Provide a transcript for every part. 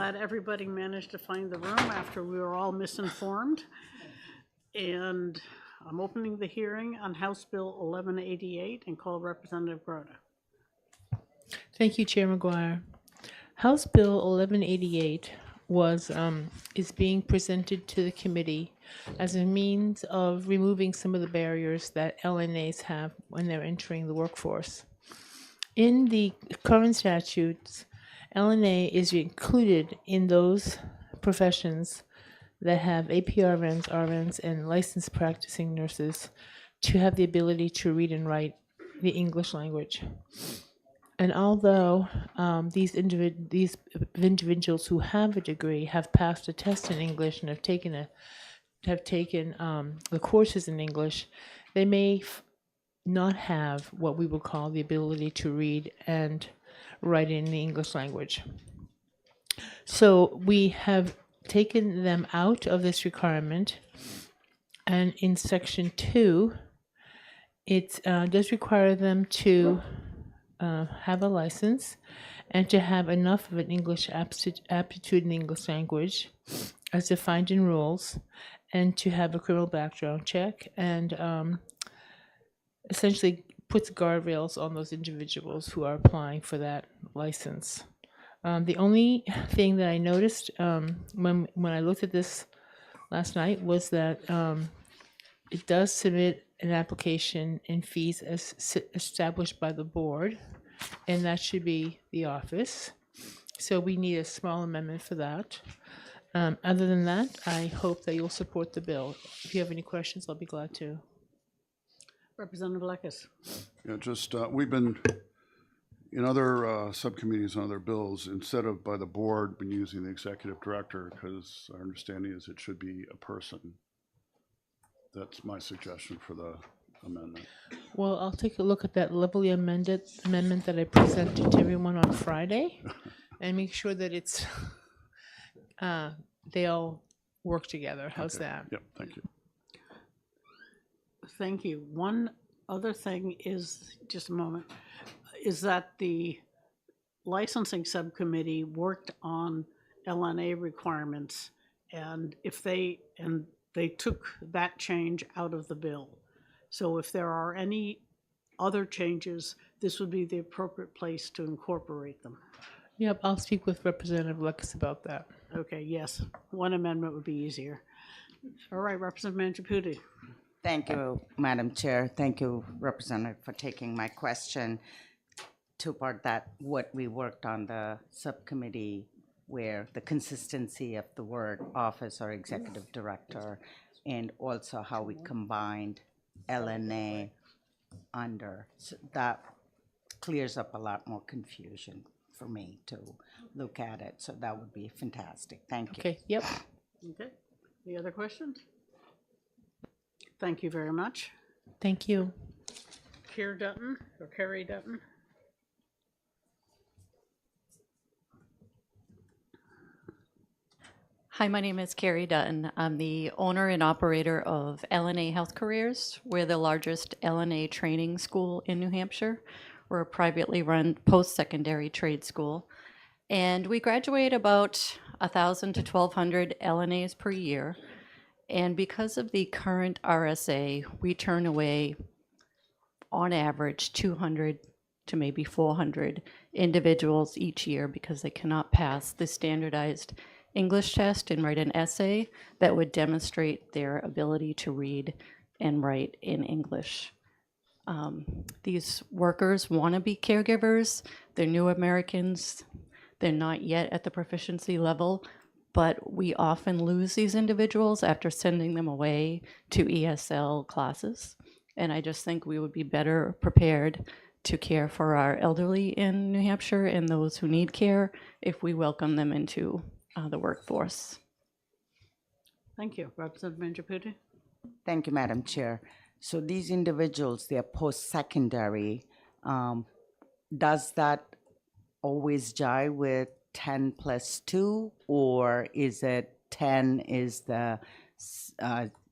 glad everybody managed to find the room after we were all misinformed. And I'm opening the hearing on House Bill 1188 and call Representative Grota. Thank you, Chair McGuire. House Bill 1188 is being presented to the committee as a means of removing some of the barriers that LNAs have when they're entering the workforce. In the current statutes, LNA is included in those professions that have APRNs, RNs, and licensed practicing nurses to have the ability to read and write the English language. And although these individuals who have a degree have passed a test in English and have taken the courses in English, they may not have what we would call the ability to read and write in the English language. So we have taken them out of this requirement, and in Section 2, it does require them to have a license and to have enough of an English aptitude in the English language as defined in rules, and to have a criminal background check, and essentially puts guardrails on those individuals who are applying for that license. The only thing that I noticed when I looked at this last night was that it does submit an application and fees as established by the board, and that should be the office. So we need a small amendment for that. Other than that, I hope that you'll support the bill. If you have any questions, I'll be glad to. Representative Lekis. Yeah, just we've been in other subcommittees on other bills, instead of by the board, been using the executive director, because our understanding is it should be a person. That's my suggestion for the amendment. Well, I'll take a look at that lovely amendment that I presented to everyone on Friday and make sure that it's they all work together. How's that? Yep, thank you. Thank you. One other thing is, just a moment, is that the licensing subcommittee worked on LNA requirements, and they took that change out of the bill. So if there are any other changes, this would be the appropriate place to incorporate them. Yep, I'll speak with Representative Lekis about that. Okay, yes, one amendment would be easier. All right, Representative Mangiaputi. Thank you, Madam Chair. Thank you, Representative, for taking my question. Two-part that what we worked on the subcommittee, where the consistency of the word office or executive director, and also how we combined LNA under. So that clears up a lot more confusion for me to look at it. So that would be fantastic. Thank you. Okay, yep. Okay, any other questions? Thank you very much. Thank you. Carrie Dutton. Hi, my name is Carrie Dutton. I'm the owner and operator of LNA Health Careers. We're the largest LNA training school in New Hampshire. We're a privately run post-secondary trade school. And we graduate about 1,000 to 1,200 LNAs per year. And because of the current RSA, we turn away, on average, 200 to maybe 400 individuals each year because they cannot pass the standardized English test and write an essay that would demonstrate their ability to read and write in English. These workers want to be caregivers. They're new Americans. They're not yet at the proficiency level, but we often lose these individuals after sending them away to ESL classes. And I just think we would be better prepared to care for our elderly in New Hampshire and those who need care if we welcome them into the workforce. Thank you. Representative Mangiaputi. Thank you, Madam Chair. So these individuals, they're post-secondary. Does that always jive with 10 plus 2, or is it 10 is the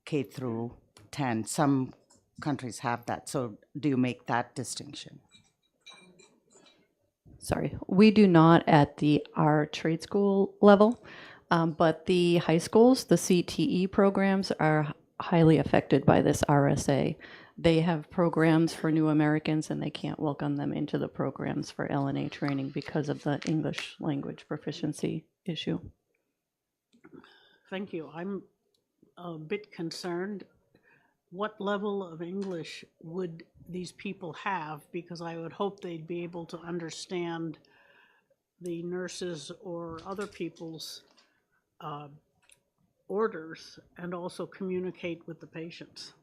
K through 10? Some countries have that. So do you make that distinction? We do not at our trade school level, but the high schools, the CTE programs are highly affected by this RSA. They have programs for new Americans and they can't welcome them into the programs for LNA training because of the English language proficiency issue. Thank you. I'm a bit concerned. What level of English would these people have? Because I would hope they'd be able to understand the nurses or other people's orders and also communicate with the patients.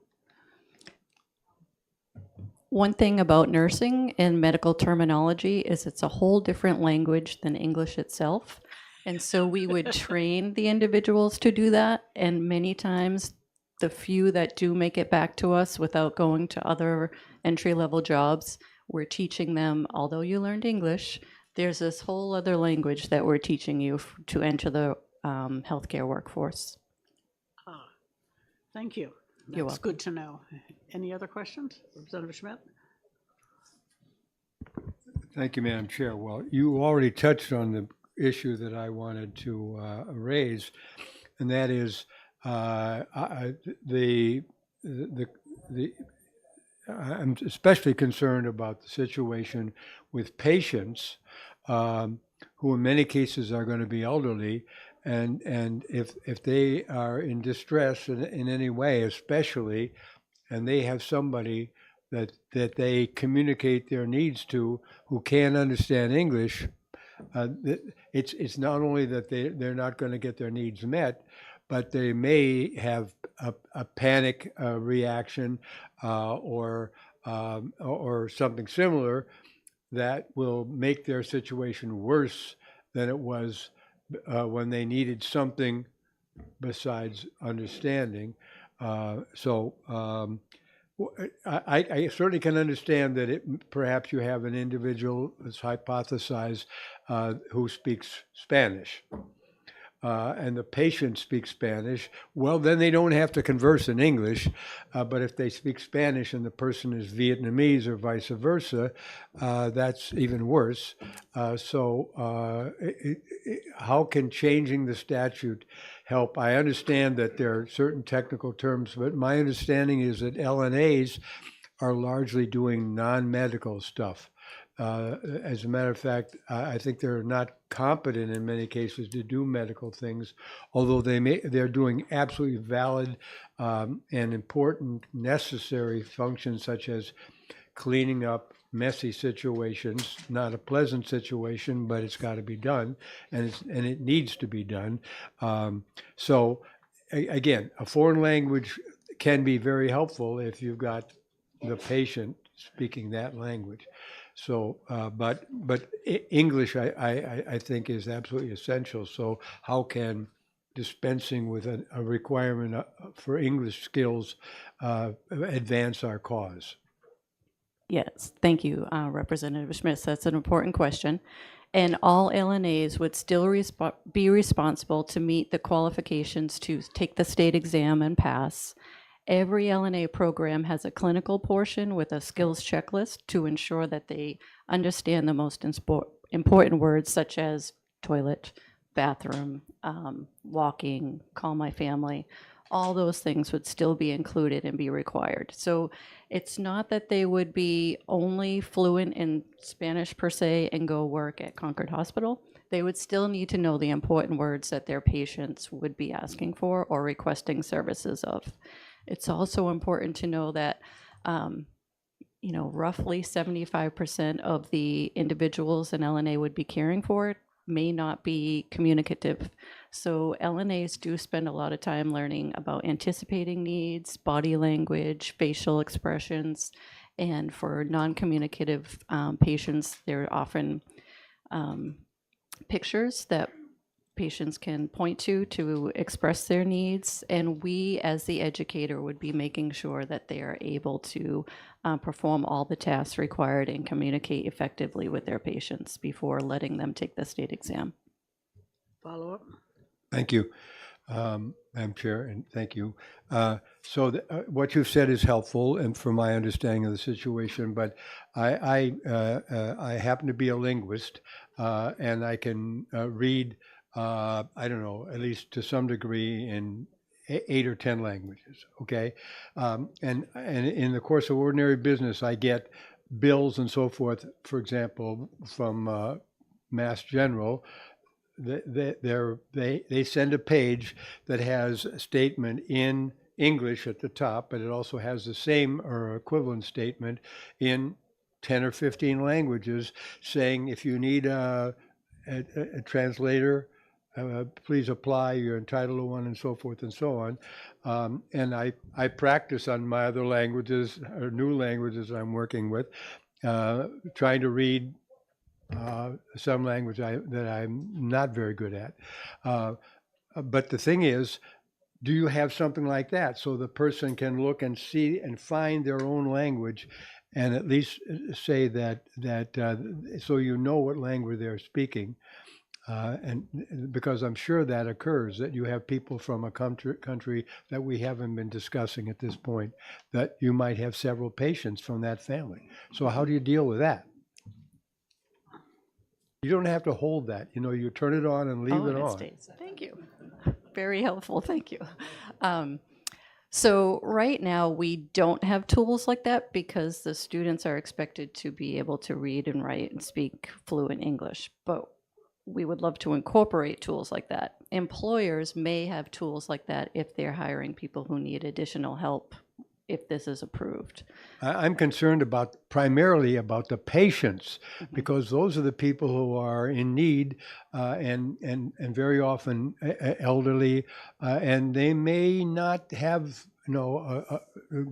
One thing about nursing and medical terminology is it's a whole different language than English itself. And so we would train the individuals to do that. And many times, the few that do make it back to us without going to other entry-level jobs, we're teaching them, although you learned English, there's this whole other language that we're teaching you to enter the healthcare workforce. Thank you. You're That's welcome. good to know. Any other questions? Representative Schmidt? Thank you, Madam Chair. Well, you already touched on the issue that I wanted to raise, and that is I'm especially concerned about the situation with patients who in many cases are going to be elderly, and if they are in distress in any way, especially, and they have somebody that they communicate their needs to who can't understand English, it's not only that they're not going to get their needs met, but they may have a panic reaction or something similar that will make their situation worse than it was when they needed something besides understanding. I certainly can understand that perhaps you have an individual, let's hypothesize, who speaks Spanish. And the patient speaks Spanish, well, then they don't have to converse in English. But if they speak Spanish and the person is Vietnamese or vice versa, that's even worse. How can changing the statute help? I understand that there are certain technical terms, but my understanding is that LNAs are largely doing non-medical stuff. As a matter of fact, I think they're not competent in many cases to do medical things, although they're doing absolutely valid and important, necessary functions such as cleaning up messy situations. Not a pleasant situation, but it's got to be done, and it needs to be done. Again, a foreign language can be very helpful if you've got the patient speaking that language. But English, I think, is absolutely essential. So how can dispensing with a requirement for English skills advance our cause? Yes, thank you, Representative Schmidt. That's an important question. And all LNAs would still be responsible to meet the qualifications to take the state exam and pass. Every LNA program has a clinical portion with a skills checklist to ensure that they understand the most important words such as toilet, bathroom, walking, call my family. All those things would still be included and be required. So it's not that they would be only fluent in Spanish per se and go work at Concord Hospital. They would still need to know the important words that their patients would be asking for or requesting services of. It's also important to know that, roughly 75% of the individuals an LNA would be caring for may not be communicative. So LNAs do spend a lot of time learning about anticipating needs, body language, facial expressions, and for non-communicative patients, there are often pictures that patients can point to express their needs, and we as the educator would be making sure that they are able to perform all the tasks required and communicate effectively with their patients before letting them take the state exam. Follow up? Thank you. Madam Chair, and thank you. What you've said is helpful, and for my understanding of the situation. But I happen to be a linguist, and I can read. I don't know, at least to some degree, in 8 or 10 languages. Okay, and in the course of ordinary business, I get bills and so forth. For example, from Mass General. They send a page that has a statement in English at the top, but it also has the same or equivalent statement in 10 or 15 languages saying if you need a translator, please apply, you're entitled to one, and so forth and so on. And I practice on my other languages or new languages I'm working with, trying to read some language that I'm not very good at. But the thing is, do you have something like that so the person can look and see and find their own language and at least say that so you know what language they're speaking? And because I'm sure that occurs, that you have people from a country that we haven't been discussing at this point, that you might have several patients from that family. So how do you deal with that? You don't have to hold that. You turn it on and leave it it on. stays. Thank you. Very helpful. Thank you. So right now we don't have tools like that because the students are expected to be able to read and write and speak fluent English. But we would love to incorporate tools like that. Employers may have tools like that if they're hiring people who need additional help if this is approved. I'm concerned primarily about the patients, because those are the people who are in need, and very often elderly, and they may not have a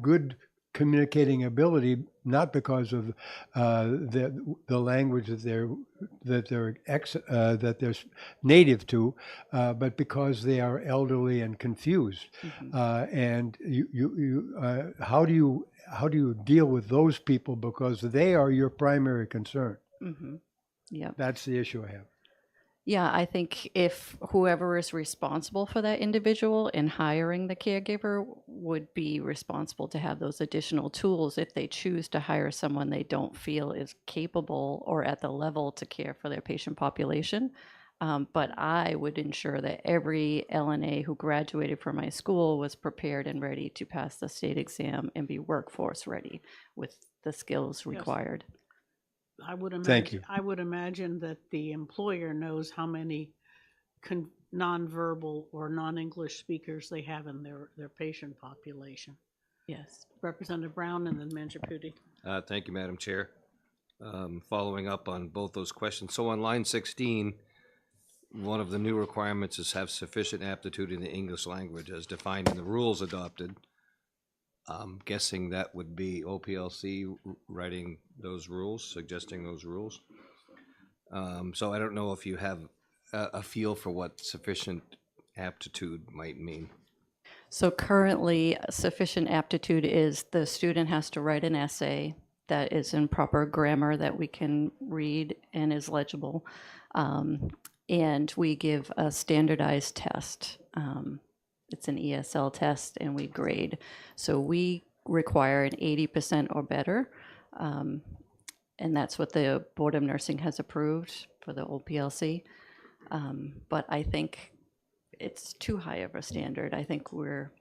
good communicating ability, not because of the language that they're native to, but because they are elderly and confused. And how do you deal with those people, because they are your primary concern? Yeah. That's the issue I have. Yeah, I think if whoever is responsible for that individual in hiring the caregiver would be responsible to have those additional tools if they choose to hire someone they don't feel is capable or at the level to care for their patient population. But I would ensure that every LNA who graduated from my school was prepared and ready to pass the state exam and be workforce ready with the skills required. I would imagine. Thank you. I would imagine that the employer knows how many nonverbal or non-English speakers they have in their patient population. Yes. Representative Brown and then Manjaputi. Thank you, Madam Chair. Following up on both those questions. So on line 16, one of the new requirements is have sufficient aptitude in the English language as defined in the rules adopted. I'm guessing that would be OPLC writing those rules, suggesting those rules. So I don't know if you have a feel for what sufficient aptitude might mean. So currently, sufficient aptitude is the student has to write an essay that is in proper grammar that we can read and is legible. And we give a standardized test. It's an ESL test and we grade. So we require an 80% or better. And that's what the Board of Nursing has approved for the OPLC. But I think it's too high of a standard. I think we're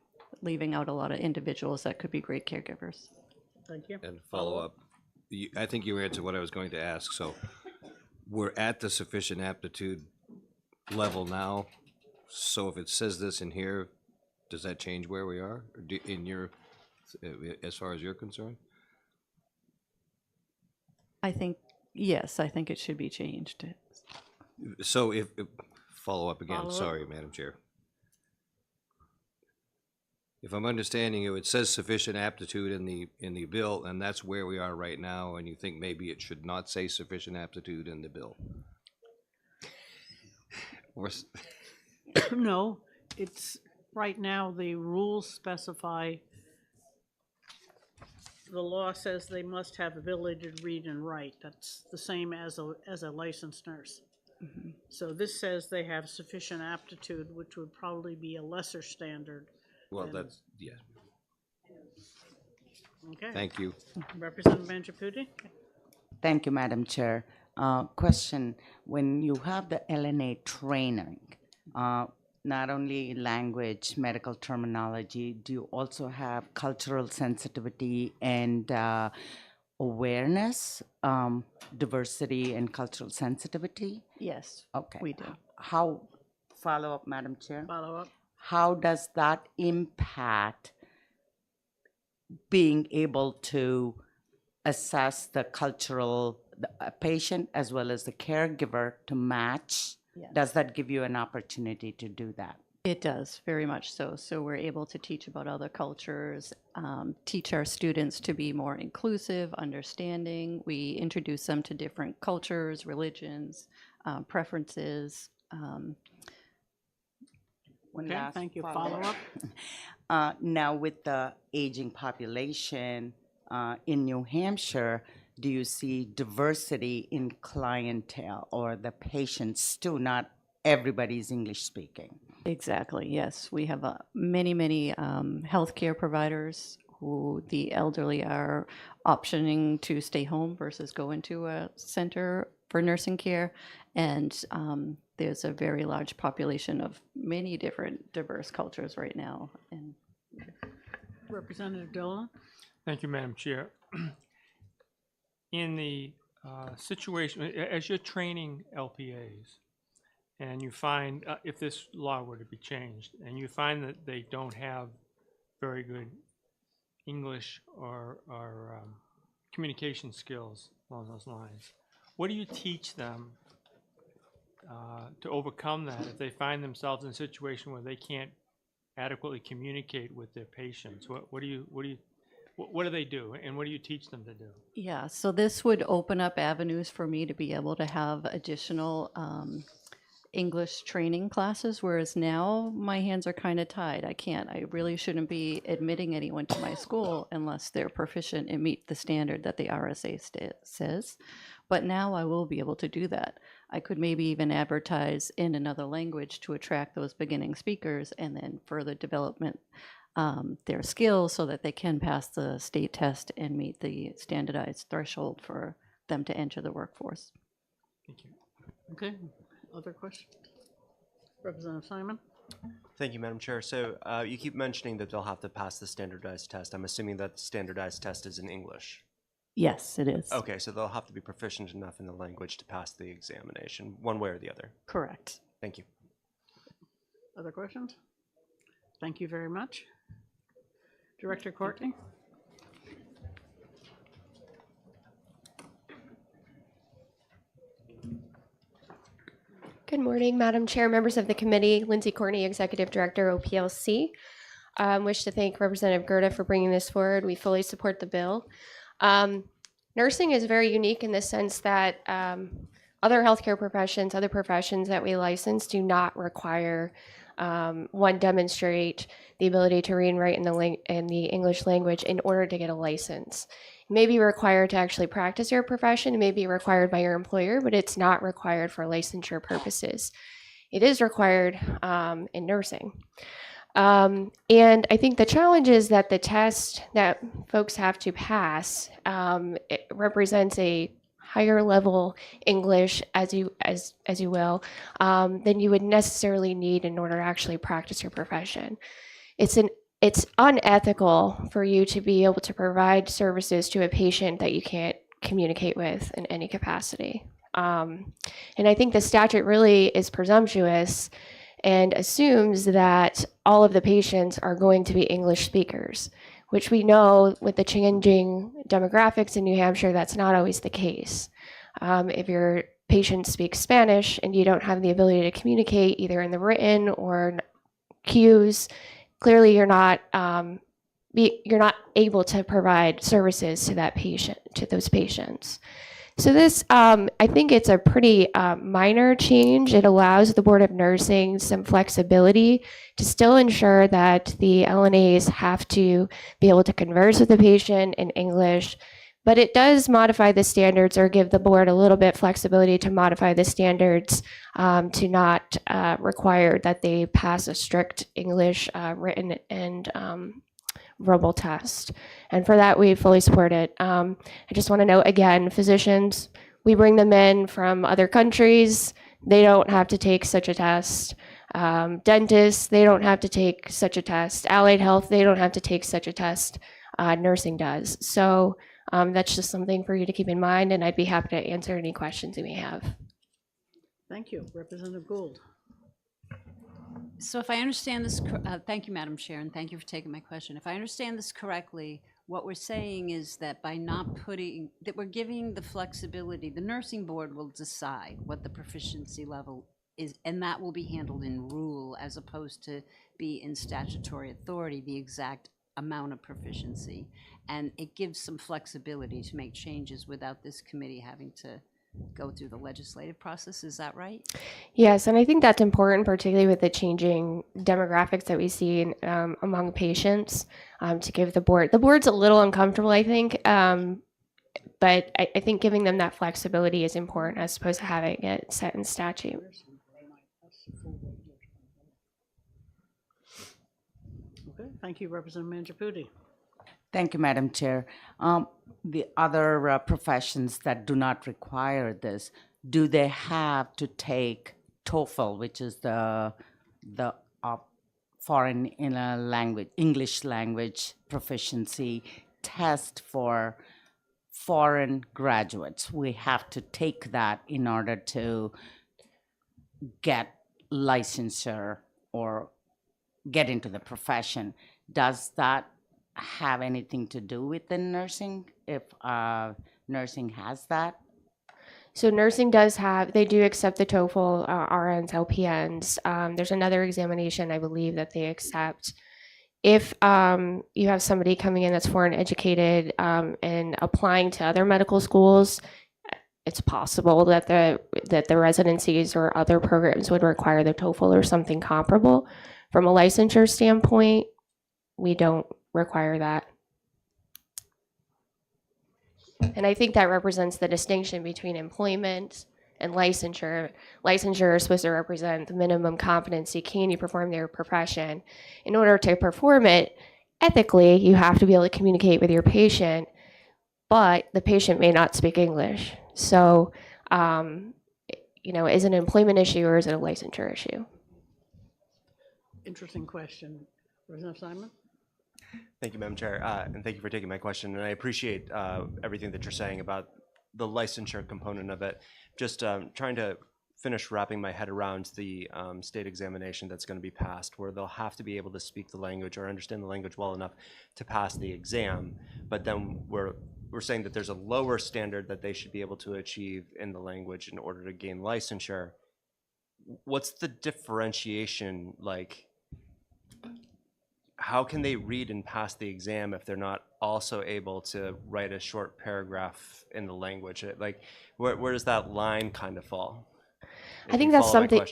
leaving out a lot of individuals that could be great caregivers. Thank you. And follow up, I think you answered what I was going to ask. So we're at the sufficient aptitude level now. So if it says this in here, does that change where we are in your, as far as you're concerned? I think, yes, I think it should be changed. So if follow up again, Follow up. sorry, Madam Chair. If I'm understanding you, it says sufficient aptitude in the bill, and that's where we are right now, and you think maybe it should not say sufficient aptitude in the bill? Or No, it's, right now, the rules specify, the law says they must have ability to read and write. That's the same as a licensed nurse. So this says they have sufficient aptitude, which would probably be a lesser standard. Well, And- that's, yeah, Okay. thank you. Representative Mangiaputi? Thank you, Madam Chair. Question, when you have the LNA training, not only language, medical terminology, do you also have cultural sensitivity and awareness, diversity and cultural sensitivity? Yes, Okay. we do. How, follow up, Madam Chair? Follow up? How does that impact being able to assess the cultural, the patient as well as the caregiver to match? Yes. Does that give you an opportunity to do that? It does, very much so. So we're able to teach about other cultures, teach our students to be more inclusive, understanding. We introduce them to different cultures, religions, preferences. One Okay, last thank you. follow-up. Follow-up? Now, with the aging population in New Hampshire, do you see diversity in clientele or the patients too? Not everybody's English speaking. Exactly, yes. We have many healthcare providers who the elderly are optioning to stay home versus go into a center for nursing care. And there's a very large population of many different diverse cultures right now. And Representative Dillon? Thank you, Madam Chair. In the situation, as you're training LPAs, and you find, if this law were to be changed, and you find that they don't have very good English or communication skills along those lines, what do you teach them to overcome that if they find themselves in a situation where they can't adequately communicate with their patients? What do they do, and what do you teach them to do? yeah, so this would open up avenues for me to be able to have additional English training classes, whereas now my hands are kind of tied. I really shouldn't be admitting anyone to my school unless they're proficient and meet the standard that the RSA says. But now I will be able to do that. I could maybe even advertise in another language to attract those beginning speakers and then further development their skills so that they can pass the state test and meet the standardized threshold for them to enter the workforce. Thank you. Okay, other questions? Representative Simon? Thank you, Madam Chair. So you keep mentioning that they'll have to pass the standardized test. I'm assuming that the standardized test is in English. Yes, it is. Okay, so they'll have to be proficient enough in the language to pass the examination, one way or the other. Correct. Thank you. Other questions? Thank you very much. Director Courtney? Good morning, Madam Chair, members of the committee. Lindsay Courtney, Executive Director, OPLC. Wish to thank Representative Gerda for bringing this forward. We fully support the bill. Nursing is very unique in the sense that other healthcare professions, other professions that we license do not require one demonstrate the ability to read and write in the English language in order to get a license. It may be required to actually practice your profession, it may be required by your employer, but it's not required for licensure purposes. It is required in nursing. And I think the challenge is that the test that folks have to pass it represents a higher level English, as you will, than you would necessarily need in order to actually practice your profession. It's unethical for you to be able to provide services to a patient that you can't communicate with in any capacity. And I think the statute really is presumptuous and assumes that all of the patients are going to be English speakers, which we know with the changing demographics in New Hampshire, that's not always the case. If your patient speaks Spanish and you don't have the ability to communicate either in the written or cues, clearly you're not able to provide services to that patient, to those patients. So this, I think it's a pretty minor change. It allows the Board of Nursing some flexibility to still ensure that the LNAs have to be able to converse with the patient in English, But it does modify the standards or give the board a little bit flexibility to modify the standards to not require that they pass a strict English written and verbal test. And for that, we fully support it. I just want to note again, physicians, we bring them in from other countries. They don't have to take such a test. Dentists, they don't have to take such a test. Allied health, they don't have to take such a test. Nursing does. So that's just something for you to keep in mind, and I'd be happy to answer any questions you may have. Thank you. Representative Gould. So if I understand this, thank you, Madam Chair, and thank you for taking my question. If I understand this correctly, what we're saying is that by not putting, that we're giving the flexibility, the nursing board will decide what the proficiency level is, and that will be handled in rule as opposed to be in statutory authority, the exact amount of proficiency. And it gives some flexibility to make changes without this committee having to go through the legislative process. Is that right? Yes, and I think that's important, particularly with the changing demographics that we see among patients, to give the board's a little uncomfortable, I think, but I think giving them that flexibility is important as opposed to having it set in statute. Okay, thank you, Representative Mangiapudi. Thank you, Madam Chair. The other professions that do not require this, do they have to take TOEFL, which is the foreign in a language, English language proficiency test for foreign graduates? We have to take that in order to get licensure or get into the profession. Does that have anything to do with the nursing, if nursing has that? So nursing does have, they do accept the TOEFL, RNs, LPNs. There's another examination I believe that they accept. If you have somebody coming in that's foreign educated and applying to other medical schools, it's possible that the residencies or other programs would require the TOEFL or something comparable. From a licensure standpoint, we don't require that. And I think that represents the distinction between employment and licensure. Licensure is supposed to represent the minimum competency. Can you perform their profession? In order to perform it ethically, you have to be able to communicate with your patient, but the patient may not speak English. So, is it an employment issue or is it a licensure issue? Interesting question. Representative Simon? Thank you, Madam Chair, and thank you for taking my question. And I appreciate everything that you're saying about the licensure component of it. Just trying to finish wrapping my head around the state examination that's going to be passed, where they'll have to be able to speak the language or understand the language well enough to pass the exam. But then we're saying that there's a lower standard that they should be able to achieve in the language in order to gain licensure. What's the differentiation like? How can they read and pass the exam if they're not also able to write a short paragraph in the language? Like, where does that line kind of fall? I think that's something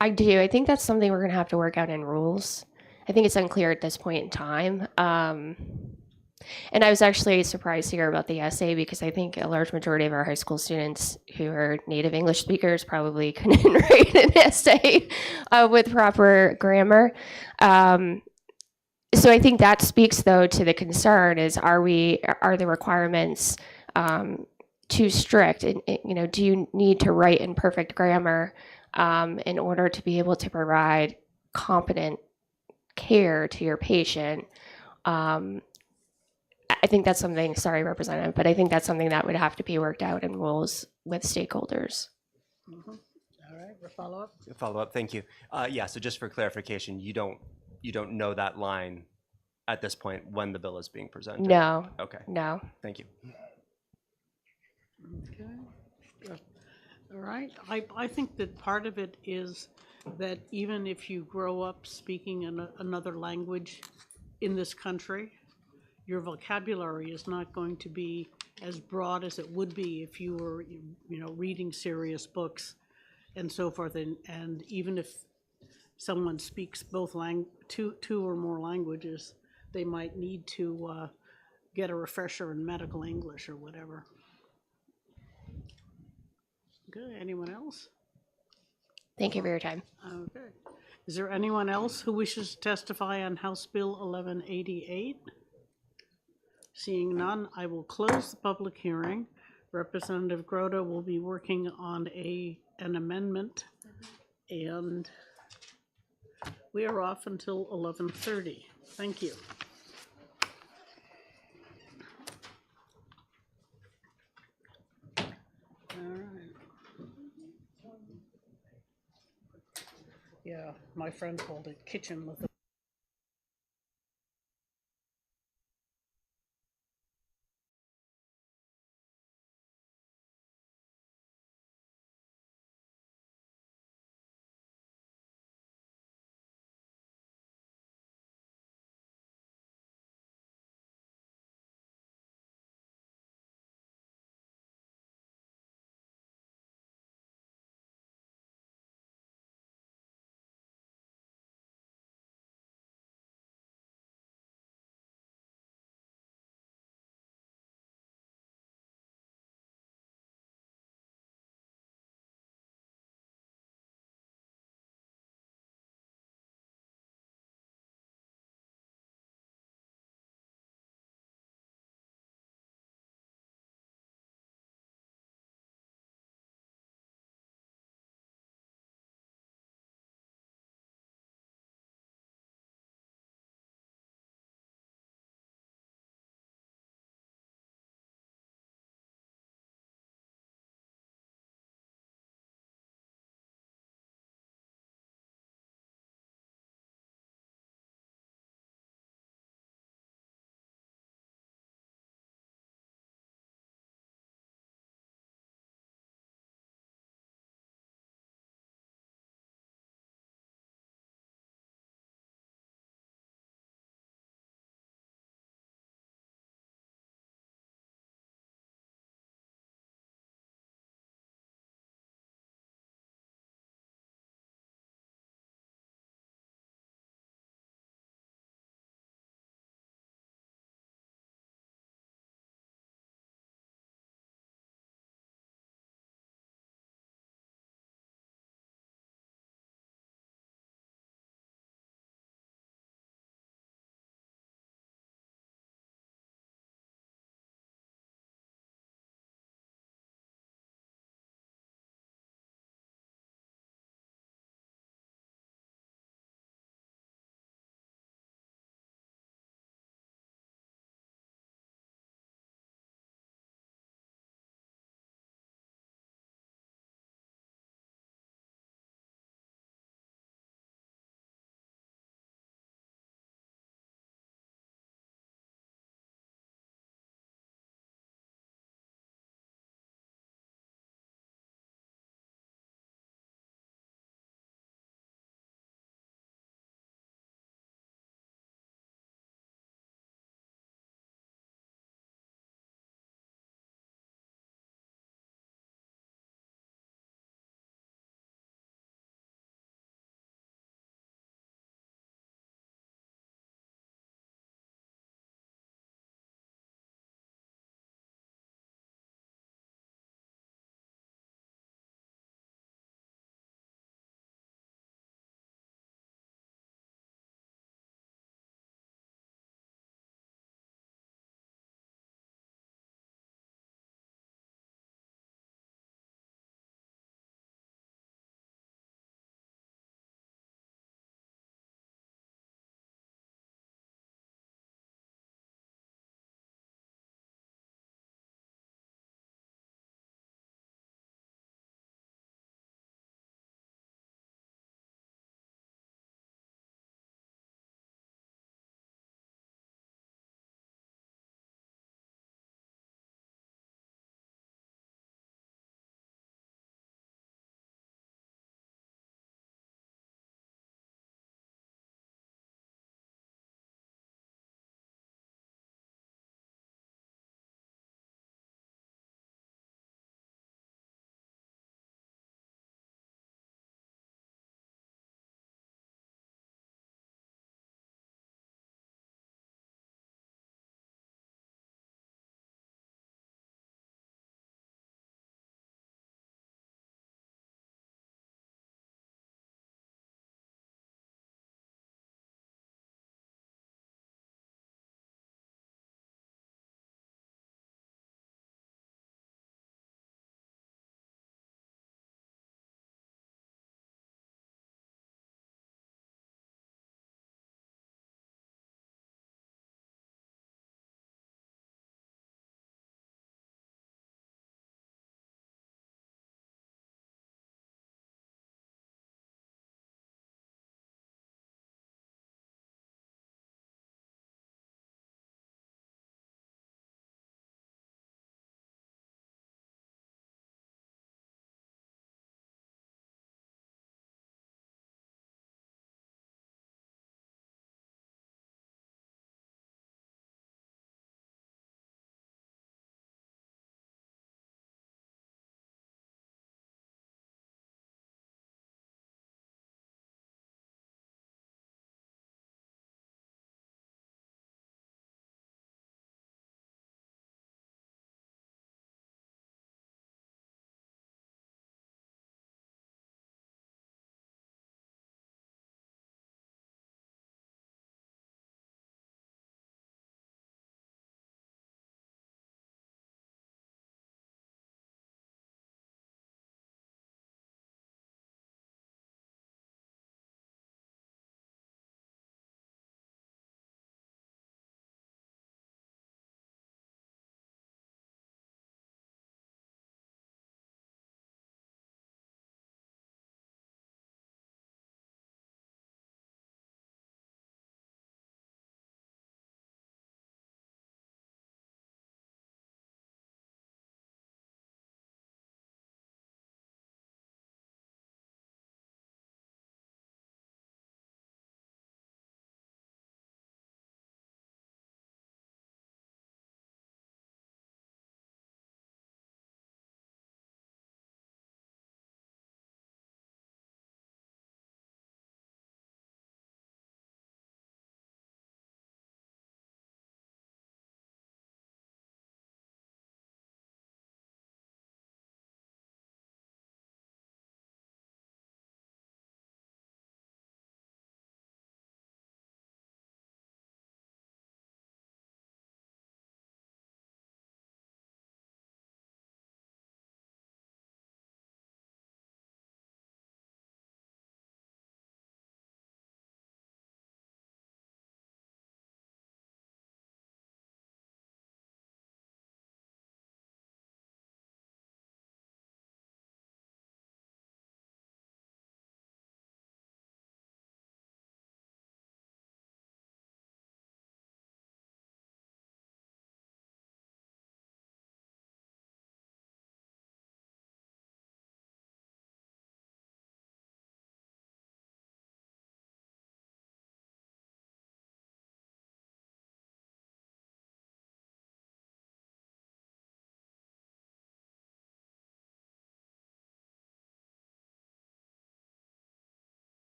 I do. I think that's something we're going to have to work out in rules. I think it's unclear at this point in time. And I was actually surprised to hear about the essay because I think a large majority of our high school students who are native English speakers probably couldn't write an essay with proper grammar. So I think that speaks, though, to the concern is are the requirements too strict? And, do you need to write in perfect grammar in order to be able to provide competent care to your patient? I think that's something, sorry, Representative, but I think that's something that would have to be worked out in rules with stakeholders. Mm-hmm. All right, follow up? Follow up, thank you. Yeah, so just for clarification, you don't know that line at this point when the bill is being presented? No. Okay. No. Thank you. Okay. All right. I think that part of it is that even if you grow up speaking another language in this country, your vocabulary is not going to be as broad as it would be if you were, reading serious books and so forth. And even if someone speaks both two or more languages, they might need to get a refresher in medical English or whatever. Okay, anyone else? Thank you for your time. Okay. Is there anyone else who wishes to testify on House Bill 1188? Seeing none, I will close the public hearing. Representative Grota will be working on an amendment, and we are off until 11:30. Thank you. All right. Yeah, my friend called it kitchen with a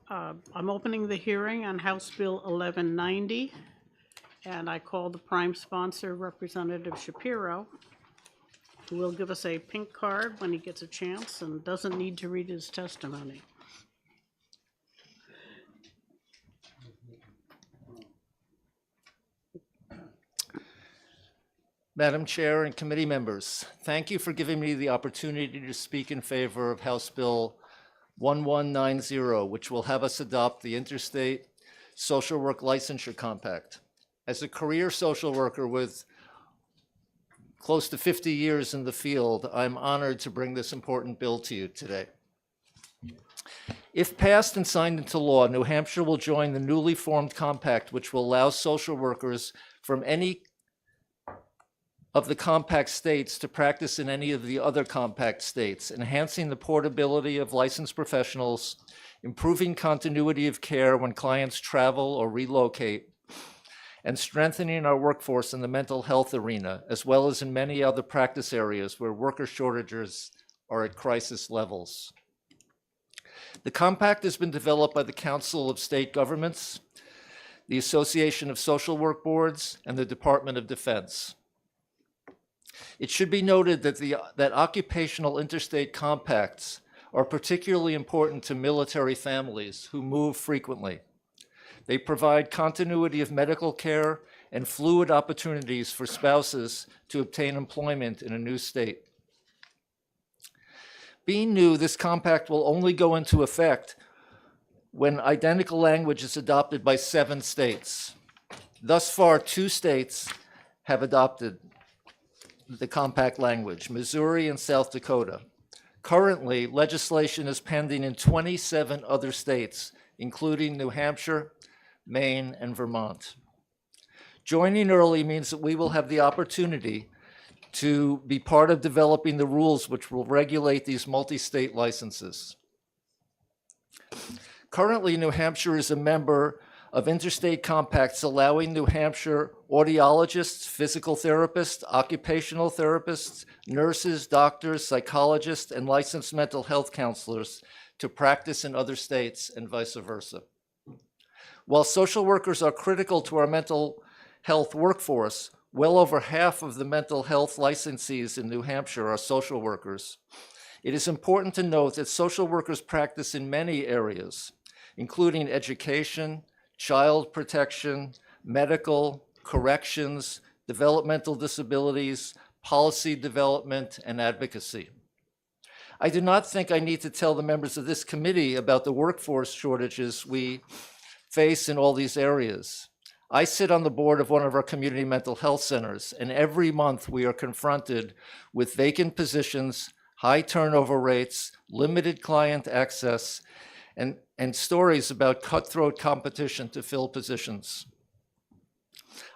I'm opening the hearing on House Bill 1190, and I call the prime sponsor, Representative Shapiro, who will give us a pink card when he gets a chance and doesn't need to read his testimony. Madam Chair and committee members, thank you for giving me the opportunity to speak in favor of House Bill 1190, which will have us adopt the Interstate Social Work Licensure Compact. As a career social worker with close to 50 years in the field, I'm honored to bring this important bill to you today. If passed and signed into law, New Hampshire will join the newly formed compact, which will allow social workers from any of the compact states to practice in any of the other compact states, enhancing the portability of licensed professionals, improving continuity of care when clients travel or relocate, and strengthening our workforce in the mental health arena, as well as in many other practice areas where worker shortages are at crisis levels. The compact has been developed by the Council of State Governments, the Association of Social Work Boards, and the Department of Defense. It should be noted that occupational interstate compacts are particularly important to military families who move frequently. They provide continuity of medical care and fluid opportunities for spouses to obtain employment in a new state. Being new, this compact will only go into effect when identical language is adopted by 7 states. Thus far, 2 states have adopted the compact language, Missouri and South Dakota. Currently, legislation is pending in 27 other states, including New Hampshire, Maine, and Vermont. Joining early means that we will have the opportunity to be part of developing the rules which will regulate these multi-state licenses. Currently, New Hampshire is a member of interstate compacts allowing New Hampshire audiologists, physical therapists, occupational therapists, nurses, doctors, psychologists, and licensed mental health counselors to practice in other states and vice versa. While social workers are critical to our mental health workforce, well over half of the mental health licensees in New Hampshire are social workers. It is important to note that social workers practice in many areas, including education, child protection, medical, corrections, developmental disabilities, policy development, and advocacy. I do not think I need to tell the members of this committee about the workforce shortages we face in all these areas. I sit on the board of one of our community mental health centers, and every month we are confronted with vacant positions, high turnover rates, limited client access, and stories about cutthroat competition to fill positions.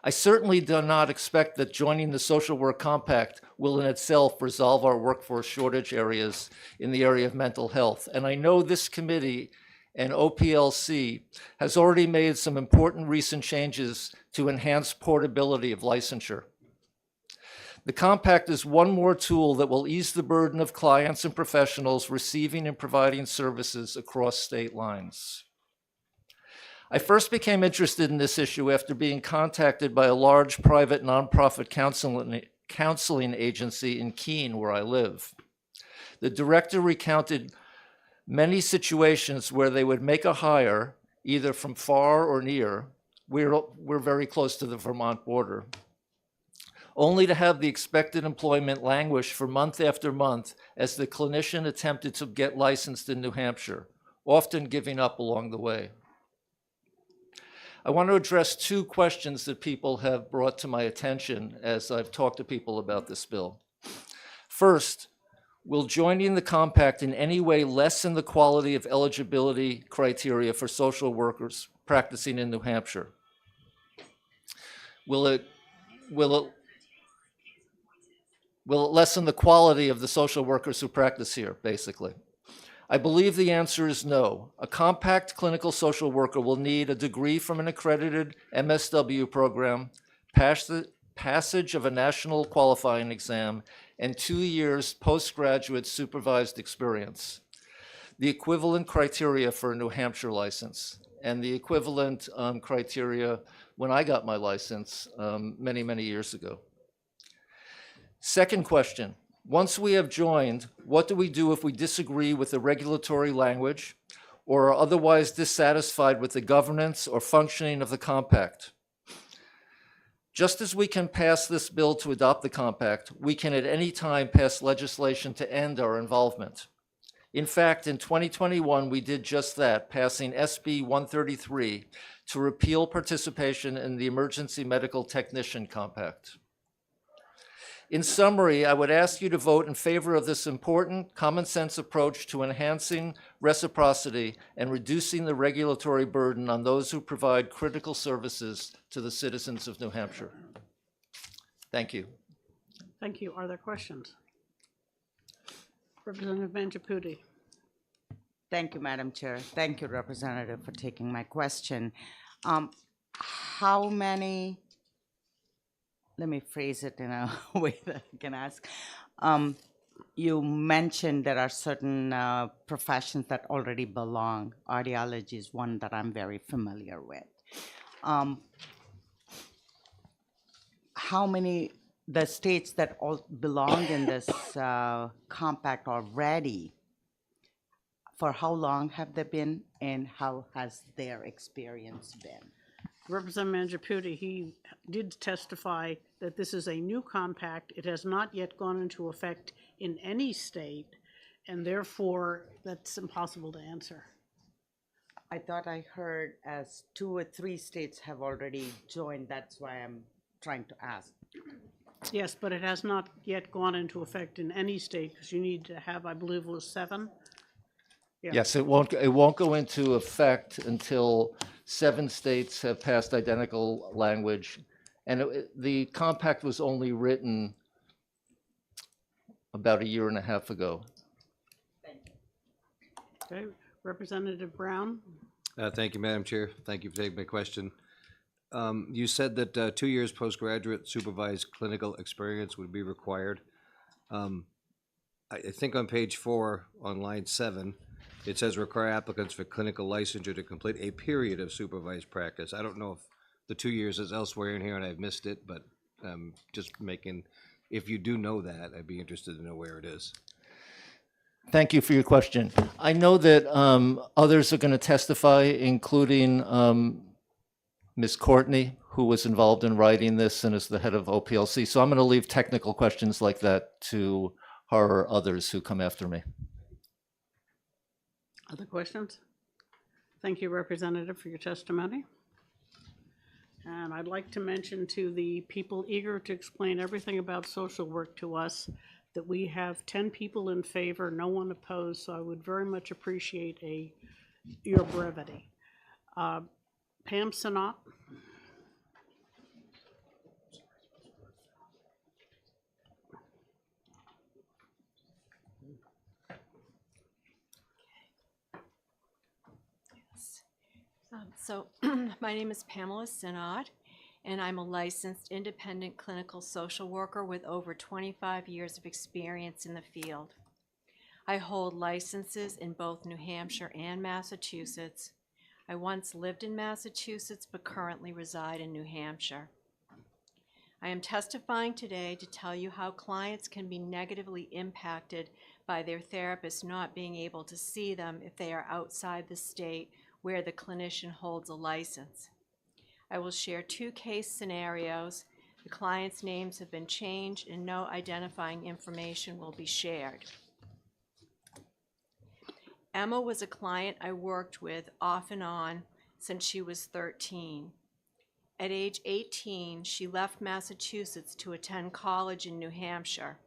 I certainly do not expect that joining the Social Work Compact will in itself resolve our workforce shortage areas in the area of mental health. And I know this committee and OPLC has already made some important recent changes to enhance portability of licensure. The compact is one more tool that will ease the burden of clients and professionals receiving and providing services across state lines. I first became interested in this issue after being contacted by a large private nonprofit counseling agency in Keene, where I live. The director recounted many situations where they would make a hire, either from far or near. We're very close to the Vermont border, only to have the expected employment languish for month after month as the clinician attempted to get licensed in New Hampshire, often giving up along the way. I want to address 2 questions that people have brought to my attention as I've talked to people about this bill. First, will joining the compact in any way lessen the quality of eligibility criteria for social workers practicing in New Hampshire? Will it lessen the quality of the social workers who practice here, basically? I believe the answer is no. A compact clinical social worker will need a degree from an accredited MSW program, passage of a national qualifying exam, and 2 years postgraduate supervised experience. the equivalent criteria for a New Hampshire license and the equivalent criteria when I got my license many, many years ago. Second question, once we have joined, what do we do if we disagree with the regulatory language or are otherwise dissatisfied with the governance or functioning of the compact? Just as we can pass this bill to adopt the compact, we can at any time pass legislation to end our involvement. In fact, in 2021, we did just that, passing SB 133 to repeal participation in the Emergency Medical Technician Compact. In summary, I would ask you to vote in favor of this important common sense approach to enhancing reciprocity and reducing the regulatory burden on those who provide critical services to the citizens of New Hampshire. Thank you. Thank you. Are there questions? Representative Mangiaputi. Thank you, Madam Chair. Thank you, Representative, for taking my question. How many, let me phrase it in a way that I can ask. You mentioned there are certain professions that already belong. Audiology is one that I'm very familiar with. How many, the states that all belong in this compact already, for how long have they been and how has their experience been? Representative Mangiaputi, he did testify that this is a new compact. It has not yet gone into effect in any state, and therefore that's impossible to answer. I thought I heard as 2 or 3 states have already joined. That's why I'm trying to ask. Yes, but it has not yet gone into effect in any state because you need to have, I believe it was 7. Yeah. Yes, it won't go into effect until 7 states have passed identical language. And the compact was only written about 1.5 years ago. Okay, Representative Brown. Thank you, Madam Chair. Thank you for taking my question. You said that 2 years postgraduate supervised clinical experience would be required. I think on page 4 on line 7, it says require applicants for clinical licensure to complete a period of supervised practice. I don't know if the 2 years is elsewhere in here and I've missed it, but just making, if you do know that, I'd be interested to know where it is. Thank you for your question. I know that others are going to testify, including Ms. Courtney, who was involved in writing this and is the head of OPLC. So I'm going to leave technical questions like that to her or others who come after me. Other questions? Thank you, Representative, for your testimony. And I'd like to mention to the people eager to explain everything about social work to us that we have 10 people in favor, no one opposed, so I would very much appreciate your brevity. Pam Sinat. My name is Pamela Sinod, and I'm a licensed independent clinical social worker with over 25 years of experience in the field. I hold licenses in both New Hampshire and Massachusetts. I once lived in Massachusetts but currently reside in New Hampshire. I am testifying today to tell you how clients can be negatively impacted by their therapist not being able to see them if they are outside the state where the clinician holds a license. I will share 2 case scenarios. The clients' names have been changed and no identifying information will be shared. Emma was a client I worked with off and on since she was 13. At age 18, she left Massachusetts to attend college in New Hampshire.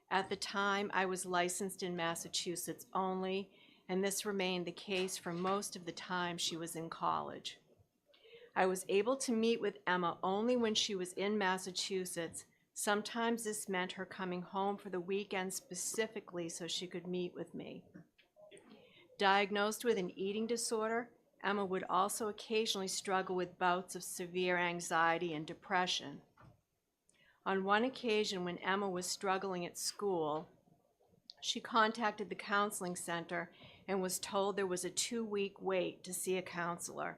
At the time, I was licensed in Massachusetts only, and this remained the case for most of the time she was in college. I was able to meet with Emma only when she was in Massachusetts. Sometimes this meant her coming home for the weekend specifically so she could meet with me. Diagnosed with an eating disorder, Emma would also occasionally struggle with bouts of severe anxiety and depression. On one occasion when Emma was struggling at school, she contacted the counseling center and was told there was a 2-week wait to see a counselor.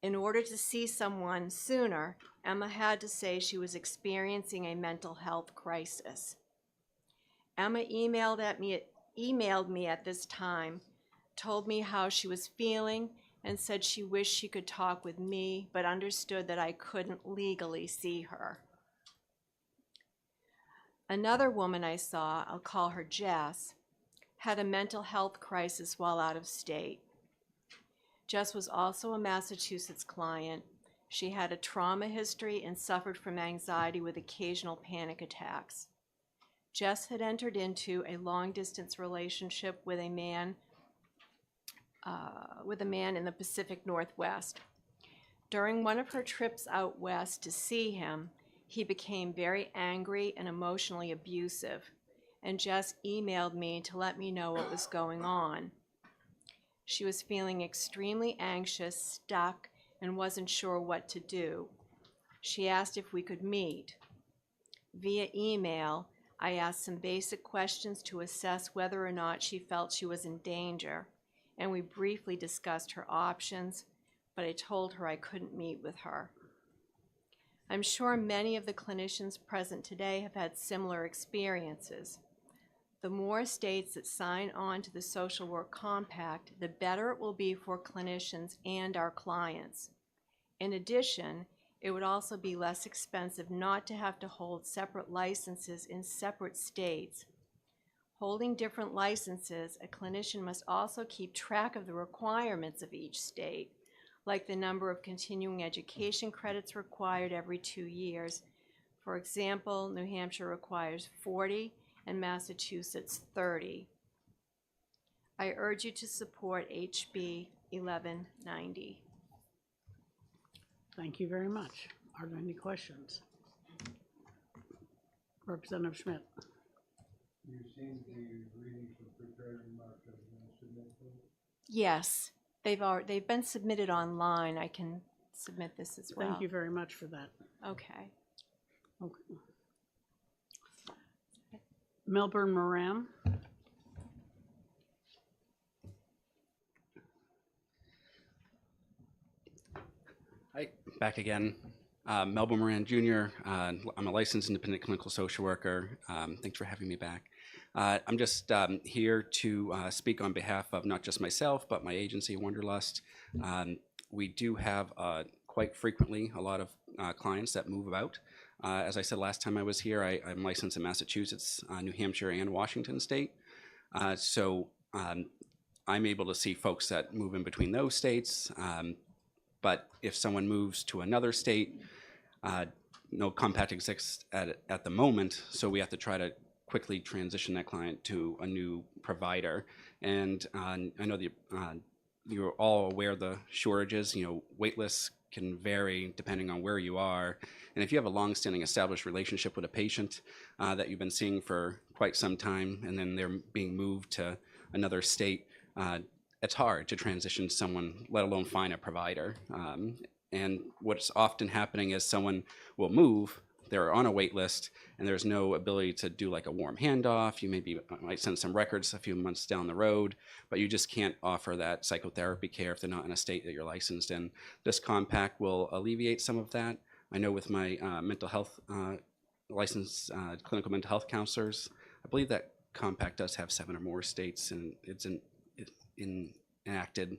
In order to see someone sooner, Emma had to say she was experiencing a mental health crisis. Emma emailed me at this time, told me how she was feeling, and said she wished she could talk with me, but understood that I couldn't legally see her. Another woman I saw, I'll call her Jess, had a mental health crisis while out of state. Jess was also a Massachusetts client. She had a trauma history and suffered from anxiety with occasional panic attacks. Jess had entered into a long-distance relationship with a man in the Pacific Northwest. During one of her trips out west to see him, he became very angry and emotionally abusive, and Jess emailed me to let me know what was going on. She was feeling extremely anxious, stuck, and wasn't sure what to do. She asked if we could meet. Via email, I asked some basic questions to assess whether or not she felt she was in danger, and we briefly discussed her options, but I told her I couldn't meet with her. I'm sure many of the clinicians present today have had similar experiences. The more states that sign on to the Social Work Compact, the better it will be for clinicians and our clients. In addition, it would also be less expensive not to have to hold separate licenses in separate states. Holding different licenses, a clinician must also keep track of the requirements of each state, like the number of continuing education credits required every 2 years. For example, New Hampshire requires 40 and Massachusetts 30. I urge you to support HB 1190. Thank you very much. Are there any questions? Representative Schmidt. You seem to be reading some prepared remarks. Are you going to submit those? Yes, they've been submitted online. I can submit this as well. Thank you very much for that. Okay. Okay. Melbourne Moran. Hi, back again. Melbourne Moran Jr. I'm a licensed independent clinical social worker. Thanks for having me back. I'm just here to speak on behalf of not just myself, but my agency, Wanderlust. We do have quite frequently a lot of clients that move about. As I said last time I was here, I'm licensed in Massachusetts, New Hampshire, and Washington State. So I'm able to see folks that move in between those states. But if someone moves to another state, no compact exists at the moment, so we have to try to quickly transition that client to a new provider. And I know you're all aware of the shortages. Wait lists can vary depending on where you are. And if you have a long-standing established relationship with a patient that you've been seeing for quite some time, and then they're being moved to another state, it's hard to transition someone, let alone find a provider. And what's often happening is someone will move, they're on a wait list, and there's no ability to do like a warm handoff. You might send some records a few months down the road, but you just can't offer that psychotherapy care if they're not in a state that you're licensed in. This compact will alleviate some of that. I know with my mental health, licensed clinical mental health counselors, I believe that compact does have 7 or more states, and it's enacted,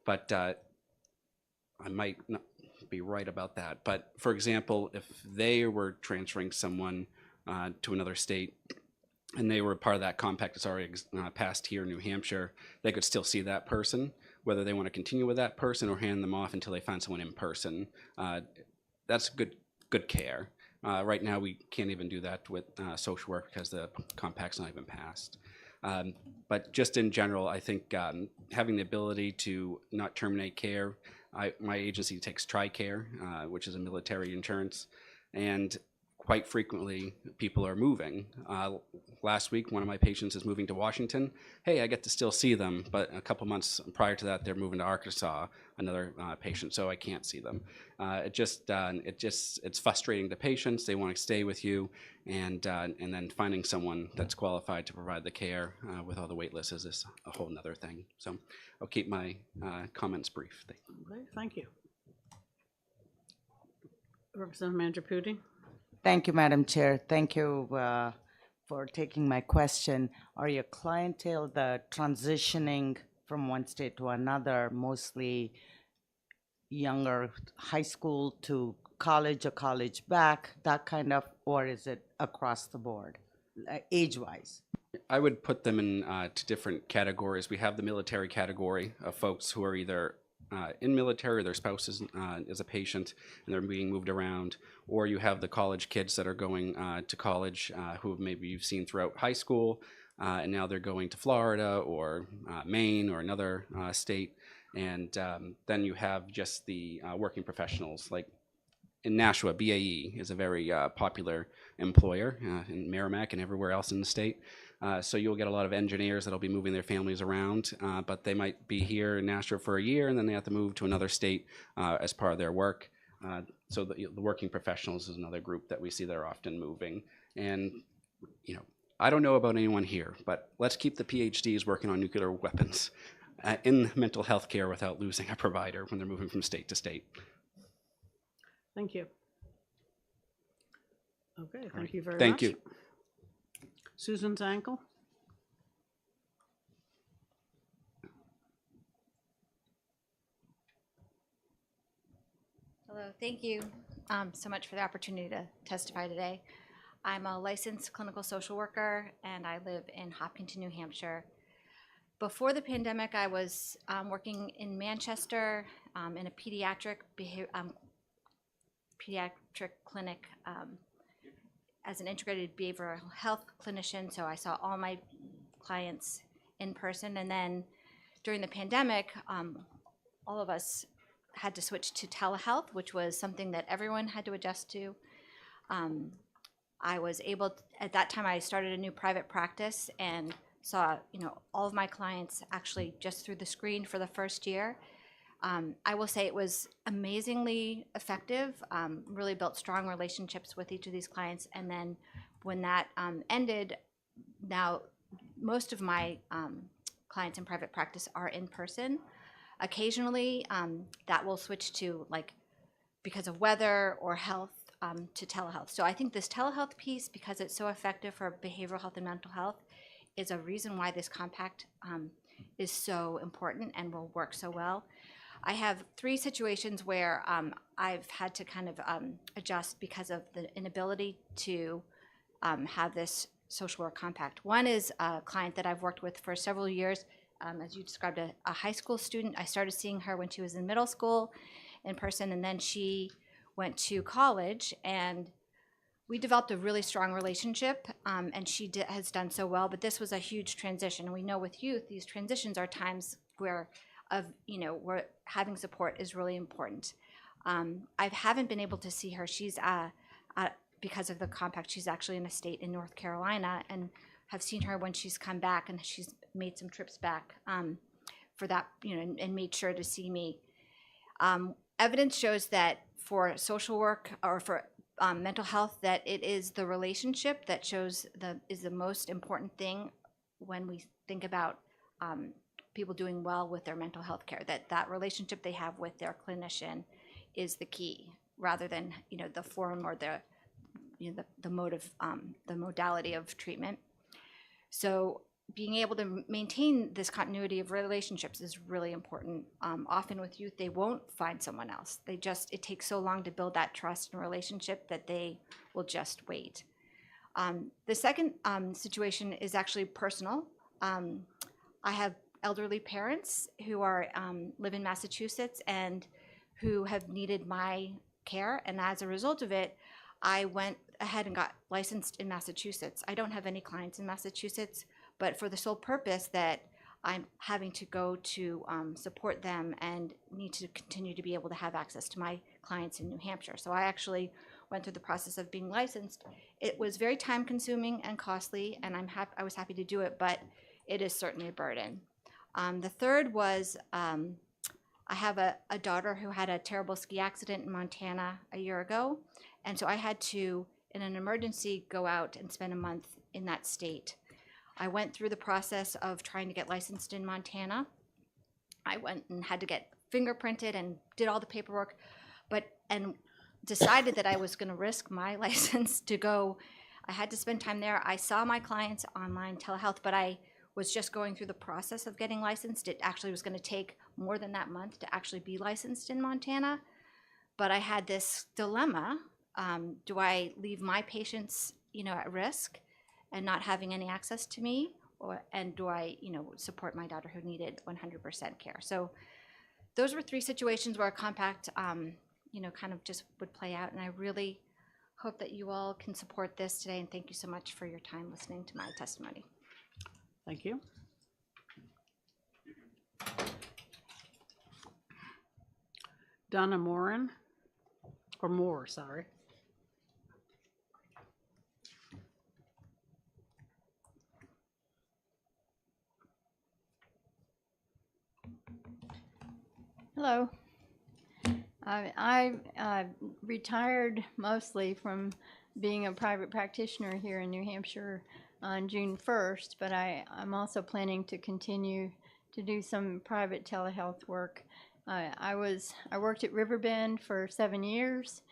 but I might not be right about that. But for example, if they were transferring someone to another state and they were part of that compact that's already passed here in New Hampshire, they could still see that person, whether they want to continue with that person or hand them off until they find someone in person. That's good care. Right now, we can't even do that with social work because the compact's not even passed. But just in general, I think having the ability to not terminate care, my agency takes TRICARE, which is a military insurance, and quite frequently people are moving. Last week, one of my patients is moving to Washington. Hey, I get to still see them, but a couple months prior to that, they're moving to Arkansas, another patient, so I can't see them. It's frustrating to patients. They want to stay with you, and then finding someone that's qualified to provide the care with all the wait lists is a whole nother thing. So I'll keep my comments brief. Okay, thank you. Representative Mangiapudi? Thank you, Madam Chair. Thank you for taking my question. Are your clientele the transitioning from one state to another, mostly younger high school to college or college back, that kind of, or is it across the board, age-wise? I would put them in to different categories. We have the military category of folks who are either in military, or their spouse is a patient, and they're being moved around, or you have the college kids that are going to college who maybe you've seen throughout high school, and now they're going to Florida or Maine or another state, and then you have just the working professionals. Like in Nashua, BAE is a very popular employer in Merrimack and everywhere else in the state. So you'll get a lot of engineers that'll be moving their families around, but they might be here in Nashua for a year and then they have to move to another state as part of their work. So the working professionals is another group that we see that are often moving. And, you know, I don't know about anyone here, but let's keep the PhDs working on nuclear weapons in mental health care without losing a provider when they're moving from state to state. Thank you. Okay, thank you very much. Thank you. Susan Zankel? Hello, thank you so much for the opportunity to testify today. I'm a licensed clinical social worker and I live in Hopkinton, New Hampshire. Before the pandemic, I was working in Manchester in a pediatric clinic as an integrated behavioral health clinician, so I saw all my clients in person. And then during the pandemic, all of us had to switch to telehealth, which was something that everyone had to adjust to. I was able to, at that time, I started a new private practice and saw, you know, all of my clients actually just through the screen for the first year. I will say it was amazingly effective, really built strong relationships with each of these clients. And then when that ended, now most of my clients in private practice are in person. Occasionally, that will switch to, like, because of weather or health, to telehealth. So I think this telehealth piece, because it's so effective for behavioral health and mental health, is a reason why this compact is so important and will work so well. I have 3 situations where I've had to kind of adjust because of the inability to have this social work compact. One is a client that I've worked with for several years, as you described, a high school student. I started seeing her when she was in middle school in person, and then she went to college, and we developed a really strong relationship, and she has done so well, but this was a huge transition. And we know with youth, these transitions are times where where having support is really important. I haven't been able to see her. She's, because of the compact, she's actually in a state in North Carolina, and have seen her when she's come back, and she's made some trips back for that, and made sure to see me. Evidence shows that for social work or for mental health, that it is the relationship that is the most important thing when we think about people doing well with their mental health care, that relationship they have with their clinician is the key, rather than the form or the mode of the modality of treatment. So being able to maintain this continuity of relationships is really important. Often with youth, they won't find someone else. It takes so long to build that trust and relationship that they will just wait. The second situation is actually personal. I have elderly parents who live in Massachusetts and who have needed my care, and as a result of it, I went ahead and got licensed in Massachusetts. I don't have any clients in Massachusetts, but for the sole purpose that I'm having to go to support them and need to continue to be able to have access to my clients in New Hampshire. So I actually went through the process of being licensed. It was very time consuming and costly, and I was happy to do it, but it is certainly a burden. The third was I have a daughter who had a terrible ski accident in Montana a year ago, and so I had to, in an emergency, go out and spend a month in that state. I went through the process of trying to get licensed in Montana. I went and had to get fingerprinted and did all the paperwork, and decided that I was going to risk my license to go. I had to spend time there. I saw my clients online telehealth, but I was just going through the process of getting licensed. It actually was going to take more than that month to actually be licensed in Montana. But I had this dilemma. Do I leave my patients, at risk and not having any access to me? And do I, support my daughter who needed 100% care? So those were three situations where a compact, kind of just would play out. And I really hope that you all can support this today. And thank you so much for your time listening to my testimony. Thank you. Donna Moore, sorry. Hello. I retired mostly from being a private practitioner here in New Hampshire on June 1st, but I'm also planning to continue to do some private telehealth work. I worked at Riverbend for 7 years,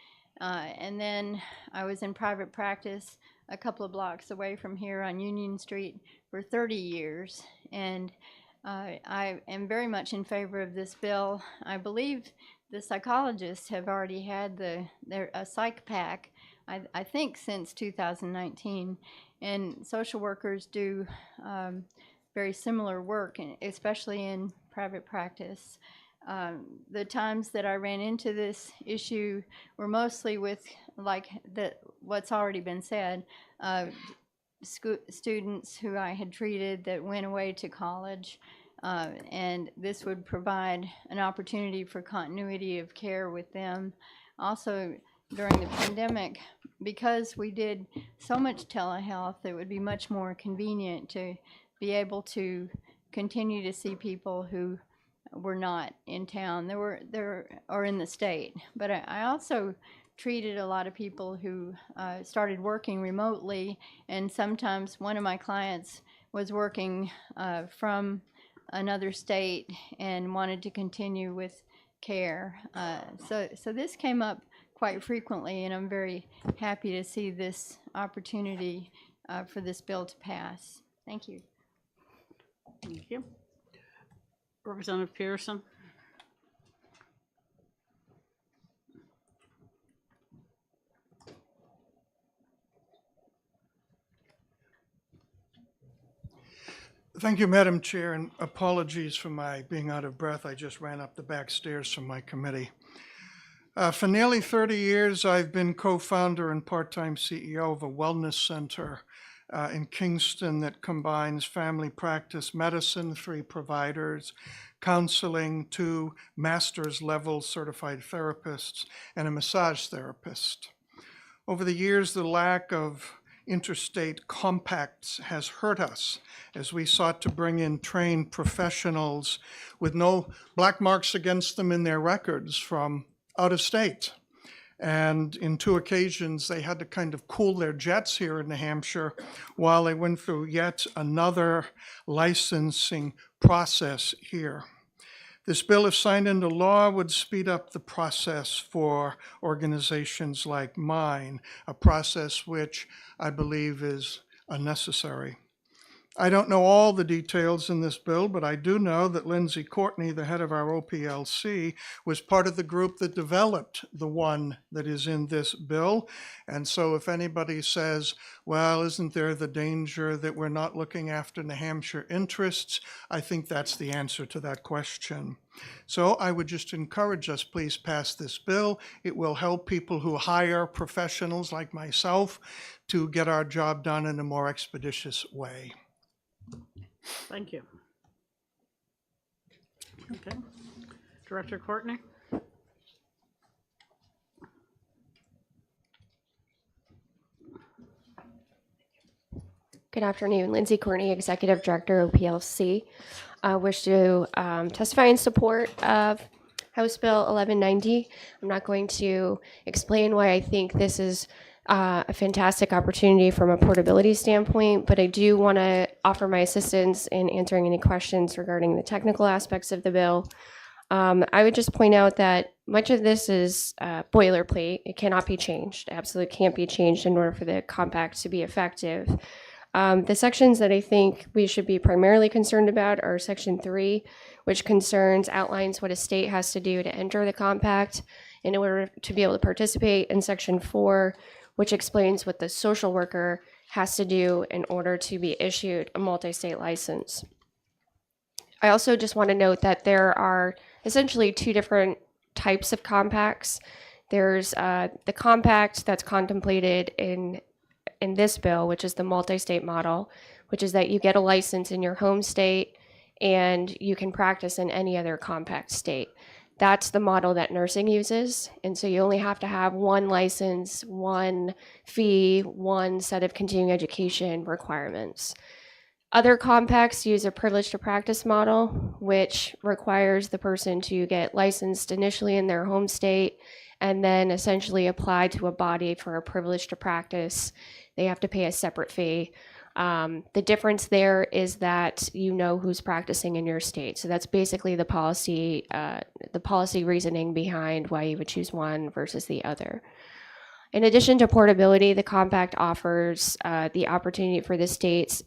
and then I was in private practice a couple of blocks away from here on Union Street for 30 years, and I am very much in favor of this bill. I believe the psychologists have already had a psych pack, I think since 2019, and social workers do very similar work, especially in private practice. The times that I ran into this issue were mostly with, what's already been said, students who I had treated that went away to college, and this would provide an opportunity for continuity of care with them. Also, during the pandemic, because we did so much telehealth, it would be much more convenient to be able to continue to see people who were not in town, or in the state. But I also treated a lot of people who started working remotely, and sometimes one of my clients was working from another state and wanted to continue with care. So this came up quite frequently, and I'm very happy to see this opportunity for this bill to pass. Thank you. Thank you. Representative Pearson. Thank you, Madam Chair, and apologies for my being out of breath. I just ran up the back stairs from my committee. For nearly 30 years, I've been co-founder and part-time CEO of a wellness center in Kingston that combines family practice medicine, 3 providers, counseling, 2 master's level certified therapists, and a massage therapist. Over the years, the lack of interstate compacts has hurt us as we sought to bring in trained professionals with no black marks against them in their records from out of state. And in 2 occasions, they had to kind of cool their jets here in New Hampshire while they went through yet another licensing process here. This bill, if signed into law, would speed up the process for organizations like mine, a process which I believe is unnecessary. I don't know all the details in this bill, but I do know that Lindsay Courtney, the head of our OPLC, was part of the group that developed the one that is in this bill. And so if anybody says, well, isn't there the danger that we're not looking after New Hampshire interests? I think that's the answer to that question. So I would just encourage us, please pass this bill. It will help people who hire professionals like myself to get our job done in a more expeditious way. Thank you. Okay. Director Courtney? Good afternoon. Lindsay Courtney, Executive Director, OPLC. Wish to testify in support of House Bill 1190. I'm not going to explain why I think this is a fantastic opportunity from a portability standpoint, but I do want to offer my assistance in answering any questions regarding the technical aspects of the bill. I would just point out that much of this is boilerplate. It cannot be changed. It absolutely can't be changed in order for the compact to be effective. The sections that I think we should be primarily concerned about are Section 3, which outlines what a state has to do to enter the compact in order to be able to participate, and Section 4, which explains what the social worker has to do in order to be issued a multi-state license. I also just want to note that there are essentially two different types of compacts. There's the compact that's contemplated in this bill, which is the multi-state model, which is that you get a license in your home state and you can practice in any other compact state. That's the model that nursing uses. And so you only have to have one license, one fee, one set of continuing education requirements. Other compacts use a privilege to practice model, which requires the person to get licensed initially in their home state and then essentially apply to a body for a privilege to practice. They have to pay a separate fee. The difference there is that you know who's practicing in your state. So that's basically the policy reasoning behind why you would choose one versus the other. In addition to portability, the compact offers the opportunity for the states,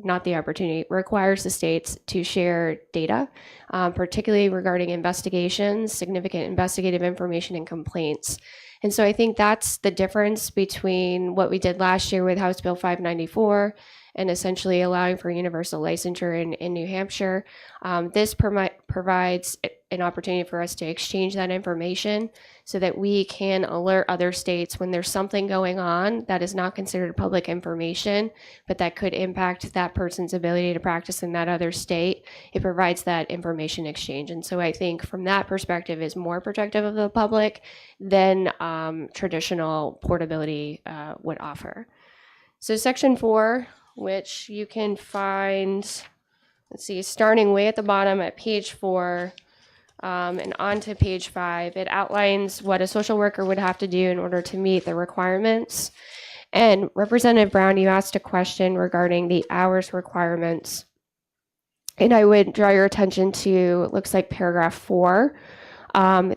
requires the states to share data, particularly regarding investigations, significant investigative information, and complaints. And so I think that's the difference between what we did last year with House Bill 594 and essentially allowing for universal licensure in New Hampshire. This provides an opportunity for us to exchange that information so that we can alert other states when there's something going on that is not considered public information, but that could impact that person's ability to practice in that other state. It provides that information exchange. And so I think from that perspective is more protective of the public than traditional portability would offer. So Section 4, which you can find, let's see, starting way at the bottom at page 4 and on to page 5, it outlines what a social worker would have to do in order to meet the requirements. And Representative Brown, you asked a question regarding the hours requirements. And I would draw your attention to, it looks like paragraph 4.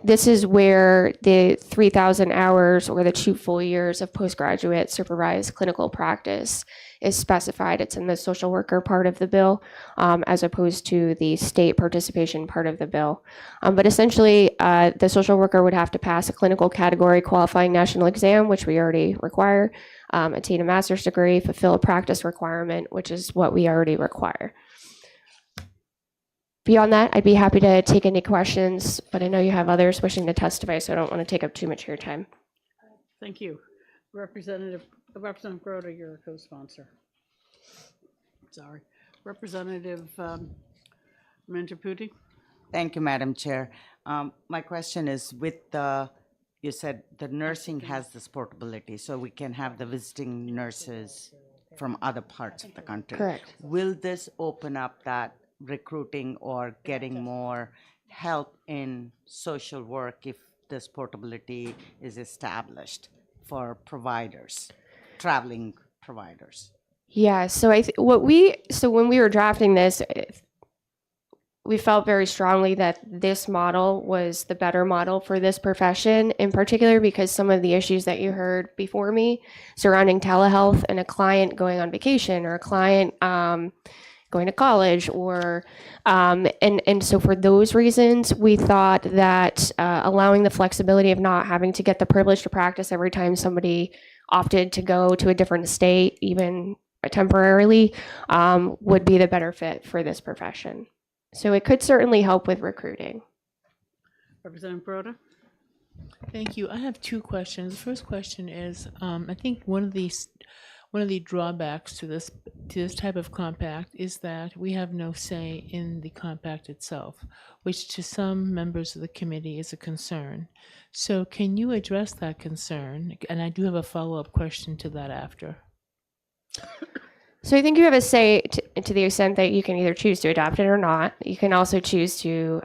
This is where the 3,000 hours or the 2 full years of postgraduate supervised clinical practice is specified. It's in the social worker part of the bill, as opposed to the state participation part of the bill. But essentially, the social worker would have to pass a clinical category qualifying national exam, which we already require, attain a master's degree, fulfill a practice requirement, which is what we already require. Beyond that, I'd be happy to take any questions, but I know you have others wishing to testify, so I don't want to take up too much of your time. Thank you. Representative Groda, you're a co-sponsor. Sorry. Representative Manjaputi. Thank you, Madam Chair. My question is you said the nursing has this portability, so we can have the visiting nurses from other parts of the country. Correct. Will this open up that recruiting or getting more help in social work if this portability is established for providers, traveling providers? Yeah, so when we were drafting this, we felt very strongly that this model was the better model for this profession, in particular because some of the issues that you heard before me surrounding telehealth and a client going on vacation or a client going to college or and so for those reasons we thought that allowing the flexibility of not having to get the privilege to practice every time somebody opted to go to a different state, even temporarily, would be the better fit for this profession. So it could certainly help with recruiting. Representative Broda. Thank you. I have 2 questions. The first question is, I think one of the drawbacks to this type of compact is that we have no say in the compact itself, which to some members of the committee is a concern. So can you address that concern? And I do have a follow-up question to that after. So I think you have a say to the extent that you can either choose to adopt it or not. You can also choose to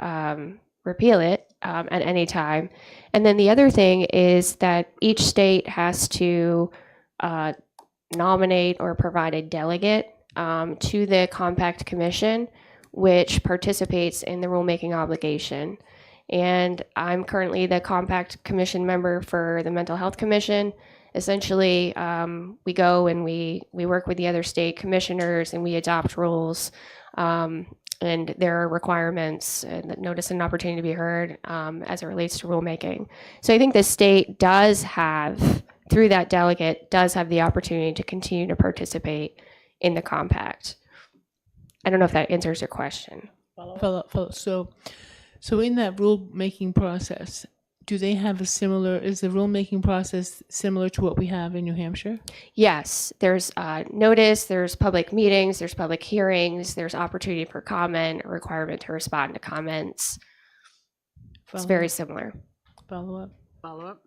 repeal it at any time. And then the other thing is that each state has to nominate or provide a delegate to the Compact Commission, which participates in the rulemaking obligation. And I'm currently the Compact Commission member for the Mental Health Commission. Essentially, we go and we work with the other state commissioners and we adopt rules. And there are requirements and notice and opportunity to be heard as it relates to rulemaking. So I think the state does have, through that delegate, does have the opportunity to continue to participate in the compact. I don't know if that answers your question. Follow. So in that rulemaking process, do they have a similar, is the rulemaking process similar to what we have in New Hampshire? Yes, there's notice, there's public meetings, there's public hearings, there's opportunity for comment, a requirement to respond to comments. It's very similar. Follow Follow up?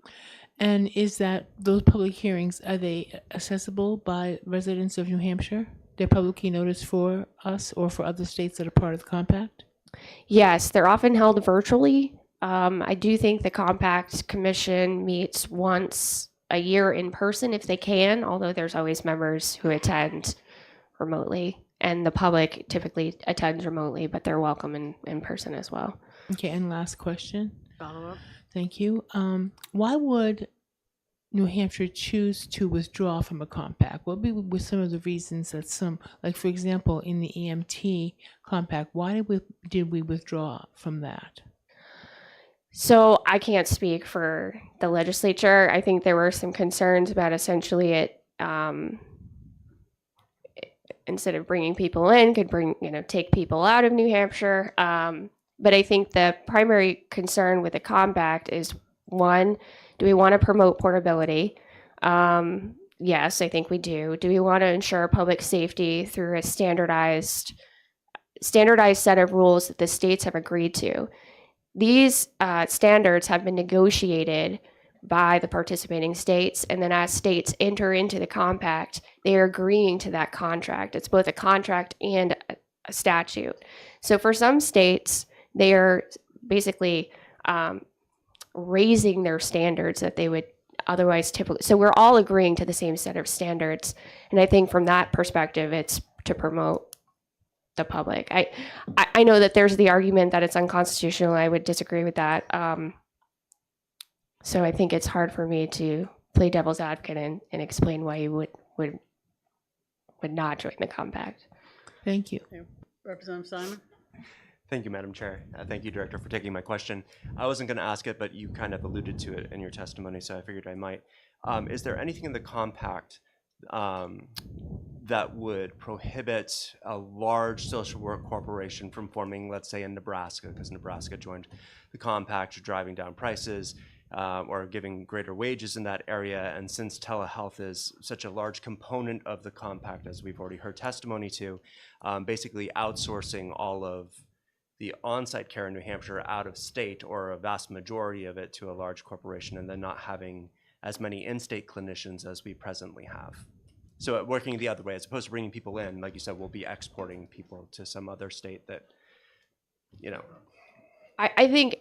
And is that, those public hearings, are they accessible by residents of New Hampshire? They're publicly noticed for us or for other states that are part of the compact? Yes, they're often held virtually. I do think the Compact Commission meets once a year in person if they can, although there's always members who attend remotely. And the public typically attends remotely, but they're welcome in person as well. Okay, and last question. Follow up? Thank you. Why would New Hampshire choose to withdraw from a compact? What would be some of the reasons that some, like for example, in the EMT compact, why did we withdraw from that? So I can't speak for the legislature. I think there were some concerns about essentially it, instead of bringing people in, could take people out of New Hampshire. But I think the primary concern with the compact is, one, do we want to promote portability? Yes, I think we do. Do we want to ensure public safety through a standardized set of rules that the states have agreed to? These standards have been negotiated by the participating states, and then as states enter into the compact, they are agreeing to that contract. It's both a contract and a statute. So for some states, they are basically raising their standards that they would otherwise typically. So we're all agreeing to the same set of standards, and I think from that perspective, it's to promote the public. I know that there's the argument that it's unconstitutional. I would disagree with that. So I think it's hard for me to play devil's advocate and explain why you would not join the compact. Thank you. Okay. Representative Simon? Thank you, Madam Chair. Thank you, Director, for taking my question. I wasn't going to ask it, but you kind of alluded to it in your testimony, so I figured I might. Is there anything in the compact that would prohibit a large social work corporation from forming, let's say, in Nebraska, because Nebraska joined the compact, or driving down prices, or giving greater wages in that area? And since telehealth is such a large component of the compact, as we've already heard testimony to, basically outsourcing all of the on-site care in New Hampshire out of state, or a vast majority of it, to a large corporation, and then not having as many in-state clinicians as we presently have. So working the other way, as opposed to bringing people in, like you said, we'll be exporting people to some other state that, I think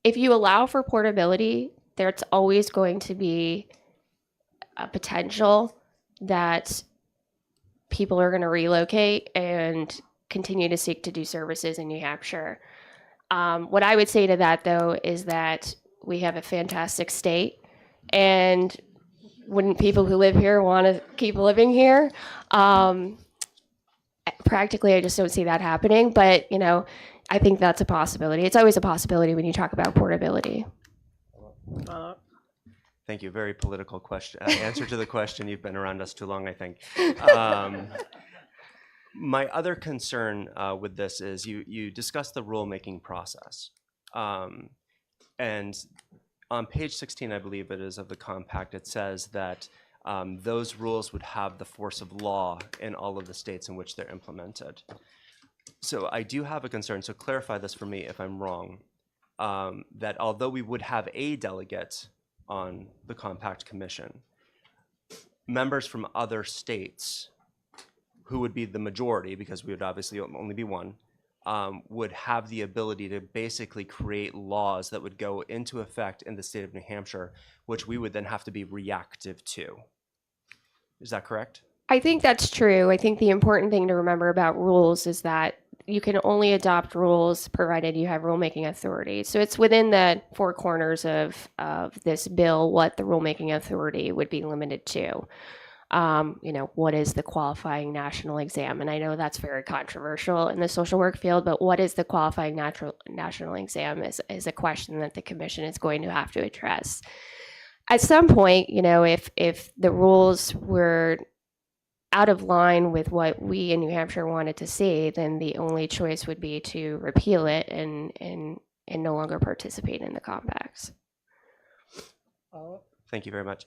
if you allow for portability, there's always going to be a potential that people are going to relocate and continue to seek to do services in New Hampshire. What I would say to that, though, is that we have a fantastic state, and wouldn't people who live here want to keep living here? Practically, I just don't see that happening, but I think that's a possibility. It's always a possibility when you talk about portability. Thank you. Very political question. Answer to the question. You've been around us too long, I think. My other concern with this is you discussed the rulemaking process. And on page 16, I believe it is, of the compact, it says that those rules would have the force of law in all of the states in which they're implemented. So I do have a concern, so clarify this for me if I'm wrong, that although we would have a delegate on the Compact Commission, members from other states who would be the majority, because we would obviously only be one, would have the ability to basically create laws that would go into effect in the state of New Hampshire, which we would then have to be reactive to. Is that correct? I think that's true. I think the important thing to remember about rules is that you can only adopt rules provided you have rulemaking authority. So it's within the four corners of this bill what the rulemaking authority would be limited to. What is the qualifying national exam? And I know that's very controversial in the social work field, but what is the qualifying national exam is a question that the commission is going to have to address. At some point, if the rules were out of line with what we in New Hampshire wanted to see, then the only choice would be to repeal it and no longer participate in the compacts. Thank you very much.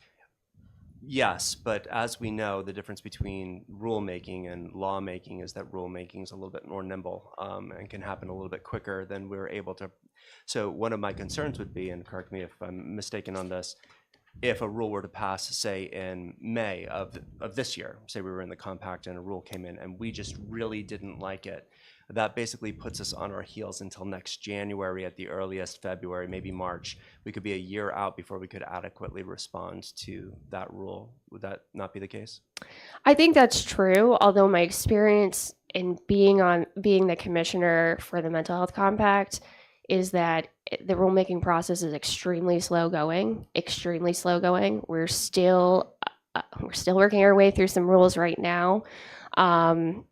Yes, but as we know, the difference between rulemaking and lawmaking is that rulemaking is a little bit more nimble and can happen a little bit quicker than we're able to. So one of my concerns would be, and correct me if I'm mistaken on this, if a rule were to pass, say, in May of this year, say we were in the compact and a rule came in and we just really didn't like it, that basically puts us on our heels until next January at the earliest, February, maybe March. We could be a year out before we could adequately respond to that rule. Would that not be the case? I think that's true, although my experience in being the commissioner for the Mental Health Compact is that the rulemaking process is extremely slow going. We're still working our way through some rules right now, and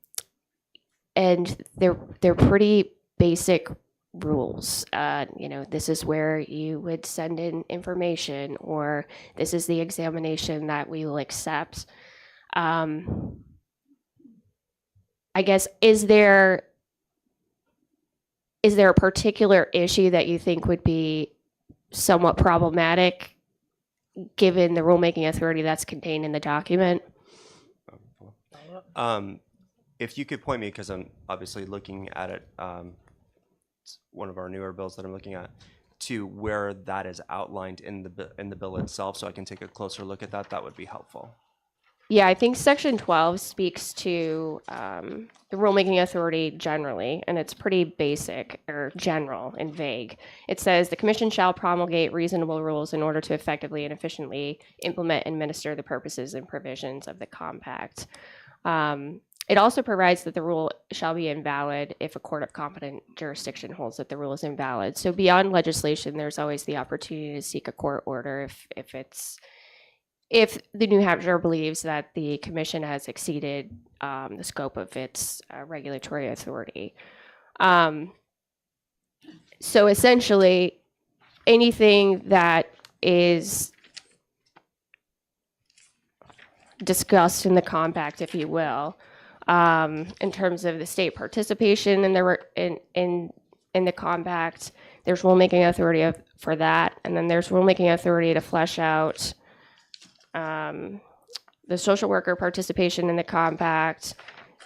they're pretty basic rules. This is where you would send in information, or this is the examination that we will accept. I guess, is there a particular issue that you think would be somewhat problematic given the rulemaking authority that's contained in the document? If you could point me, because I'm obviously looking at it, it's one of our newer bills that I'm looking at, to where that is outlined in the bill itself, so I can take a closer look at that, that would be helpful. Yeah, I think Section 12 speaks to the rulemaking authority generally, and it's pretty basic or general and vague. It says the commission shall promulgate reasonable rules in order to effectively and efficiently implement and administer the purposes and provisions of the compact. It also provides that the rule shall be invalid if a court of competent jurisdiction holds that the rule is invalid. So beyond legislation, there's always the opportunity to seek a court order if the New Hampshire believes that the commission has exceeded the scope of its regulatory authority. So essentially, anything that is discussed in the compact, if you will, in terms of the state participation in the compact, there's rulemaking authority for that, and then there's rulemaking authority to flesh out the social worker participation in the compact.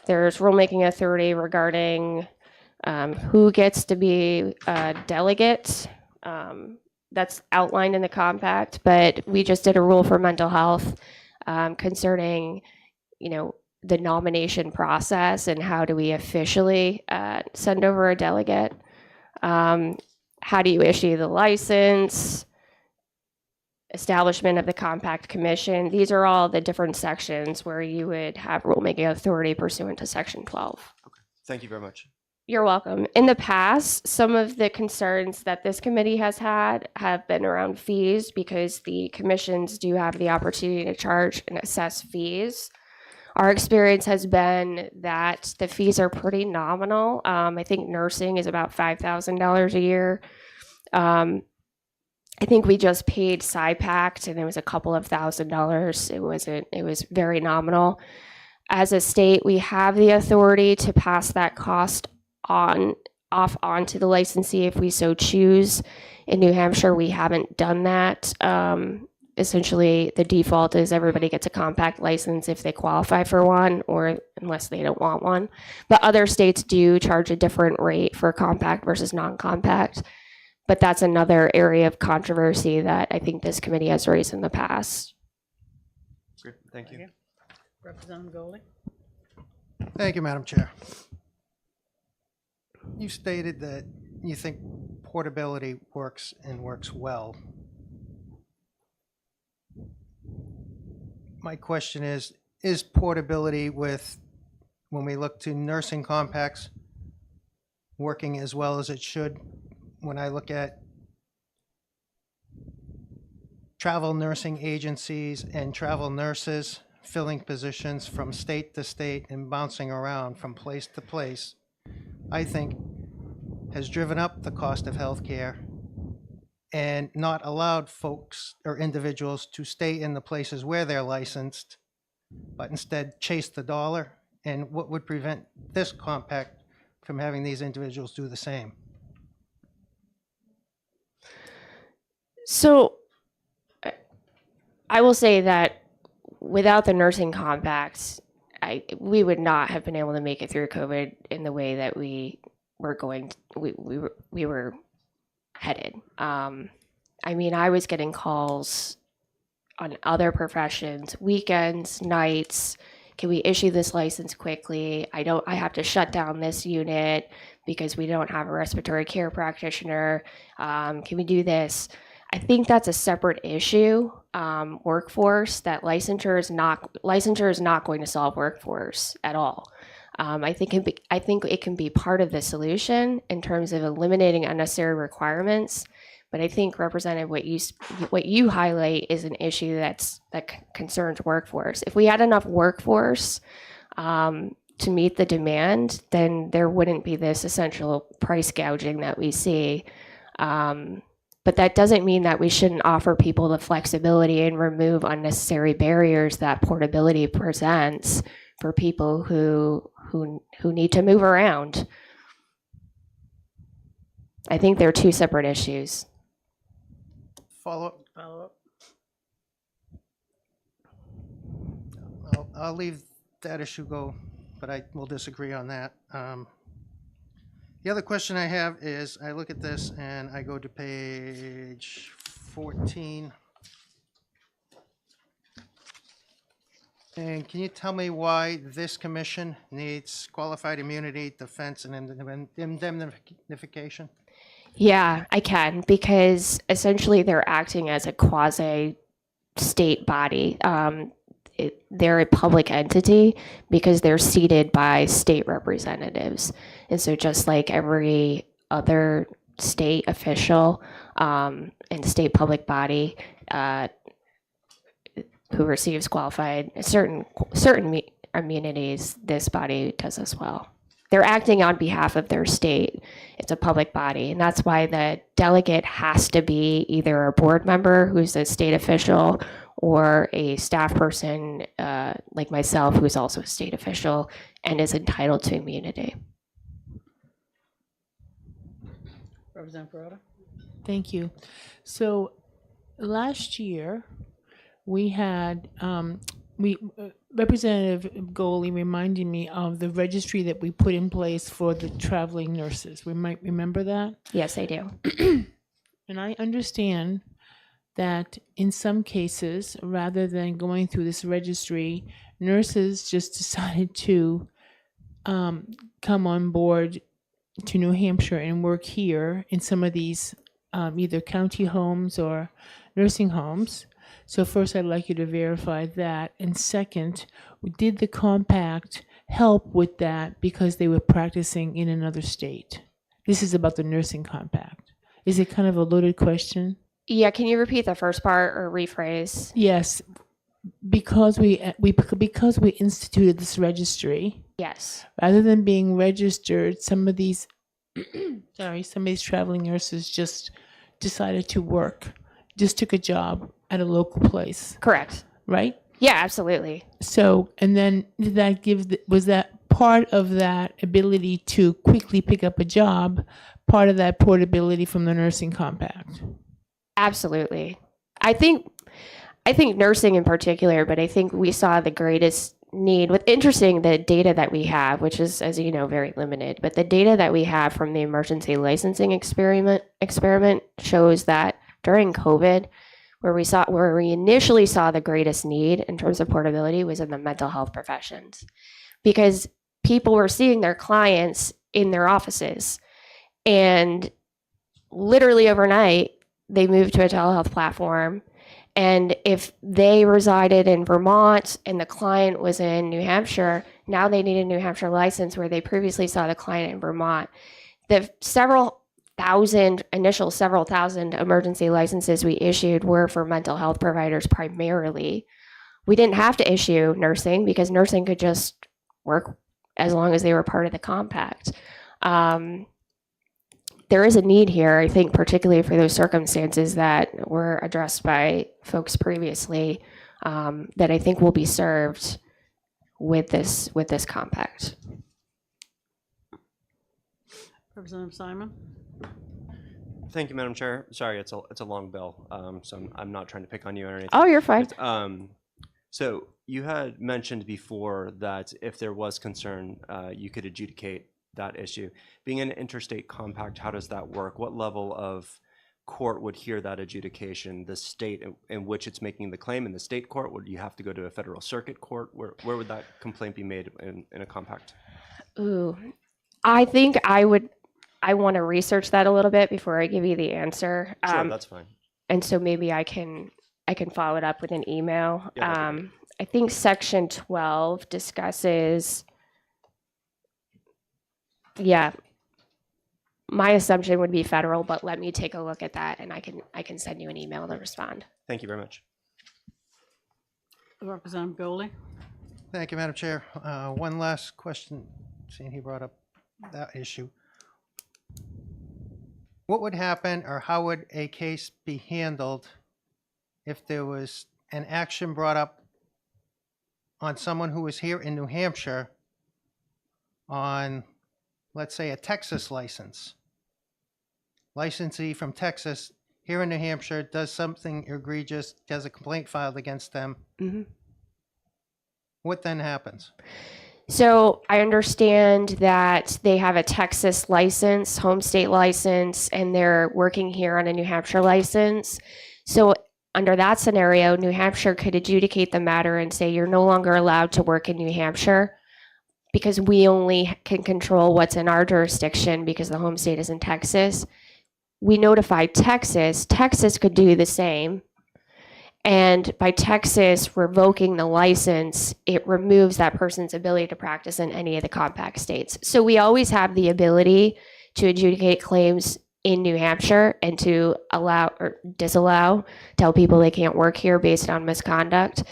There's rulemaking authority regarding who gets to be a delegate. That's outlined in the compact, but we just did a rule for mental health concerning, the nomination process and how do we officially send over a delegate. How do you issue the license? Establishment of the compact commission. These are all the different sections where you would have rulemaking authority pursuant to Section 12. Okay. Thank you very much. You're welcome. In the past, some of the concerns that this committee has had have been around fees, because the commissions do have the opportunity to charge and assess fees. Our experience has been that the fees are pretty nominal. I think nursing is about $5,000 a year. I think we just paid SIPACT and it was a couple of $1,000s. It was very nominal. As a state, we have the authority to pass that cost off onto the licensee if we so choose. In New Hampshire, we haven't done that. Essentially, the default is everybody gets a compact license if they qualify for one, or unless they don't want one. But other states do charge a different rate for compact versus non-compact. But that's another area of controversy that I think this committee has raised in the past. Great, thank you. Representative Goldie? Thank you, Madam Chair. You stated that you think portability works and works well. My question is portability when we look to nursing compacts, working as well as it should? When I look at travel nursing agencies and travel nurses filling positions from state to state and bouncing around from place to place, I think has driven up the cost of healthcare and not allowed folks or individuals to stay in the places where they're licensed, but instead chase the dollar. And what would prevent this compact from having these individuals do the same? So I will say that without the nursing compacts, we would not have been able to make it through COVID in the way that we were headed. I mean, I was getting calls on other professions, weekends, nights. Can we issue this license quickly? I have to shut down this unit because we don't have a respiratory care practitioner. Can we do this? I think that's a separate issue, workforce, that licensure is not going to solve workforce at all. I think it can be part of the solution in terms of eliminating unnecessary requirements. But I think, Representative, what you highlight is an issue that concerns workforce. If we had enough workforce to meet the demand, then there wouldn't be this essential price gouging that we see. But that doesn't mean that we shouldn't offer people the flexibility and remove unnecessary barriers that portability presents for people who need to move around. I think they're two separate issues. Follow up. I'll leave that issue go, but I will disagree on that. The other question I have is, I look at this and I go to page 14. And can you tell me why this commission needs qualified immunity, defense, and indemnification? Yeah, I can, because essentially they're acting as a quasi-state body. They're a public entity because they're seated by state representatives. And so just like every other state official and state public body who receives qualified certain immunities, this body does as well. They're acting on behalf of their state. It's a public body, and that's why the delegate has to be either a board member who's a state official or a staff person like myself who's also a state official and is entitled to immunity. Representative Peralta? Thank you. So last year, we had Representative Goley reminded me of the registry that we put in place for the traveling nurses. We might remember that? Yes, I do. And I understand that in some cases, rather than going through this registry, nurses just decided to come on board to New Hampshire and work here in some of these either county homes or nursing homes. So first, I'd like you to verify that. And second, did the compact help with that because they were practicing in another state? This is about the nursing compact. Is it kind of a loaded question? Yeah, can you repeat the first part or rephrase? Yes, because we instituted this registry. Yes. Rather than being registered, some of these traveling nurses just decided to work, just took a job at a local place. Correct. Right? Yeah, absolutely. So, and then did that was that part of that ability to quickly pick up a job, part of that portability from the nursing compact? Absolutely. I think nursing in particular, but I think we saw the greatest need with interesting the data that we have, which is, as you know, very limited, but the data that we have from the emergency licensing experiment shows that during COVID, where we initially saw the greatest need in terms of portability was in the mental health professions. Because people were seeing their clients in their offices. And literally overnight, they moved to a telehealth platform. And if they resided in Vermont and the client was in New Hampshire, now they need a New Hampshire license where they previously saw the client in Vermont. The initial several thousand emergency licenses we issued were for mental health providers primarily. We didn't have to issue nursing because nursing could just work as long as they were part of the compact. There is a need here, I think, particularly for those circumstances that were addressed by folks previously, that I think will be served with this compact. Representative Simon? Thank you, Madam Chair. Sorry, it's a long bill, so I'm not trying to pick on you or anything. Oh, you're fine. So you had mentioned before that if there was concern, you could adjudicate that issue. Being an interstate compact, how does that work? What level of court would hear that adjudication? The state in which it's making the claim in the state court? Would you have to go to a federal circuit court? Where would that complaint be made in a compact? Ooh, I think I want to research that a little bit before I give you the answer. Sure, that's fine. And so maybe I can follow it up with an email. Yeah, I think Section 12 discusses. Yeah, my assumption would be federal, but let me take a look at that, and I can send you an email to respond. Thank you very much. Representative Goley? Thank you, Madam Chair. One last question, seeing he brought up that issue. What would happen, or how would a case be handled if there was an action brought up on someone who was here in New Hampshire on, let's say, a Texas license? Licensee from Texas here in New Hampshire does something egregious, has a complaint filed against them. Mm-hmm. What then happens? So I understand that they have a Texas license, home state license, and they're working here on a New Hampshire license. So under that scenario, New Hampshire could adjudicate the matter and say you're no longer allowed to work in New Hampshire because we only can control what's in our jurisdiction because the home state is in Texas. We notified Texas. Texas could do the same. And by Texas revoking the license, it removes that person's ability to practice in any of the compact states. So we always have the ability to adjudicate claims in New Hampshire and to allow or disallow, tell people they can't work here based on misconduct.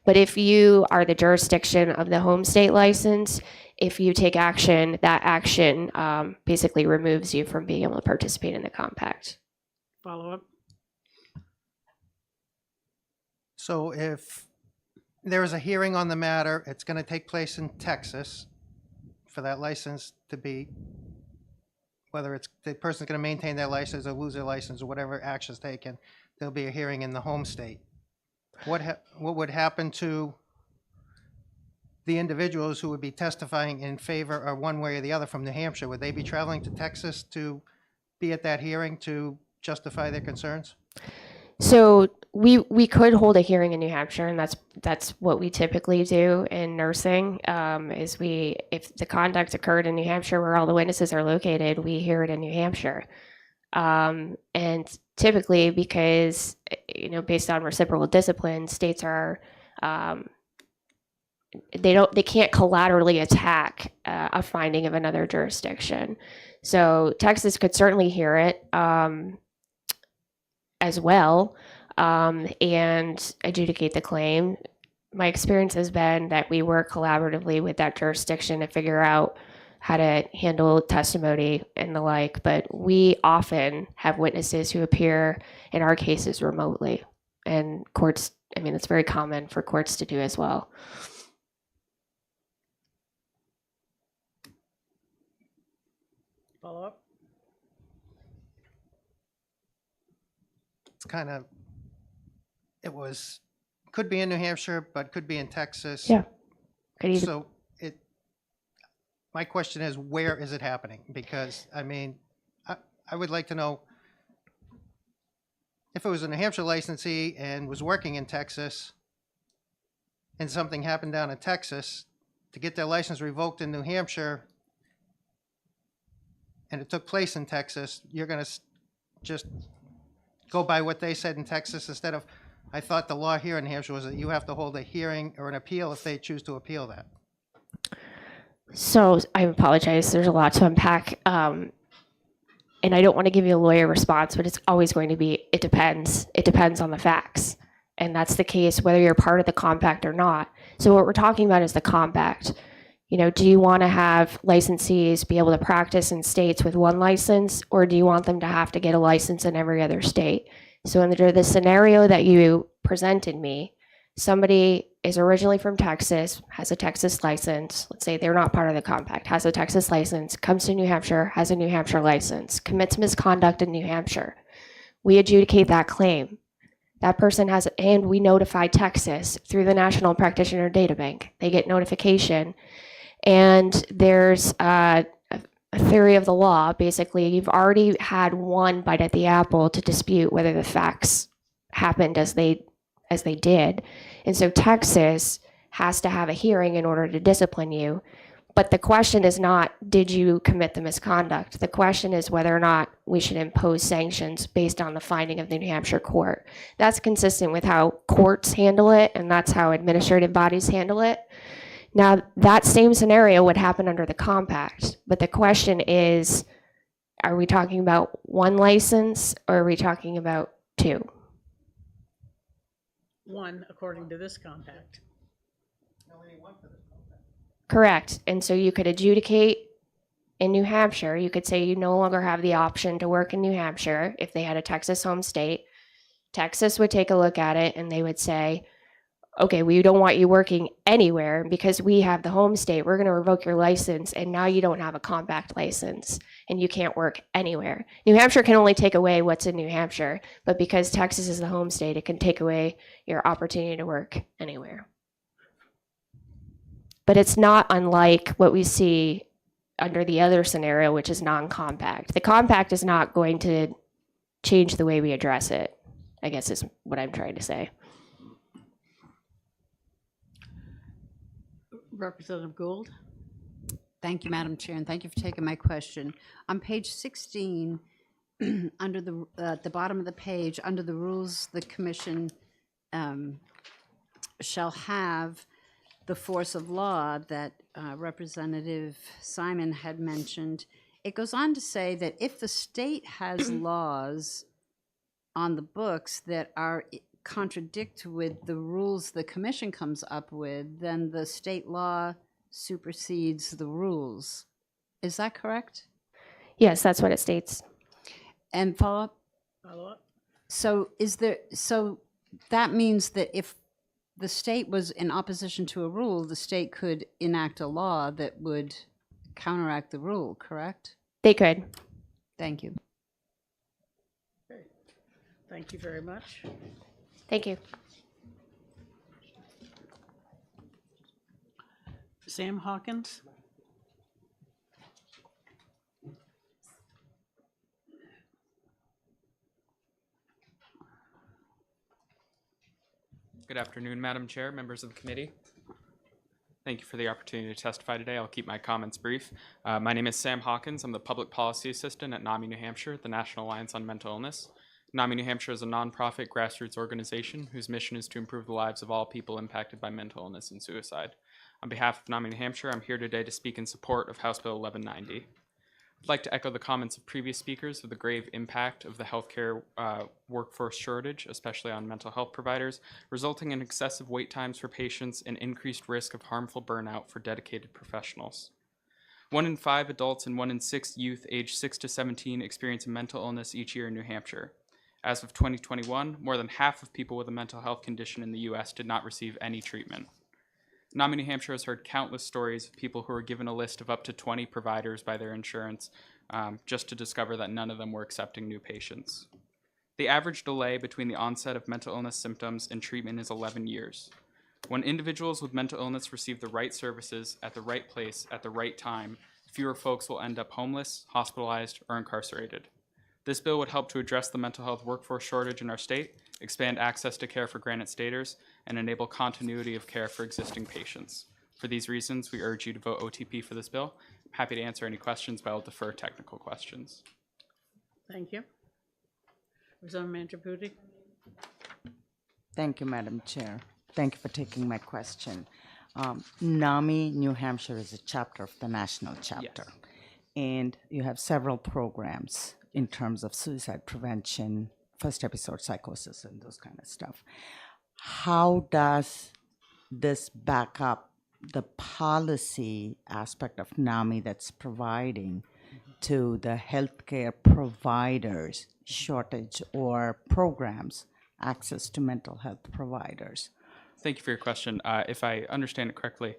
But if you are the jurisdiction of the home state license, if you take action, that action basically removes you from being able to participate in the compact. Follow up? So if there is a hearing on the matter, it's going to take place in Texas for that license to be, whether it's the person's going to maintain their license or lose their license or whatever action's taken, there'll be a hearing in the home state. What would happen to the individuals who would be testifying in favor or one way or the other from New Hampshire? Would they be traveling to Texas to be at that hearing to justify their concerns? So we could hold a hearing in New Hampshire, and that's what we typically do in nursing. If the conduct occurred in New Hampshire, where all the witnesses are located, we hear it in New Hampshire. And typically, because based on reciprocal discipline, states are they can't collaterally attack a finding of another jurisdiction. So Texas could certainly hear it as well and adjudicate the claim. My experience has been that we work collaboratively with that jurisdiction to figure out how to handle testimony and the like, but we often have witnesses who appear in our cases remotely, and courts, it's very common for courts to do as well. Follow up? It's kind of, could be in New Hampshire, but could be in Texas. Yeah. So my question is, where is it happening? Because, I would like to know if it was a New Hampshire licensee and was working in Texas and something happened down in Texas, to get their license revoked in New Hampshire, and it took place in Texas, you're going to just go by what they said in Texas instead of, I thought the law here in New Hampshire was that you have to hold a hearing or an appeal if they choose to appeal that. So I apologize. There's a lot to unpack. And I don't want to give you a lawyer response, but it's always going to be, it depends. It depends on the facts. And that's the case whether you're part of the compact or not. So what we're talking about is the compact. You know, do you want to have licensees be able to practice in states with one license, or do you want them to have to get a license in every other state? So under the scenario that you presented me, somebody is originally from Texas, has a Texas license, let's say they're not part of the compact, has a Texas license, comes to New Hampshire, has a New Hampshire license, commits misconduct in New Hampshire. We adjudicate that claim. That person has, and we notify Texas through the National Practitioner Data Bank. They get notification, and there's a theory of the law. Basically, you've already had one bite at the apple to dispute whether the facts happened as they did. And so Texas has to have a hearing in order to discipline you. But the question is not, did you commit the misconduct? The question is whether or not we should impose sanctions based on the finding of the New Hampshire court. That's consistent with how courts handle it, and that's how administrative bodies handle it. Now, that same scenario would happen under the compact. But the question is, are we talking about one license, or are we talking about two? One, according to this compact. Correct. And so you could adjudicate in New Hampshire. You could say you no longer have the option to work in New Hampshire if they had a Texas home state. Texas would take a look at it and they would say, okay, we don't want you working anywhere because we have the home state. We're going to revoke your license, and now you don't have a compact license and you can't work anywhere. New Hampshire can only take away what's in New Hampshire, but because Texas is the home state, it can take away your opportunity to work anywhere. But it's not unlike what we see under the other scenario, which is non-compact. The compact is not going to change the way we address it, I guess is what I'm trying to say. Representative Gould? Thank you, Madam Chair, and thank you for taking my question. On page 16, under the at the bottom of the page, under the rules, the commission shall have the force of law that Representative Simon had mentioned. It goes on to say that if the state has laws on the books that are contradict with the rules the commission comes up with, then the state law supersedes the rules. Is that correct? Yes, that's what it states. And follow up? Follow up? So that means that if the state was in opposition to a rule, the state could enact a law that would counteract the rule, correct? They could. Thank you. Okay. Thank you very much. Thank you. Sam Hawkins? Good afternoon, Madam Chair, members of the committee. Thank you for the opportunity to testify today. I'll keep my comments brief. My name is Sam Hawkins. I'm the Public Policy Assistant at NAMI New Hampshire, the National Alliance on Mental Illness. NAMI New Hampshire is a nonprofit grassroots organization whose mission is to improve the lives of all people impacted by mental illness and suicide. On behalf of NAMI New Hampshire, I'm here today to speak in support of House Bill 1190. I'd like to echo the comments of previous speakers of the grave impact of the healthcare workforce shortage, especially on mental health providers, resulting in excessive wait times for patients and increased risk of harmful burnout for dedicated professionals. 1 in 5 adults and 1 in 6 youth aged 6 to 17 experience a mental illness each year in New Hampshire. As of 2021, more than half of people with a mental health condition in the U.S. did not receive any treatment. NAMI New Hampshire has heard countless stories of people who were given a list of up to 20 providers by their insurance just to discover that none of them were accepting new patients. The average delay between the onset of mental illness symptoms and treatment is 11 years. When individuals with mental illness receive the right services at the right place at the right time, fewer folks will end up homeless, hospitalized, or incarcerated. This bill would help to address the mental health workforce shortage in our state, expand access to care for Granite Staters, and enable continuity of care for existing patients. For these reasons, we urge you to vote OTP for this bill. I'm happy to answer any questions, but I'll defer technical questions. Thank you. Representative Mangiapudi? Thank you, Madam Chair. Thank you for taking my question. NAMI, New Hampshire is a chapter of the national chapter. Yes. And you have several programs in terms of suicide prevention, first episode psychosis, and those kind of stuff. How does this back up the policy aspect of NAMI that's providing to the healthcare providers shortage or programs access to mental health providers? Thank you for your question. If I understand it correctly,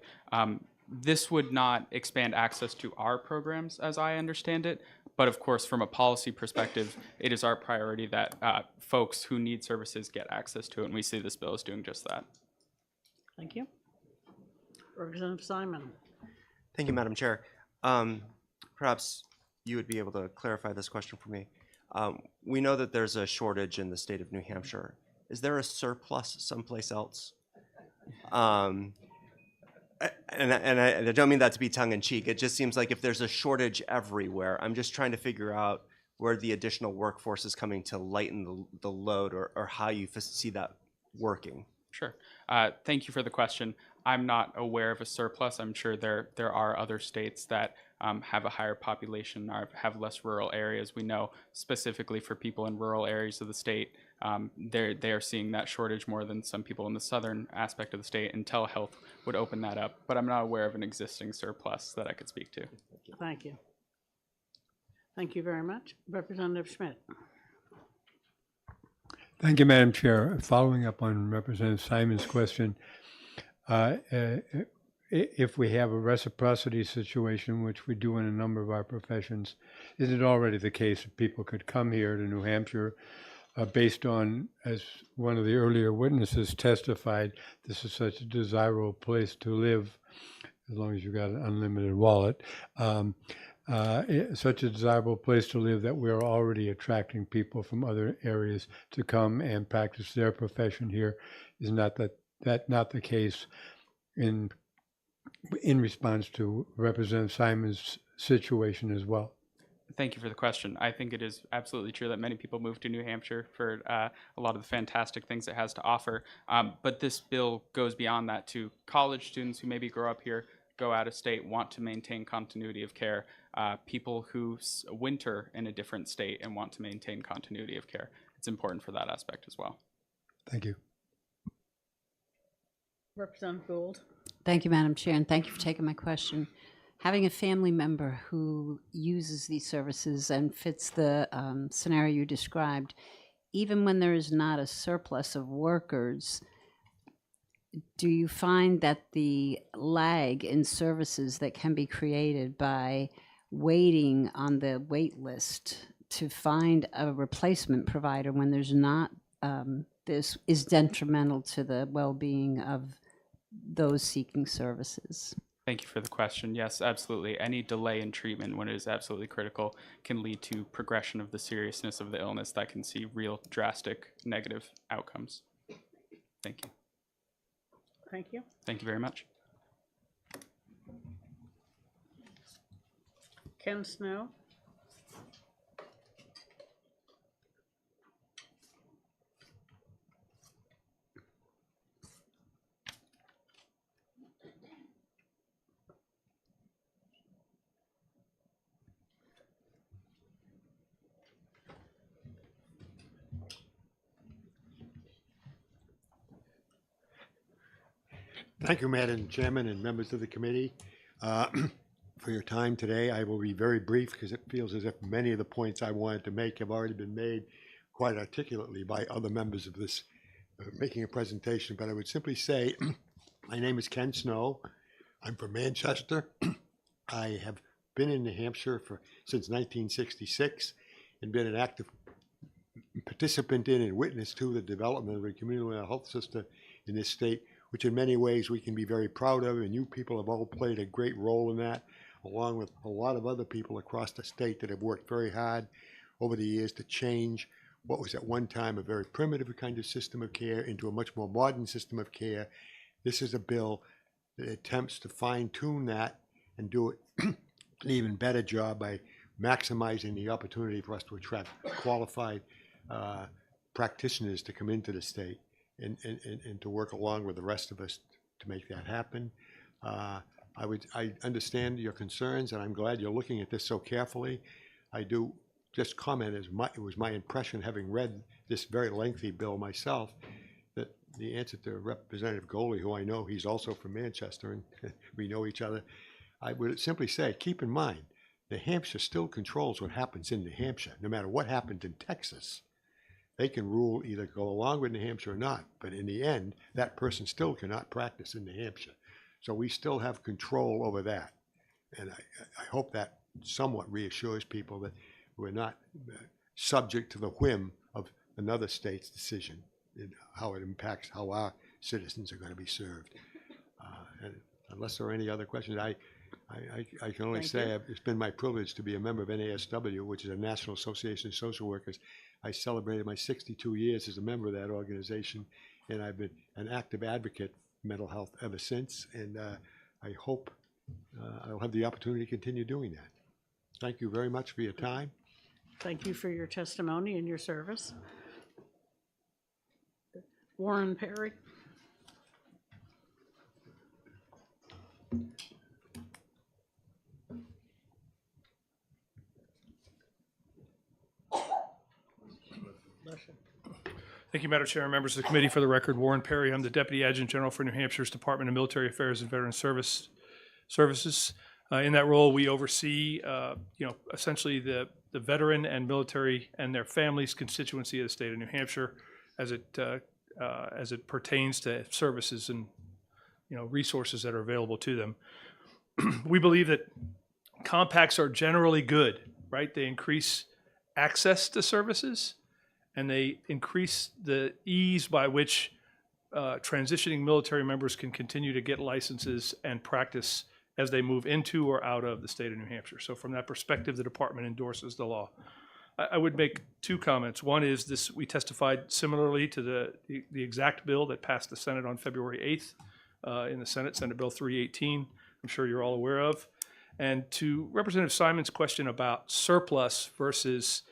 this would not expand access to our programs as I understand it, but of course from a policy perspective, it is our priority that folks who need services get access to it, and we see this bill as doing just that. Thank you. Representative Simon? Thank you, Madam Chair. Perhaps you would be able to clarify this question for me. We know that there's a shortage in the state of New Hampshire. Is there a surplus someplace else? And I don't mean that to be tongue-in-cheek. It just seems like if there's a shortage everywhere, I'm just trying to figure out where the additional workforce is coming to lighten the load, or how you see that working. Sure. Thank you for the question. I'm not aware of a surplus. I'm sure there are other states that have a higher population or have less rural areas. We know specifically for people in rural areas of the state, they are seeing that shortage more than some people in the southern aspect of the state, and telehealth would open that up. But I'm not aware of an existing surplus that I could speak to. Thank you. Thank you very much. Representative Schmidt? Thank you, Madam Chair. Following up on Representative Simon's question, if we have a reciprocity situation, which we do in a number of our professions, is it already the case that people could come here to New Hampshire based on, as one of the earlier witnesses testified, this is such a desirable place to live, as long as you've got an unlimited wallet, such a desirable place to live that we're already attracting people from other areas to come and practice their profession here. Is not that not the case in response to Representative Simon's situation as well? Thank you for the question. I think it is absolutely true that many people move to New Hampshire for a lot of the fantastic things it has to offer. But this bill goes beyond that to college students who maybe grow up here, go out of state, want to maintain continuity of care, people who winter in a different state and want to maintain continuity of care. It's important for that aspect as well. Thank you. Representative Gould? Thank you, Madam Chair, and thank you for taking my question. Having a family member who uses these services and fits the scenario you described, even when there is not a surplus of workers, do you find that the lag in services that can be created by waiting on the wait list to find a replacement provider when there's not, this is detrimental to the well-being of those seeking services? Thank you for the question. Yes, absolutely. Any delay in treatment when it is absolutely critical can lead to progression of the seriousness of the illness that can see real drastic negative outcomes. Thank you. Thank you. Thank you very much. Ken Snow? Thank you, Madam Chairman and members of the committee, for your time today. I will be very brief because it feels as if many of the points I wanted to make have already been made quite articulately by other members of this making a presentation. But I would simply say, my name is Ken Snow. I'm from Manchester. I have been in New Hampshire since 1966 and been an active participant in and witness to the development of the community mental health system in this state, which in many ways we can be very proud of, and you people have all played a great role in that, along with a lot of other people across the state that have worked very hard over the years to change what was at one time a very primitive kind of system of care into a much more modern system of care. This is a bill that attempts to fine tune that and do it an even better job by maximizing the opportunity for us to attract qualified practitioners to come into the state and to work along with the rest of us to make that happen. I understand your concerns, and I'm glad you're looking at this so carefully. I do just comment as it was my impression, having read this very lengthy bill myself, that the answer to Representative Goley, who I know, he's also from Manchester, and we know each other, I would simply say, keep in mind, New Hampshire still controls what happens in New Hampshire, no matter what happened in Texas. They can rule either go along with New Hampshire or not, but in the end, that person still cannot practice in New Hampshire. So we still have control over that. And I hope that somewhat reassures people that we're not subject to the whim of another state's decision in how it impacts how our citizens are going to be served. And unless there are any other questions, I can only say it's been my privilege to be a member of NASW, which is a National Association of Social Workers. I celebrated my 62 years as a member of that organization, and I've been an active advocate for mental health ever since, and I hope I'll have the opportunity to continue doing that. Thank you very much for your time. Thank you for your testimony and your service. Warren Perry. Thank you, Madam Chair and members of the committee. For the record, Warren Perry. I'm the Deputy Adjutant General for New Hampshire's Department of Military Affairs and Veteran Services. In that role, we oversee, essentially the veteran and military and their families' constituency of the state of New Hampshire, as it pertains to services and resources that are available to them. We believe that compacts are generally good, right? They increase access to services, and they increase the ease by which transitioning military members can continue to get licenses and practice as they move into or out of the state of New Hampshire. So from that perspective, the department endorses the law. I would make two comments. One is this: we testified similarly to the exact bill that passed the Senate on February 8th in the Senate, Senate Bill 318, I'm sure you're all aware of. And to Representative Simon's question about surplus versus,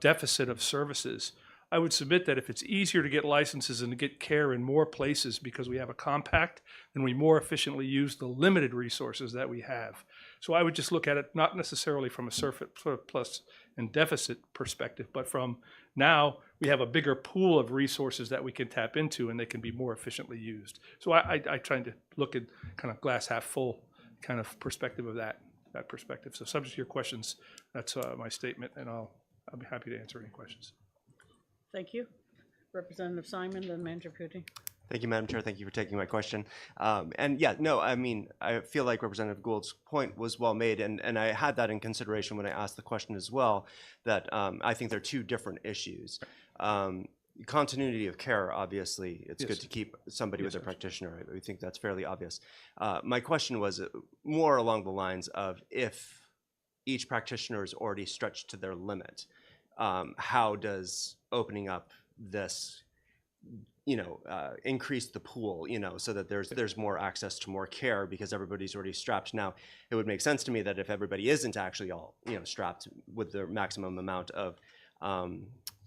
deficit of services, I would submit that if it's easier to get licenses and to get care in more places because we have a compact, then we more efficiently use the limited resources that we have. So I would just look at it not necessarily from a surplus and deficit perspective, but from now we have a bigger pool of resources that we can tap into and they can be more efficiently used. So I try to look at kind of glass half full kind of perspective of that perspective. So subject to your questions, that's my statement, and I'll be happy to answer any questions. Thank you. Representative Simon, then Manager Putin. Thank you, Madam Chair. Thank you for taking my question. I feel like Representative Gould's point was well made, and I had that in consideration when I asked the question as well, that I think they're two different issues. Continuity of care, obviously, it's good to keep somebody with a practitioner. I think that's fairly obvious. My question was more along the lines of, if each practitioner is already stretched to their limit, how does opening up this, increase the pool, so that there's more access to more care because everybody's already strapped. Now, it would make sense to me that if everybody isn't actually all, strapped with the maximum amount of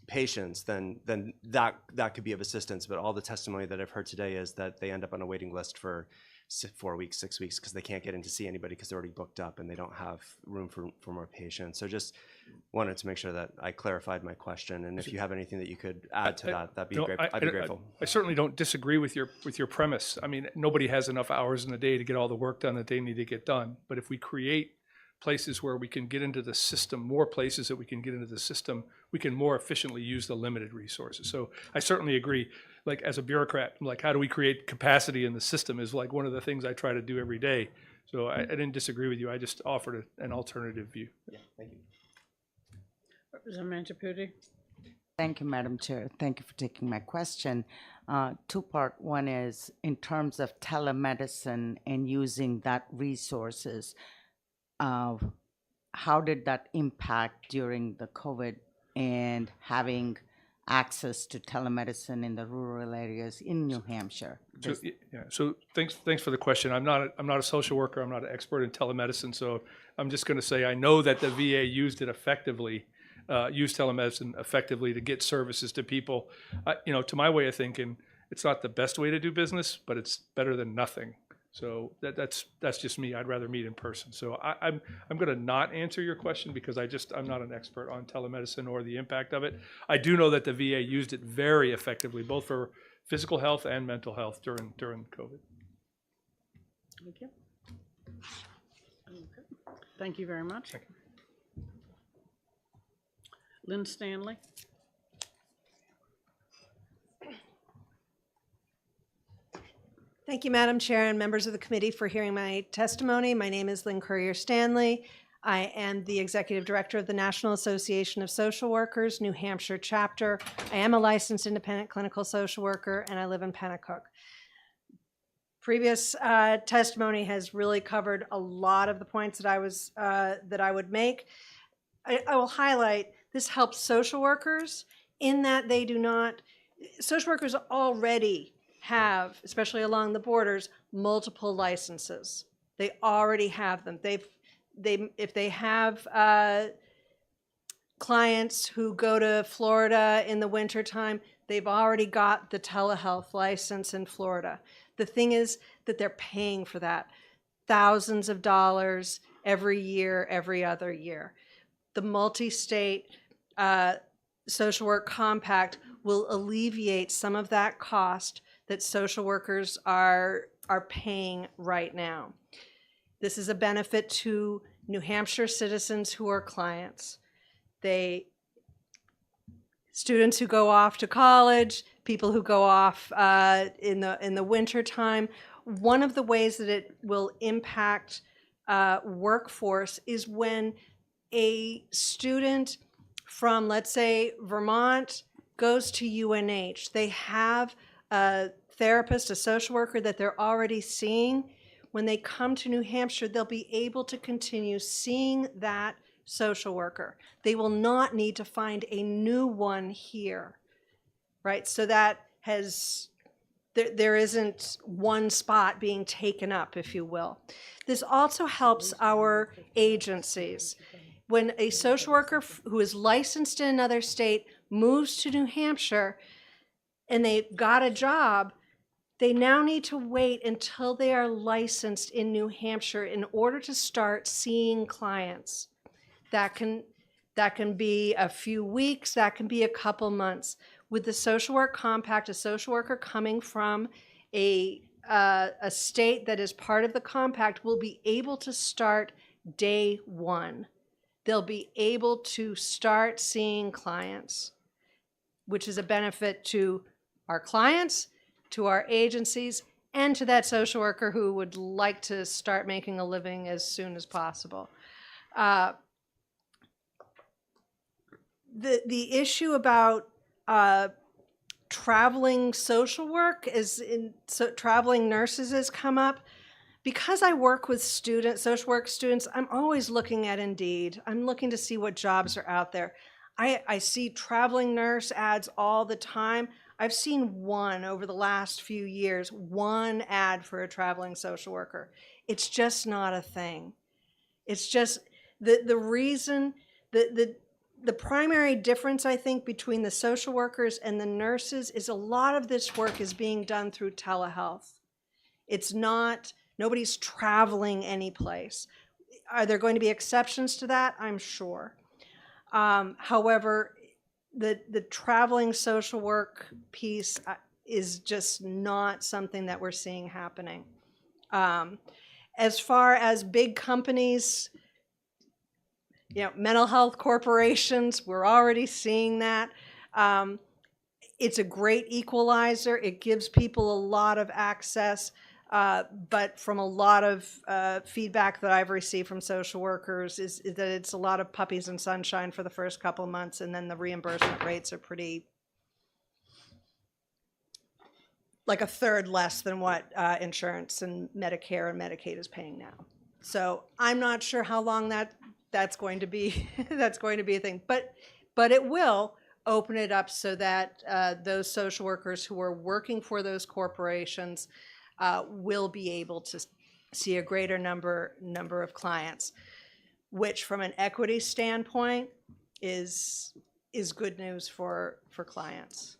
patients, then that could be of assistance. But all the testimony that I've heard today is that they end up on a waiting list for 4 weeks, 6 weeks, because they can't get in to see anybody because they're already booked up and they don't have room for more patients. So just wanted to make sure that I clarified my question, and if you have anything that you could add to that, that'd be great. I'd be grateful. I certainly don't disagree with your premise. I mean, nobody has enough hours in the day to get all the work done that they need to get done. But if we create places where we can get into the system, more places that we can get into the system, we can more efficiently use the limited resources. So I certainly agree. Like, as a bureaucrat, like, how do we create capacity in the system is like one of the things I try to do every day. So I didn't disagree with you. I just offered an alternative view. Yeah, thank you. Representative Putin. Thank you, Madam Chair. Thank you for taking my question. Two-part. One is in terms of telemedicine and using that resources, how did that impact during the COVID and having access to telemedicine in the rural areas in New Hampshire? So, yeah, so thanks for the question. I'm not a social worker. I'm not an expert in telemedicine. So I'm just going to say I know that the VA used it effectively, used telemedicine effectively to get services to people. To my way of thinking, it's not the best way to do business, but it's better than nothing. So that's just me. I'd rather meet in person. So I'm going to not answer your question because I'm not an expert on telemedicine or the impact of it. I do know that the VA used it very effectively, both for physical health and mental health during COVID. Thank you. Okay. Thank you very much. Thank you. Lynn Stanley. Thank you, Madam Chair and members of the committee for hearing my testimony. My name is Lynn Currier-Stanley. I am the Executive Director of the National Association of Social Workers, New Hampshire chapter. I am a licensed independent clinical social worker, and I live in Pennacook. Previous testimony has really covered a lot of the points that I would make. I will highlight this helps social workers in that they do not. Social workers already have, especially along the borders, multiple licenses. They already have them. If they have clients who go to Florida in the wintertime, they've already got the telehealth license in Florida. The thing is that they're paying for that, thousands of dollars every year, every other year. The multi-state social work compact will alleviate some of that cost that social workers are paying right now. This is a benefit to New Hampshire citizens who are clients. Students who go off to college, people who go off in the winter time. One of the ways that it will impact workforce is when a student from, let's say, Vermont goes to UNH. They have a therapist, a social worker that they're already seeing. When they come to New Hampshire, they'll be able to continue seeing that social worker. They will not need to find a new one here, right? So that there isn't one spot being taken up, if you will. This also helps our agencies. When a social worker who is licensed in another state moves to New Hampshire and they've got a job, they now need to wait until they are licensed in New Hampshire in order to start seeing clients. That can be a few weeks, that can be a couple months. With the social work compact, a social worker coming from a state that is part of the compact will be able to start day one. They'll be able to start seeing clients, which is a benefit to our clients, to our agencies, and to that social worker who would like to start making a living as soon as possible. The issue about traveling social work traveling nurses has come up. Because I work with social work students, I'm always looking at Indeed. I'm looking to see what jobs are out there. I see traveling nurse ads all the time. I've seen one over the last few years, one ad for a traveling social worker. It's just not a thing. It's just the reason, the primary difference, I think, between the social workers and the nurses is a lot of this work is being done through telehealth. It's not, nobody's traveling any place. Are there going to be exceptions to that? I'm sure. However, the traveling social work piece is just not something that we're seeing happening. As far as big companies, mental health corporations, we're already seeing that. It's a great equalizer. It gives people a lot of access. But from a lot of feedback that I've received from social workers is that it's a lot of puppies and sunshine for the first couple of months, and then the reimbursement rates are pretty, like a third less than what insurance and Medicare and Medicaid is paying now. So I'm not sure how long that's going to be. That's going to be a thing, but it will open it up so that those social workers who are working for those corporations will be able to see a greater number of clients, which from an equity standpoint is good news for clients.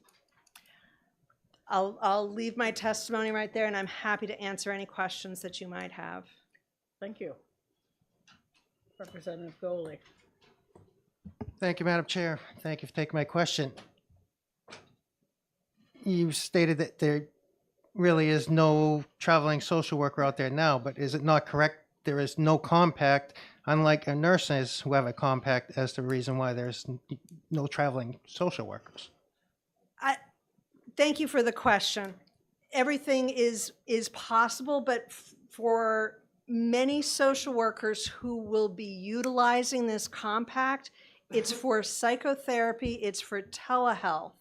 I'll leave my testimony right there, and I'm happy to answer any questions that you might have. Thank you. Representative Goley. Thank you, Madam Chair. Thank you for taking my question. You stated that there really is no traveling social worker out there now, but is it not correct? There is no compact, unlike nurses who have a compact, as the reason why there's no traveling social workers. Thank you for the question. Everything is possible, but for many social workers who will be utilizing this compact, it's for psychotherapy, it's for telehealth,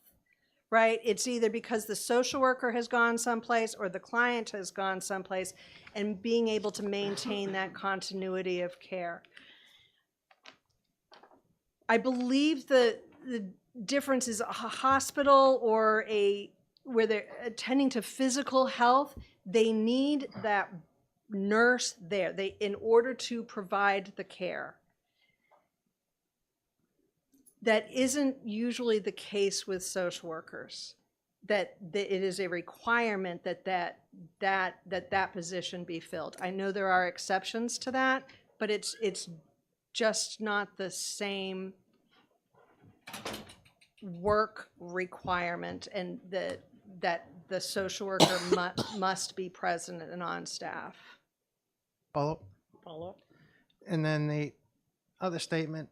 right? It's either because the social worker has gone someplace or the client has gone someplace, and being able to maintain that continuity of care. I believe the difference is a hospital or where they're attending to physical health, they need that nurse there in order to provide the care. That isn't usually the case with social workers, that it is a requirement that position be filled. I know there are exceptions to that, but it's just not the same work requirement, and that the social worker must be present and on staff. Follow? Follow. And then the other statement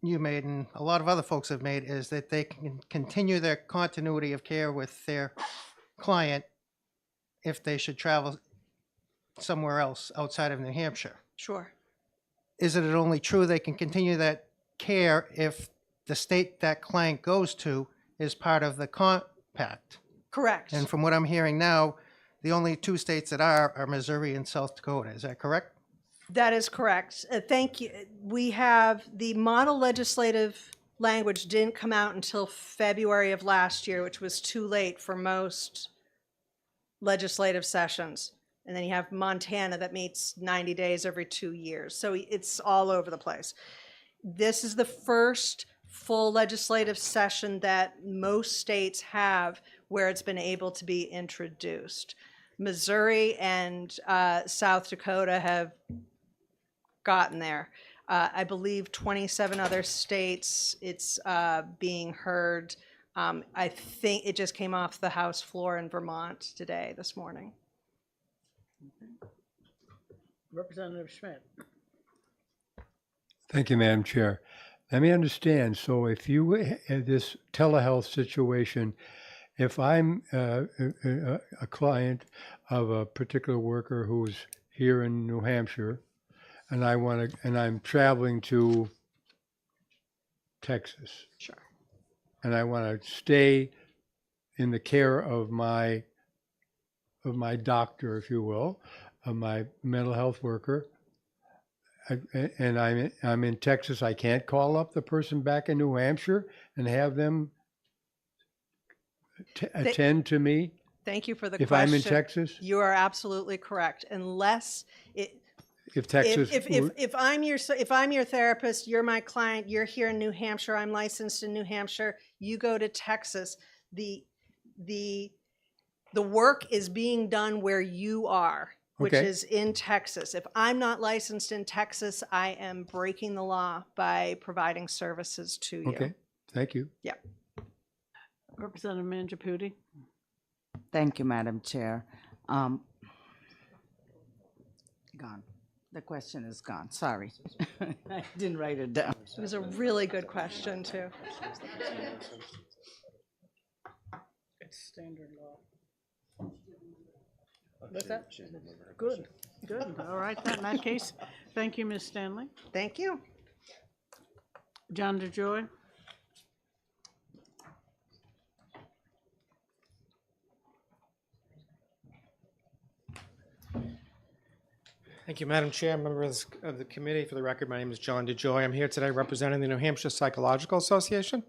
you made, and a lot of other folks have made, is that they can continue their continuity of care with their client if they should travel somewhere else outside of New Hampshire. Sure. Is it only true they can continue that care if the state that client goes to is part of the compact? Correct. And from what I'm hearing now, the only two states that are Missouri and South Dakota. Is that correct? That is correct. Thank you. We have the model legislative language didn't come out until February of last year, which was too late for most legislative sessions. And then you have Montana that meets 90 days every 2 years. So it's all over the place. This is the first full legislative session that most states have where it's been able to be introduced. Missouri and South Dakota have gotten there. I believe 27 other states, it's being heard. I think it just came off the House floor in Vermont this morning. Representative Schmidt. Thank you, Madam Chair. Let me understand. So if you in this telehealth situation, if I'm a client of a particular worker who's here in New Hampshire, and I'm traveling to Texas. Sure. And I want to stay in the care of my doctor, if you will, of my mental health worker. And I'm in Texas. I can't call up the person back in New Hampshire and have them attend to me. Thank you for the if question. I'm in Texas. You are absolutely correct. Unless if Texas, if I'm your therapist, you're my client, you're here in New Hampshire, I'm licensed in New Hampshire, you go to Texas, the work is being done where you are, which is in Texas. If I'm not licensed in Texas, I am breaking the law by providing services to you. Okay, thank you. Yeah. Representative Mangiapudi. Thank you, Madam Chair. Gone. The question is gone. Sorry. I didn't write it down. It was a really good question, too. It's standard law. What's that? Good. All right, then, in that case, thank you, Ms. Stanley. Thank you. John DeJoy. Thank you, Madam Chair, members of the committee. For the record, my name is John DeJoy. I'm here today representing the New Hampshire Psychological Association.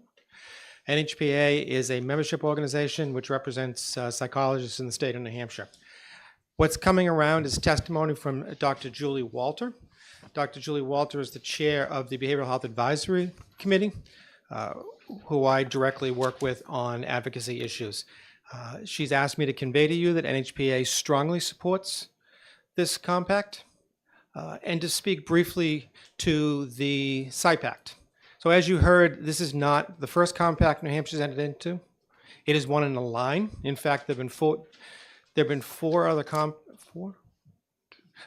NHPA is a membership organization which represents psychologists in the state of New Hampshire. What's coming around is testimony from Dr. Julie Walter. Dr. Julie Walter is the chair of the Behavioral Health Advisory Committee, who I directly work with on advocacy issues. She's asked me to convey to you that NHPA strongly supports this compact and to speak briefly to the SIPACT. So as you heard, this is not the first compact New Hampshire's entered into. It is one in a line. In fact, there have been four other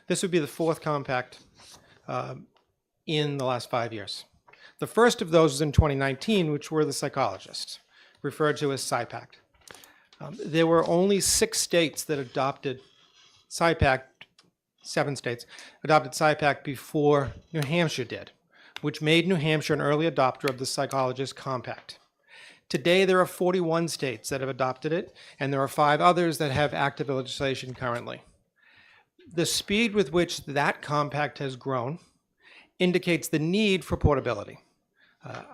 This would be the fourth compact in the last 5 years. The first of those was in 2019, which were the psychologists, referred to as SIPACT. There were only 6 states that adopted SIPACT, 7 states, adopted SIPACT before New Hampshire did, which made New Hampshire an early adopter of the Psychologist Compact. Today, there are 41 states that have adopted it, and there are 5 others that have active legislation currently. The speed with which that compact has grown indicates the need for portability.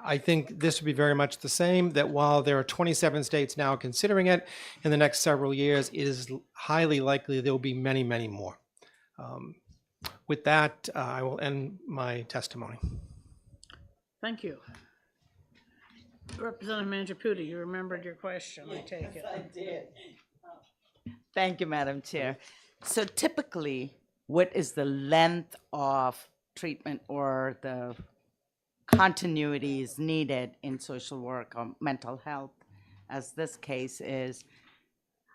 I think this would be very much the same, that while there are 27 states now considering it, in the next several years, it is highly likely there will be many, many more. With that, I will end my testimony. Thank you. Representative Mangiaputi, you remembered your question, I take it. Yes, I did. Thank you, Madam Chair. So typically, what is the length of treatment or the continuities needed in social work or mental health, as this case is?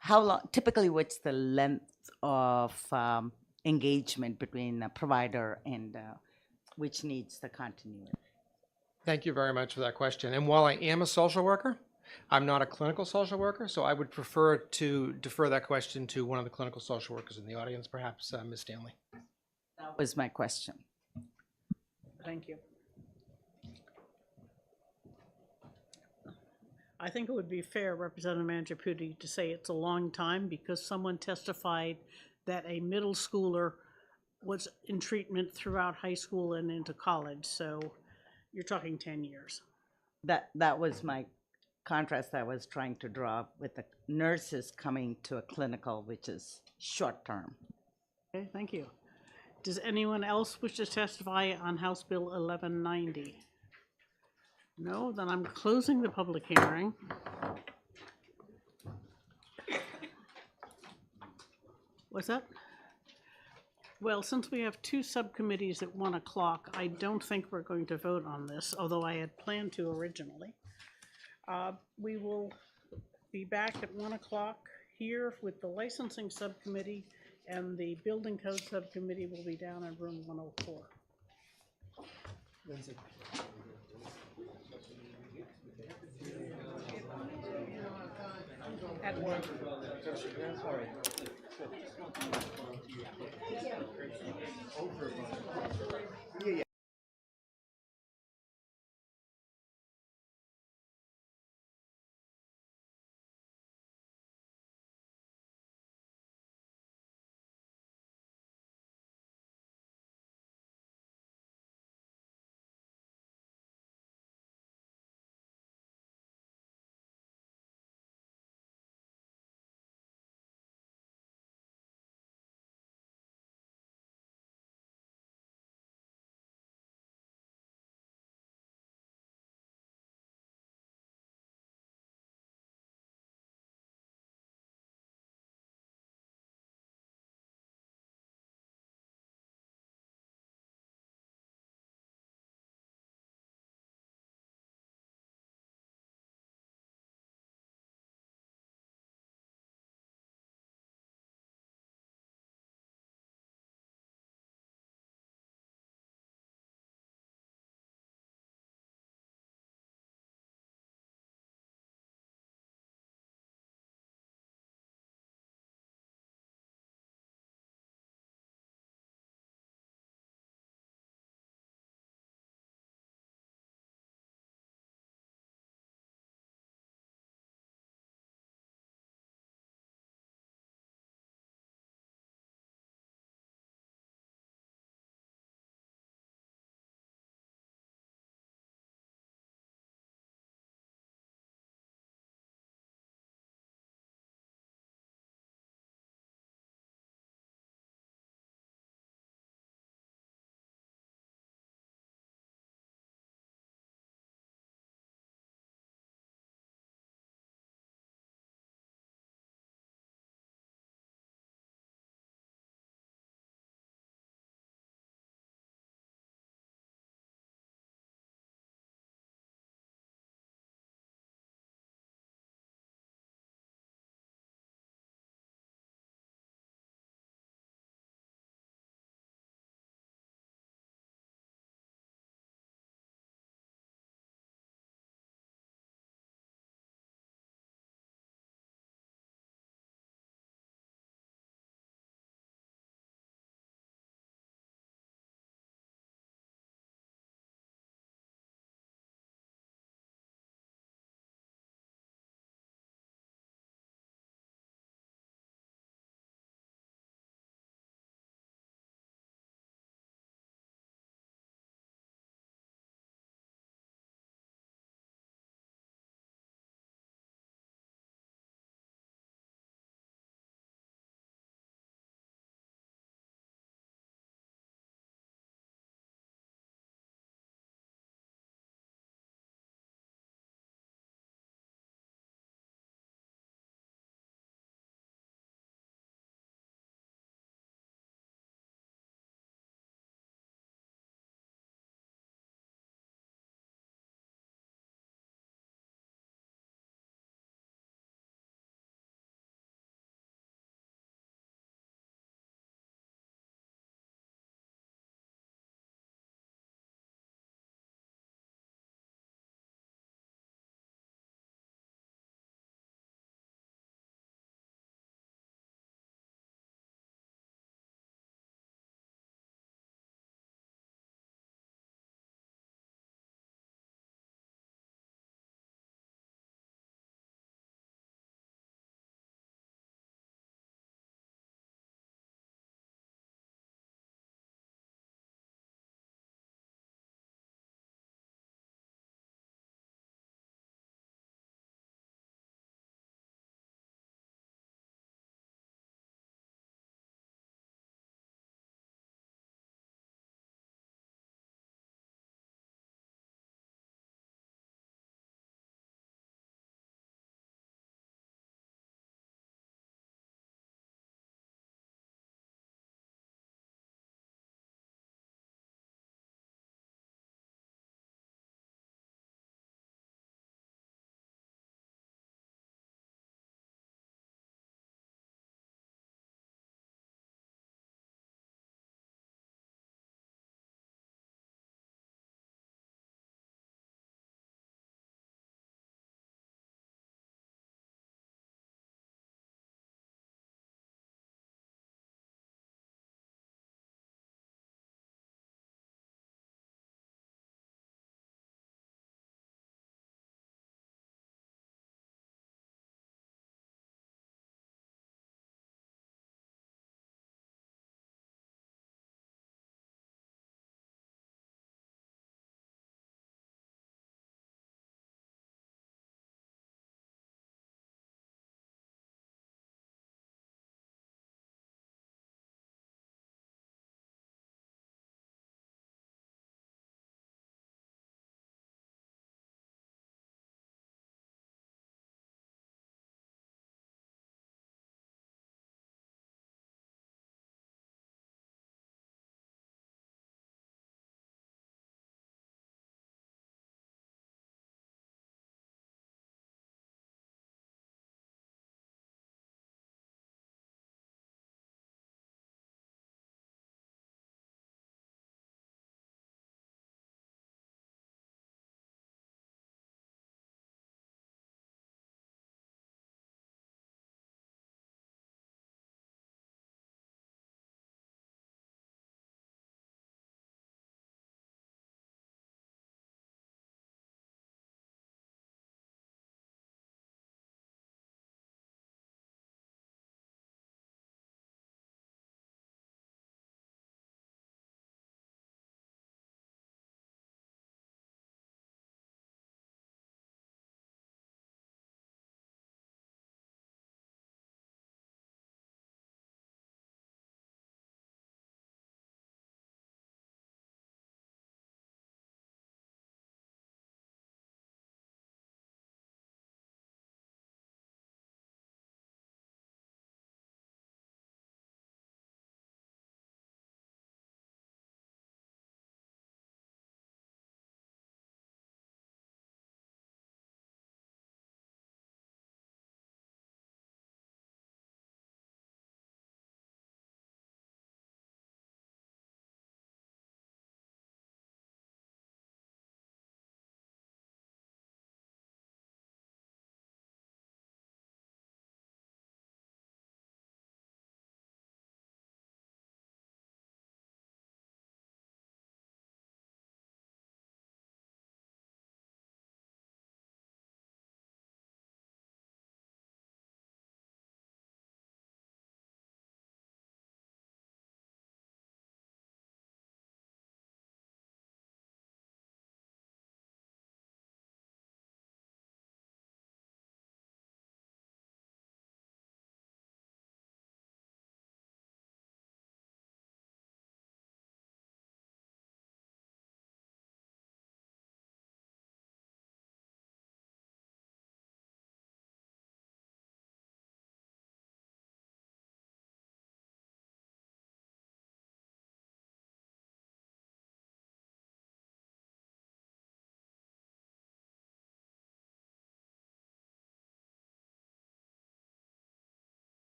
How long, typically, what's the length of engagement between the provider and which needs the continuity? Thank you very much for that question. And while I am a social worker, I'm not a clinical social worker, so I would prefer to defer that question to one of the clinical social workers in the audience, perhaps Ms. Stanley. That was my question. Thank you. I think it would be fair, Representative Mangiaputi, to say it's a long time because someone testified that a middle schooler was in treatment throughout high school and into college. So you're talking 10 years. That was my contrast I was trying to draw with the nurses coming to a clinical, which is short term. Okay, thank you. Does anyone else wish to testify on House Bill 1190? No, then I'm closing the public hearing. What's that? Well, since we have 2 subcommittees at 1 o'clock, I don't think we're going to vote on this, although I had planned to originally. We will be back at 1 o'clock here with the licensing subcommittee, and the building code subcommittee will be down in room 104. At 1.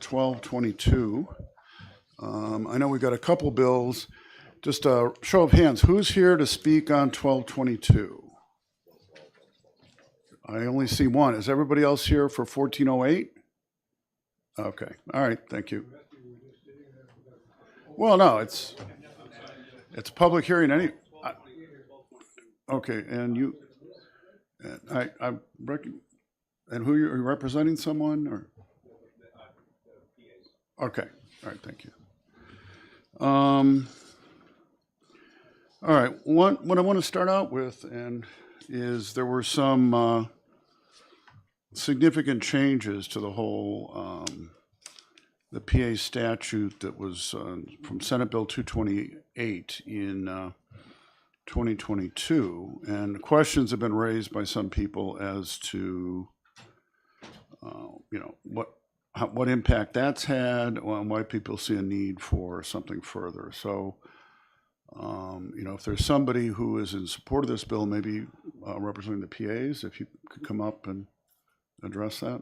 1222. I know we've got a couple bills. Just a show of hands, who's here to speak on 1222? I only see one. Is everybody else here for 1408? Okay, all right, thank you. Well, no, it's a public hearing. Okay, and you, and who are you representing? Someone or? Okay, all right, thank you. All right, what I want to start out with is there were some significant changes to the whole the PA statute that was from Senate Bill 228 in 2022, and questions have been raised by some people as to what impact that's had, and why people see a need for something further. So, if there's somebody who is in support of this bill, maybe representing the PAs, if you could come up and address that.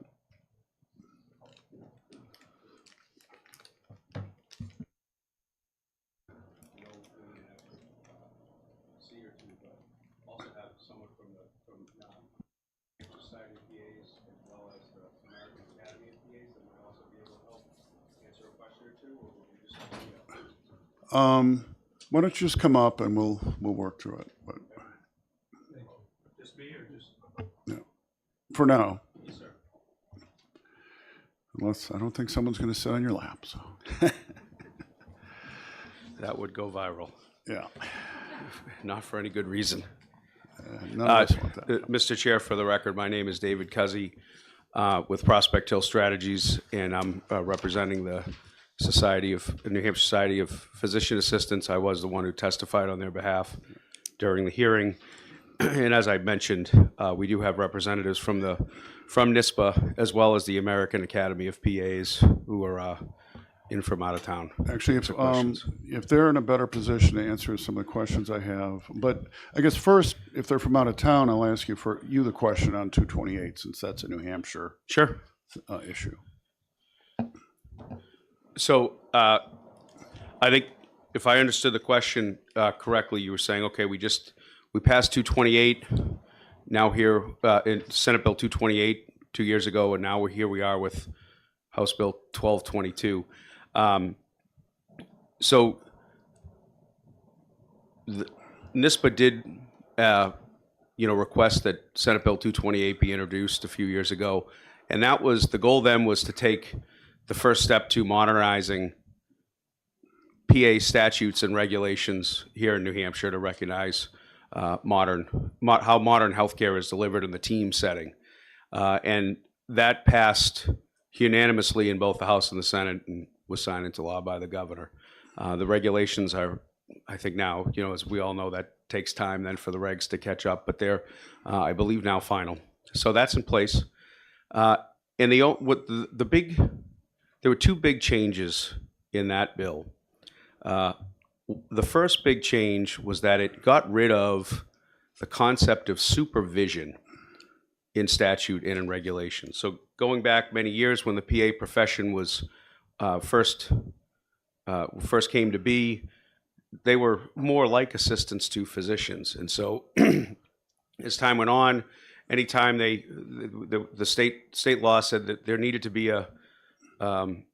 Why don't you just come up and we'll work through it. But, Just me or just? yeah, for now. Yes, sir. Unless I don't think someone's going to sit on your lap. So That would go viral. yeah, Not for any good reason. none of us want that. Mr. Chair, for the record, my name is David Cuzzy with Prospect Hill Strategies, and I'm representing the New Hampshire Society of Physician Assistants. I was the one who testified on their behalf during the hearing. And as I mentioned, we do have representatives from NISPA as well as the American Academy of PAs who are in from out of town. Actually, if they're in a better position to answer some of the questions I have, but I guess first, if they're from out of town, I'll ask you the question on 228, since that's a New Hampshire issue. So I think if I understood the question correctly, you were saying, okay, we passed 228, now here in Senate Bill 228 2 years ago, and now we are with House Bill 1222. So NISPA did, request that Senate Bill 228 be introduced a few years ago, and that was the goal. Then was to take the first step to modernizing PA statutes and regulations here in New Hampshire to recognize how modern healthcare is delivered in the team setting, and that passed unanimously in both the House and the Senate and was signed into law by the governor. The regulations are, I think now, as we all know, that takes time then for the regs to catch up, but they're, I believe, now final. So that's in place. And there were two big changes in that bill. The first big change was that it got rid of the concept of supervision in statute and in regulation. So going back many years when the PA profession was first came to be, they were more like assistants to physicians. And so as time went on, anytime the state law said that there needed to be an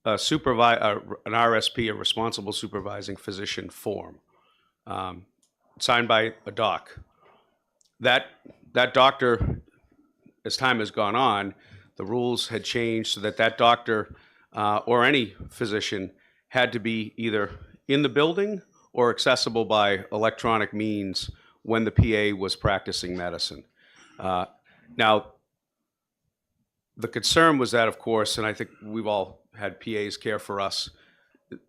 RSP, a responsible supervising physician form, signed by a doc. That doctor, as time has gone on, the rules had changed so that doctor or any physician had to be either in the building or accessible by electronic means when the PA was practicing medicine. Now, the concern was that, of course, and I think we've all had PAs care for us,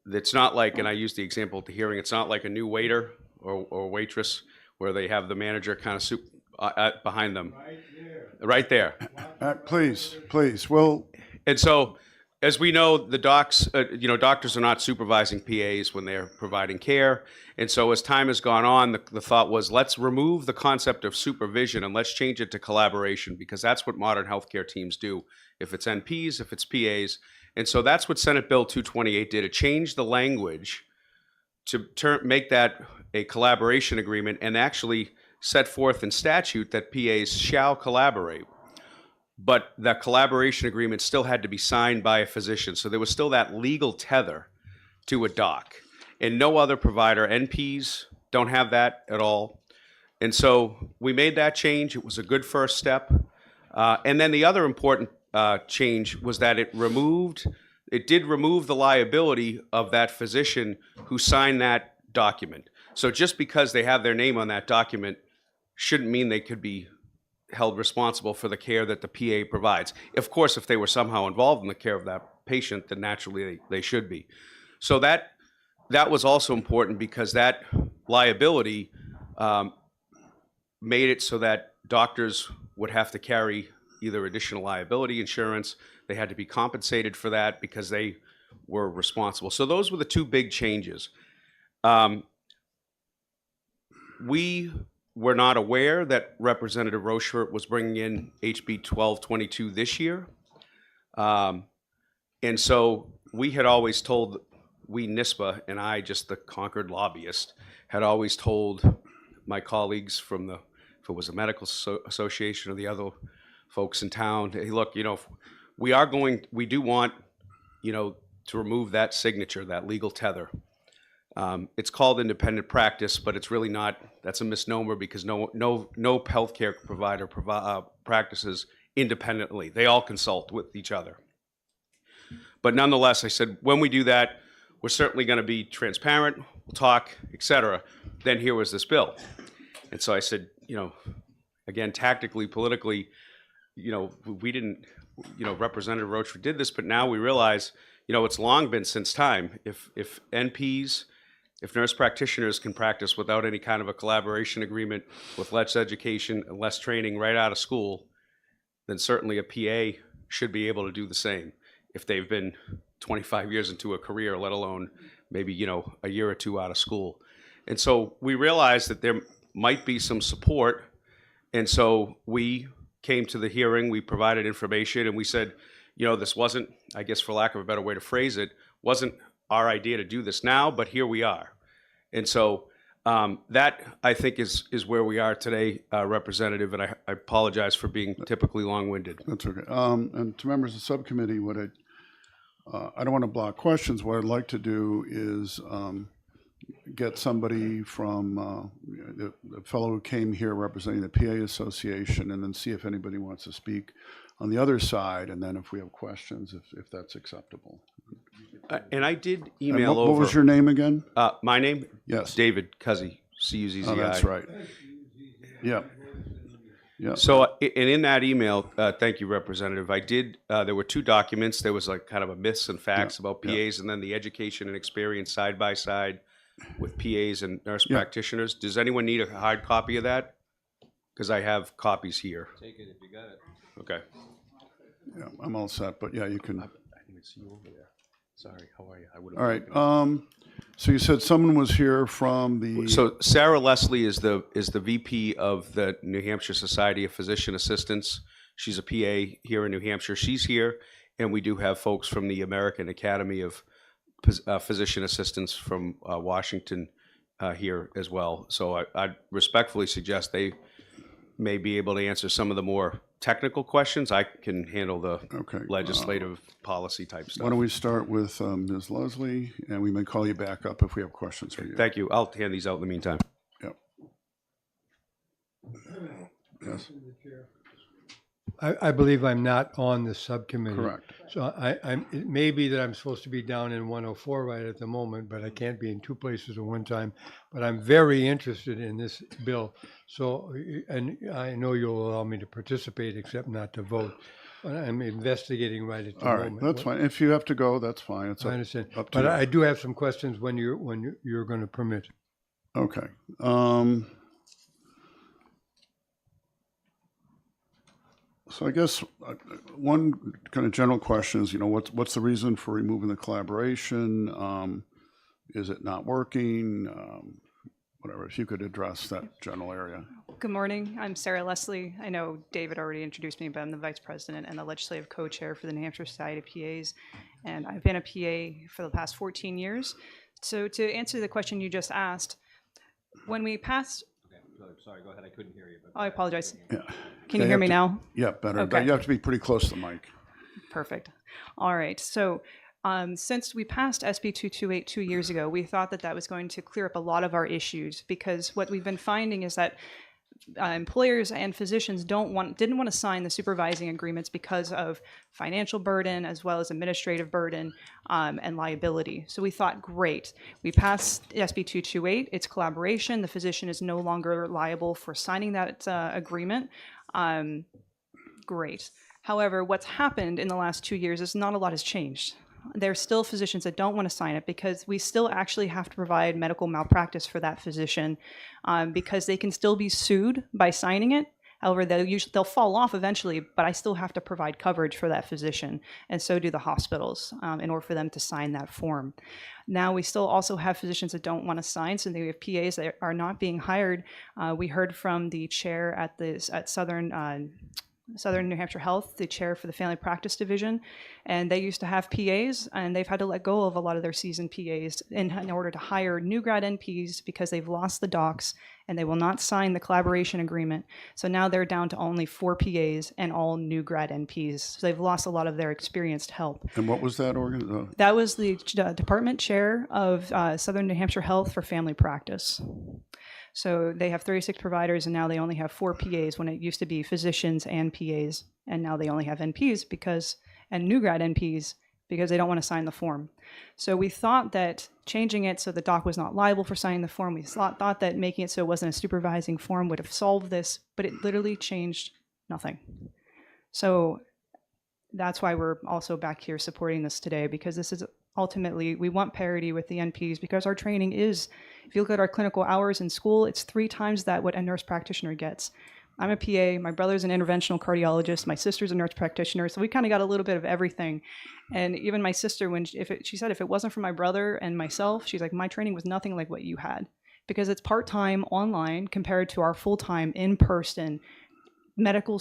it's not like, and I used the example at the hearing, it's not like a new waiter or waitress where they have the manager kind of behind them. Right there. Please. Well, and so, as we know, the doctors are not supervising PAs when they're providing care. And so as time has gone on, the thought was, let's remove the concept of supervision and let's change it to collaboration, because that's what modern healthcare teams do. If it's NPs, if it's PAs. And so that's what Senate Bill 228 did. It changed the language to make that a collaboration agreement and actually set forth in statute that PAs shall collaborate. But that collaboration agreement still had to be signed by a physician. So there was still that legal tether to a doc. And no other provider, NPs don't have that at all. And so we made that change. It was a good first step. And then the other important change was that it did remove the liability of that physician who signed that document. So just because they have their name on that document shouldn't mean they could be held responsible for the care that the PA provides. Of course, if they were somehow involved in the care of that patient, then naturally they should be. So that was also important because that liability made it so that doctors would have to carry either additional liability insurance, they had to be compensated for that because they were responsible. So those were the two big changes. We were not aware that Representative Rochefort was bringing in HB 1222 this year. And so we had always told, NISPA, and I, just the Concord lobbyist, had always told my colleagues from if it was a medical association or the other folks in town, hey, look, we do want, to remove that signature, that legal tether. It's called independent practice, but it's really not. That's a misnomer because no healthcare provider practices independently. They all consult with each other. But nonetheless, I said, when we do that, we're certainly going to be transparent, we'll talk, et cetera. Then here was this bill. And so I said, again, tactically, politically, we didn't, Representative Rochefort did this, but now we realize, it's long been since time. If NPs, if nurse practitioners can practice without any kind of a collaboration agreement with less education and less training right out of school, then certainly a PA should be able to do the same if they've been 25 years into a career, let alone maybe, a year or two out of school. And so we realized that there might be some support. And so we came to the hearing, we provided information, and we said, this wasn't, I guess for lack of a better way to phrase it, wasn't our idea to do this now, but here we are. And so that, I think, is where we are today, Representative, and I apologize for being typically long-winded. That's okay. And to members of the subcommittee, I don't want to block questions. What I'd like to do is get somebody from the fellow who came here representing the PA Association, and then see if anybody wants to speak on the other side, and then if we have questions, if that's acceptable. And I did email what was your name again? My name? Yes. David Cuzzi, C-U-Z-Z-I. Oh, that's right. Yeah. Yeah. So, and in that email, thank you, Representative, I did, there were two documents. There was like kind of a myths and facts about PAs, and then the education and experience side by side with PAs and nurse practitioners. Does anyone need a hard copy of that? Because I have copies here. Take it if you got it. Okay. Yeah, I'm all set, but yeah, you can. I didn't see you over there. Sorry, how are you? I would have. All right. So you said someone was here from the. So Sarah Leslie is the VP of the New Hampshire Society of Physician Assistants. She's a PA here in New Hampshire. She's here, and we do have folks from the American Academy of Physician Assistants from Washington here as well. So I respectfully suggest they may be able to answer some of the more technical questions. I can handle the legislative policy type stuff. Why don't we start with Ms. Leslie, and we may call you back up if we have questions for you. Thank you. I'll hand these out in the meantime. Yep. Yes. I believe I'm not on the subcommittee. Correct. So it may be that I'm supposed to be down in 104 right at the moment, but I can't be in two places at one time. But I'm very interested in this bill. So, and I know you'll allow me to participate, except not to vote. I'm investigating right at the moment. All right, that's fine. If you have to go, that's fine. It's I understand. up to But you. I do have some questions when you're going to permit. Okay. So I guess one kind of general question is, what's the reason for removing the collaboration? Is it not working? Whatever, if you could address that general area. Good morning. I'm Sarah Leslie. I know David already introduced me, but I'm the Vice President and the Legislative Co-Chair for the New Hampshire Society of PAs. and I've been a PA for the past 14 years. So to answer the question you just asked, when we passed, Sorry, go ahead. I couldn't hear you. I apologize. Yeah. Can you hear me now? Yeah, better. Okay. You have to be pretty close to the mic. Perfect. All right. So since we passed SB 228 2 years ago, we thought that that was going to clear up a lot of our issues, because what we've been finding is that employers and physicians didn't want to sign the supervising agreements because of financial burden as well as administrative burden and liability. So we thought, great, we passed SB 228, it's collaboration, the physician is no longer liable for signing that agreement. Great. However, what's happened in the last 2 years is not a lot has changed. There's still physicians that don't want to sign it because we still actually have to provide medical malpractice for that physician, because they can still be sued by signing it. However, they'll fall off eventually, but I still have to provide coverage for that physician, and so do the hospitals, in order for them to sign that form. Now, we still also have physicians that don't want to sign, so we have PAs that are not being hired. We heard from the chair at Southern New Hampshire Health, the chair for the Family Practice Division, and they used to have PAs, and they've had to let go of a lot of their seasoned PAs in order to hire new grad NPs because they've lost the docs and they will not sign the collaboration agreement. So now they're down to only 4 PAs and all new grad NPs. So they've lost a lot of their experienced help. And what was that organ? That was the department chair of Southern New Hampshire Health for Family Practice. So they have 36 providers, and now they only have 4 PAs when it used to be physicians and PAs, and now they only have NPs and new grad NPs because they don't want to sign the form. So we thought that changing it so the doc was not liable for signing the form, we thought that making it so it wasn't a supervising form would have solved this, but it literally changed nothing. So that's why we're also back here supporting this today, because this is ultimately, we want parity with the NPs, because our training is, if you look at our clinical hours in school, it's 3 times that what a nurse practitioner gets. I'm a PA, my brother's an interventional cardiologist, my sister's a nurse practitioner, so we kind of got a little bit of everything. And even my sister, she said if it wasn't for my brother and myself, she's like, my training was nothing like what you had, because it's part-time online compared to our full-time in-person medical.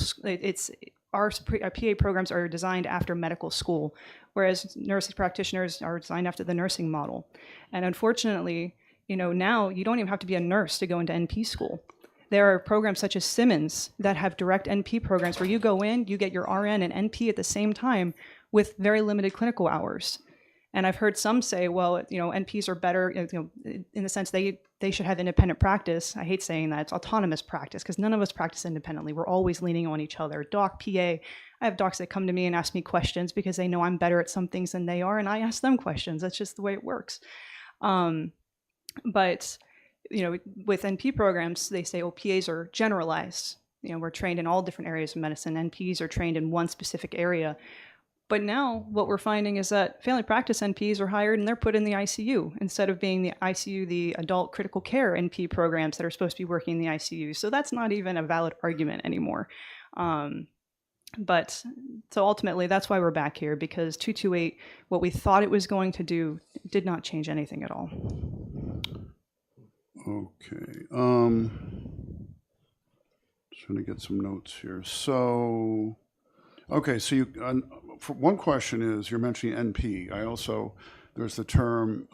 Our PA programs are designed after medical school, whereas nurse practitioners are designed after the nursing model. And unfortunately, now you don't even have to be a nurse to go into NP school. There are programs such as Simmons that have direct NP programs where you go in, you get your RN and NP at the same time with very limited clinical hours. And I've heard some say, well, NPs are better, in the sense they should have independent practice. I hate saying that. It's autonomous practice, because none of us practice independently. We're always leaning on each other. Doc, PA. I have docs that come to me and ask me questions because they know I'm better at some things than they are, and I ask them questions. That's just the way it works. But with NP programs, they say, PAs are generalized. We're trained in all different areas of medicine. NPs are trained in one specific area. But now what we're finding is that family practice NPs are hired and they're put in the ICU instead of being the ICU, the adult critical care NP programs that are supposed to be working in the ICU. So that's not even a valid argument anymore. But so ultimately, that's why we're back here, because 228, what we thought it was going to do, did not change anything at all. Okay. Just trying to get some notes here. So, okay, so for one question is, you're mentioning NP. There's the term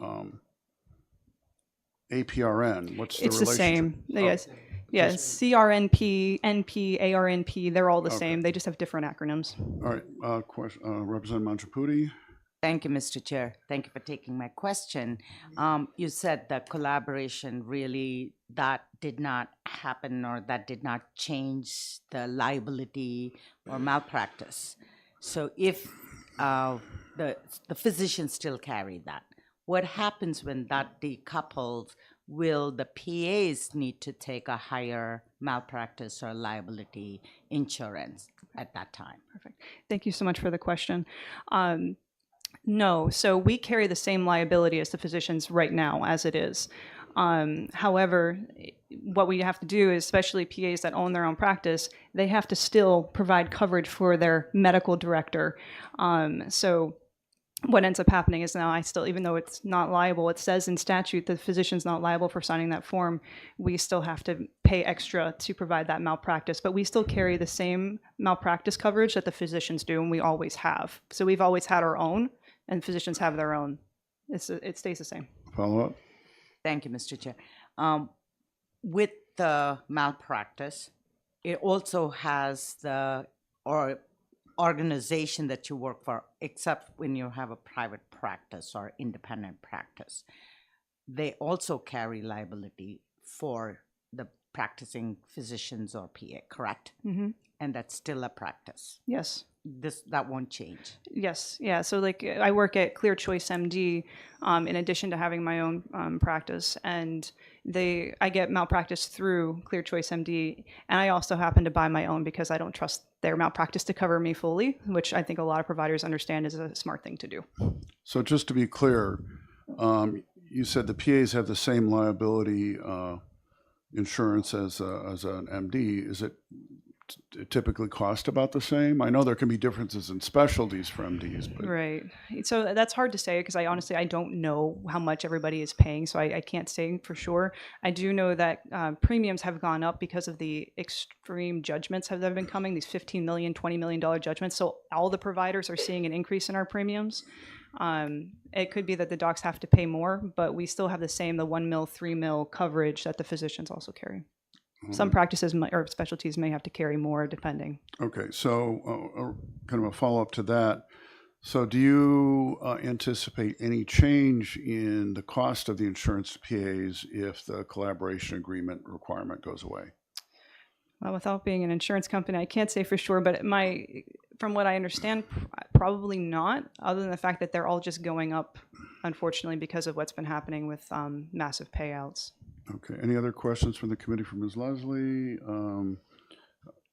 APRN. What's the relationship? It's the same. Yes. Oh, Yes. CRNP, NP, ARNP, they're all the same. They just have different acronyms. All right. Representative Manchaputi. Thank you, Mr. Chair. Thank you for taking my question. You said that collaboration really, that did not happen, or that did not change the liability or malpractice. So if the physicians still carry that, what happens when that decouples? Will the PAs need to take a higher malpractice or liability insurance at that time? Perfect. Thank you so much for the question. No, so we carry the same liability as the physicians right now as it is. However, what we have to do is, especially PAs that own their own practice, they have to still provide coverage for their medical director. So what ends up happening is now even though it's not liable, it says in statute the physician's not liable for signing that form, we still have to pay extra to provide that malpractice. But we still carry the same malpractice coverage that the physicians do, and we always have. So we've always had our own and physicians have their own. It stays the same. Follow up? Thank you, Mr. Chair. With the malpractice, it also has the organization that you work for, except when you have a private practice or independent practice. They also carry liability for the practicing physicians or PA, correct? Mm-hmm. And that's still a practice. Yes. That won't change. Yes. Yeah. So like I work at Clear Choice MD, in addition to having my own practice, and I get malpractice through Clear Choice MD, and I also happen to buy my own because I don't trust their malpractice to cover me fully, which I think a lot of providers understand is a smart thing to do. So just to be clear, you said the PAs have the same liability insurance as an MD. Is it typically cost about the same? I know there can be differences in specialties for MDs, but Right. So that's hard to say because I honestly don't know how much everybody is paying, so I can't say for sure. I do know that premiums have gone up because of the extreme judgments that have been coming, these $15 million, $20 million judgments. So all the providers are seeing an increase in our premiums. It could be that the docs have to pay more, but we still have the 1 mil, 3 mil coverage that the physicians also carry. Some practices or specialties may have to carry more depending. Okay, so kind of a follow-up to that. So do you anticipate any change in the cost of the insurance to PAs if the collaboration agreement requirement goes away? Well, without being an insurance company, I can't say for sure, but from what I understand, probably not, other than the fact that they're all just going up, unfortunately, because of what's been happening with massive payouts. Okay, any other questions from the committee for Ms. Leslie?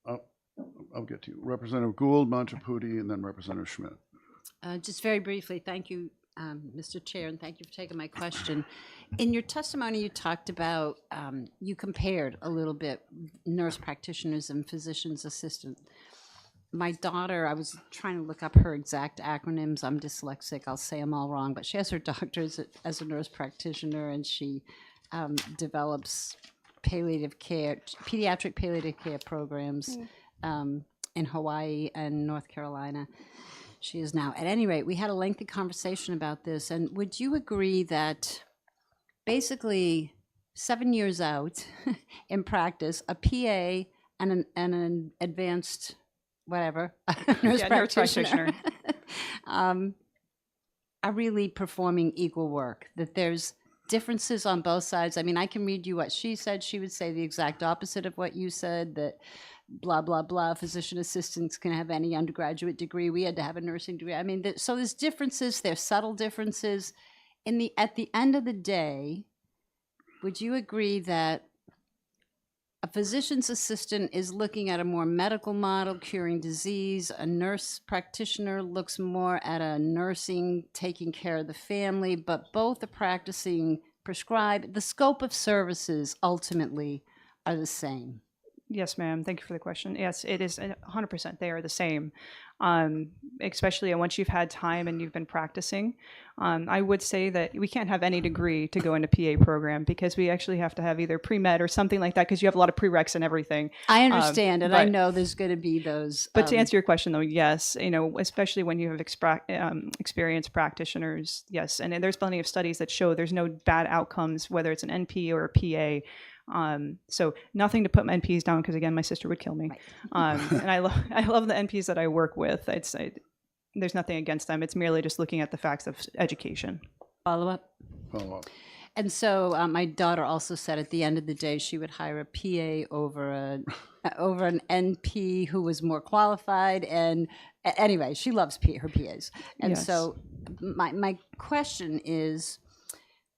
I'll get to you. Representative Gould, Manchaputi, and then Representative Schmidt. Just very briefly, thank you, Mr. Chair, and thank you for taking my question. In your testimony, you talked about, you compared a little bit nurse practitioners and physician's assistant. My daughter, I was trying to look up her exact acronyms. I'm dyslexic. I'll say them all wrong, but she has her doctorate as a nurse practitioner, and she develops palliative care, pediatric palliative care programs in Hawaii and North Carolina. She is now. At any rate, we had a lengthy conversation about this, and would you agree that basically 7 years out in practice, a PA and an advanced whatever nurse practitioner are really performing equal work, that there's differences on both sides? I mean, I can read you what she said. She would say the exact opposite of what you said, that blah, blah, blah, physician assistants can have any undergraduate degree. We had to have a nursing degree. I mean, so there's differences, there's subtle differences. At the end of the day, would you agree that a physician's assistant is looking at a more medical model, curing disease? A nurse practitioner looks more at a nursing, taking care of the family, but both are practicing prescribed. The scope of services ultimately are the same. Yes, ma'am. Thank you for the question. Yes, it is 100%. They are the same. Especially once you've had time and you've been practicing. I would say that we can't have any degree to go into PA program because we actually have to have either pre-med or something like that because you have a lot of prereqs and everything. I understand, and I know there's going to be those. But to answer your question, though, yes, especially when you have experienced practitioners, yes, and there's plenty of studies that show there's no bad outcomes whether it's an NP or a PA. So nothing to put my NPs down because again, my sister would kill me. Right. And I love the NPs that I work with. There's nothing against them. It's merely just looking at the facts of education. Follow up. And so my daughter also said at the end of the day she would hire a PA over an NP who was more qualified. And anyway, she loves her PAs. And yes. So my question is,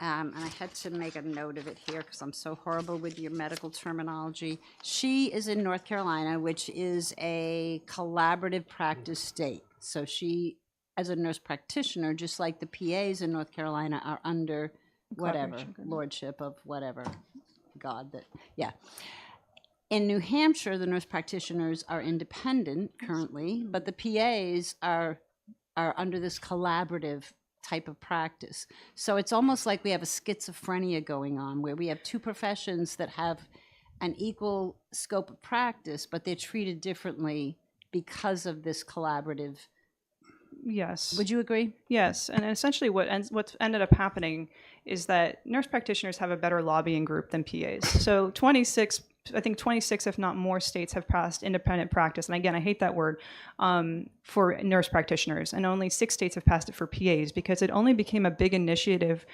and I had to make a note of it here because I'm so horrible with your medical terminology. She is in North Carolina, which is a collaborative practice state. So she, as a nurse practitioner, just like the PAs in North Carolina, are under whatever, lordship of whatever God that, yeah. In New Hampshire, the nurse practitioners are independent currently, but the PAs are under this collaborative type of practice. So it's almost like we have a schizophrenia going on where we have two professions that have an equal scope of practice, but they're treated differently because of this collaborative Yes. Would you agree? Yes, and essentially what's ended up happening is that nurse practitioners have a better lobbying group than PAs. So 26, if not more states have passed independent practice. And again, I hate that word, for nurse practitioners. And only 6 states have passed it for PAs because it only became a big initiative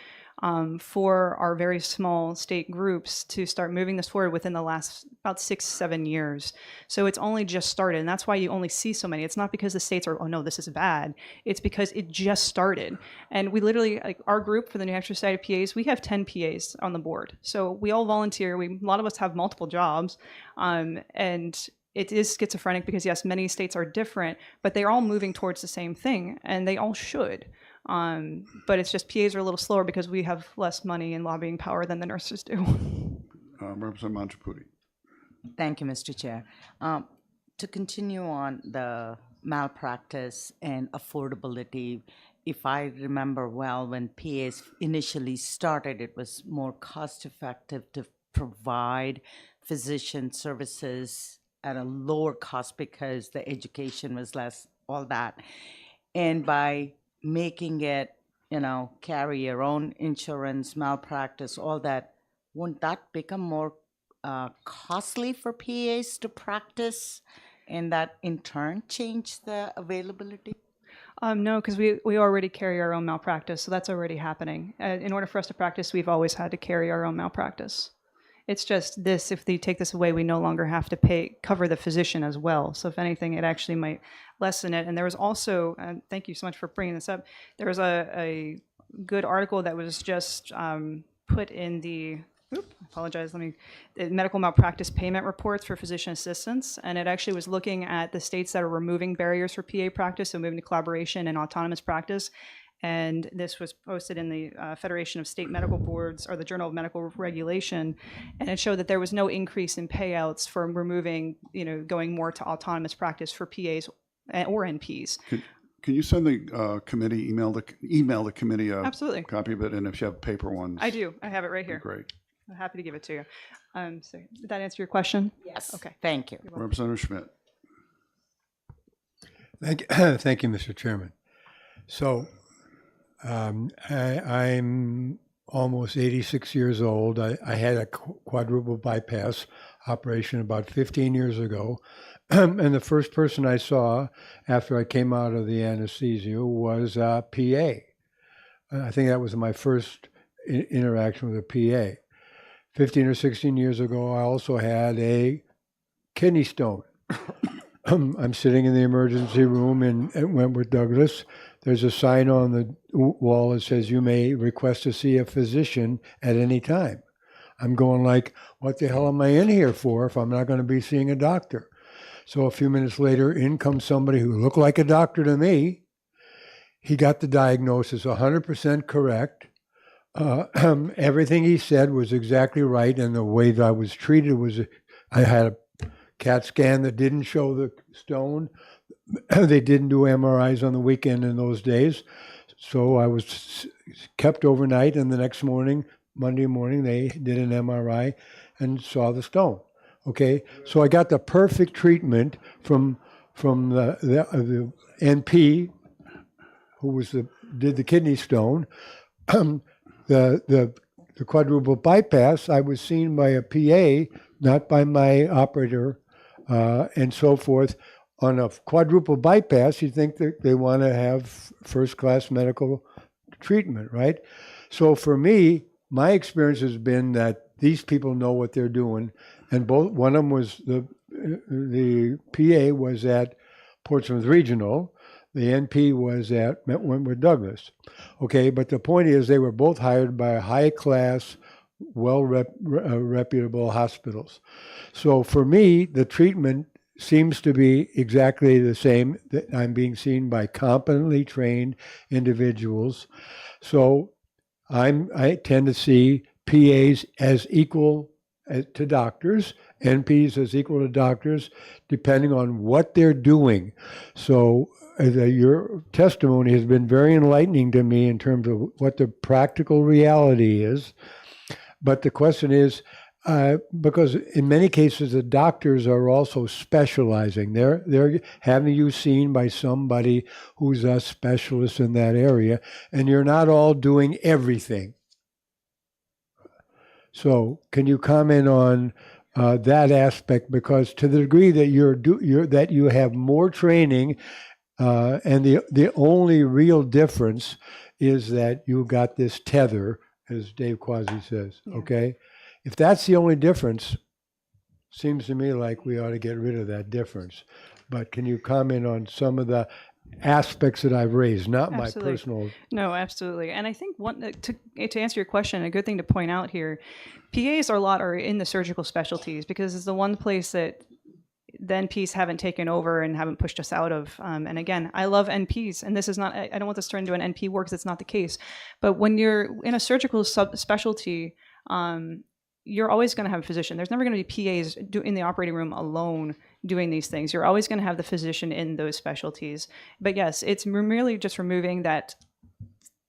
for our very small state groups to start moving this forward within the last about 6-7 years. So it's only just started, and that's why you only see so many. It's not because the states are, oh no, this is bad. It's because it just started. And we literally, like our group for the New Hampshire Society of PAs, we have 10 PAs on the board. So we all volunteer. A lot of us have multiple jobs, and it is schizophrenic because yes, many states are different, but they're all moving towards the same thing, and they all should. But it's just PAs are a little slower because we have less money and lobbying power than the nurses do. Representative Manchaputi. Thank you, Mr. Chair. To continue on the malpractice and affordability, if I remember well, when PAs initially started, it was more cost effective to provide physician services at a lower cost because the education was less, all that. And by making it, carry your own insurance, malpractice, all that, wouldn't that become more costly for PAs to practice, and that in turn change the availability? No, because we already carry our own malpractice, so that's already happening. In order for us to practice, we've always had to carry our own malpractice. It's just this, if they take this away, we no longer have to cover the physician as well. So if anything, it actually might lessen it. And there was also, thank you so much for bringing this up, there was a good article that was just put in the, medical malpractice payment reports for physician assistants. And it actually was looking at the states that are removing barriers for PA practice, so moving to collaboration and autonomous practice. And this was posted in the Federation of State Medical Boards, or the Journal of Medical Regulation, and it showed that there was no increase in payouts for removing, going more to autonomous practice for PAs or NPs. Can you send the committee, email the committee a Absolutely. copy of it, and if you have paper ones? I do. I have it right here. Great. I'm happy to give it to you. So did that answer your question? Yes. Okay. Thank you. Representative Schmidt. Thank you, Mr. Chairman. So I'm almost 86 years old. I had a quadruple bypass operation about 15 years ago. And the first person I saw after I came out of the anesthesia was a PA. I think that was my first interaction with a PA. 15 or 16 years ago, I also had a kidney stone. I'm sitting in the emergency room at Wentworth Douglas. There's a sign on the wall that says you may request to see a physician at any time. I'm going like, what the hell am I in here for if I'm not going to be seeing a doctor? So a few minutes later, in comes somebody who looked like a doctor to me. He got the diagnosis 100% correct. Everything he said was exactly right, and the way that I was treated was, I had a CAT scan that didn't show the stone. They didn't do MRIs on the weekend in those days. So I was kept overnight, and the next morning, Monday morning, they did an MRI and saw the stone. Okay, so I got the perfect treatment from the NP, who did the kidney stone. The quadruple bypass, I was seen by a PA, not by my operator, and so forth. On a quadruple bypass, you think that they want to have first-class medical treatment, right? So for me, my experience has been that these people know what they're doing, and one of them was the PA was at Portsmouth Regional, the NP was at Wentworth Douglas. Okay, but the point is they were both hired by high-class, reputable hospitals. So for me, the treatment seems to be exactly the same, that I'm being seen by competently trained individuals. So I tend to see PAs as equal to doctors, NPs as equal to doctors, depending on what they're doing. So your testimony has been very enlightening to me in terms of what the practical reality is. But the question is, Because in many cases, the doctors are also specializing. They're having you seen by somebody who's a specialist in that area, and you're not all doing everything. So, can you comment on that aspect? Because to the degree that that you have more training, and the only real difference is that you got this tether, as Dave Quasi says. Yeah. Okay. If that's the only difference, seems to me like we ought to get rid of that difference. But can you comment on some of the aspects that I've raised, not Absolutely. my personal? No, absolutely. And I think to answer your question, a good thing to point out here, PAs are in the surgical specialties because it's the one place that the NPs haven't taken over and haven't pushed us out of. And again, I love NPs, and this is not, I don't want this to turn into an NP war because it's not the case. But when you're in a surgical specialty, you're always going to have a physician. There's never going to be PAs in the operating room alone doing these things. You're always going to have the physician in those specialties. But yes, it's merely just removing that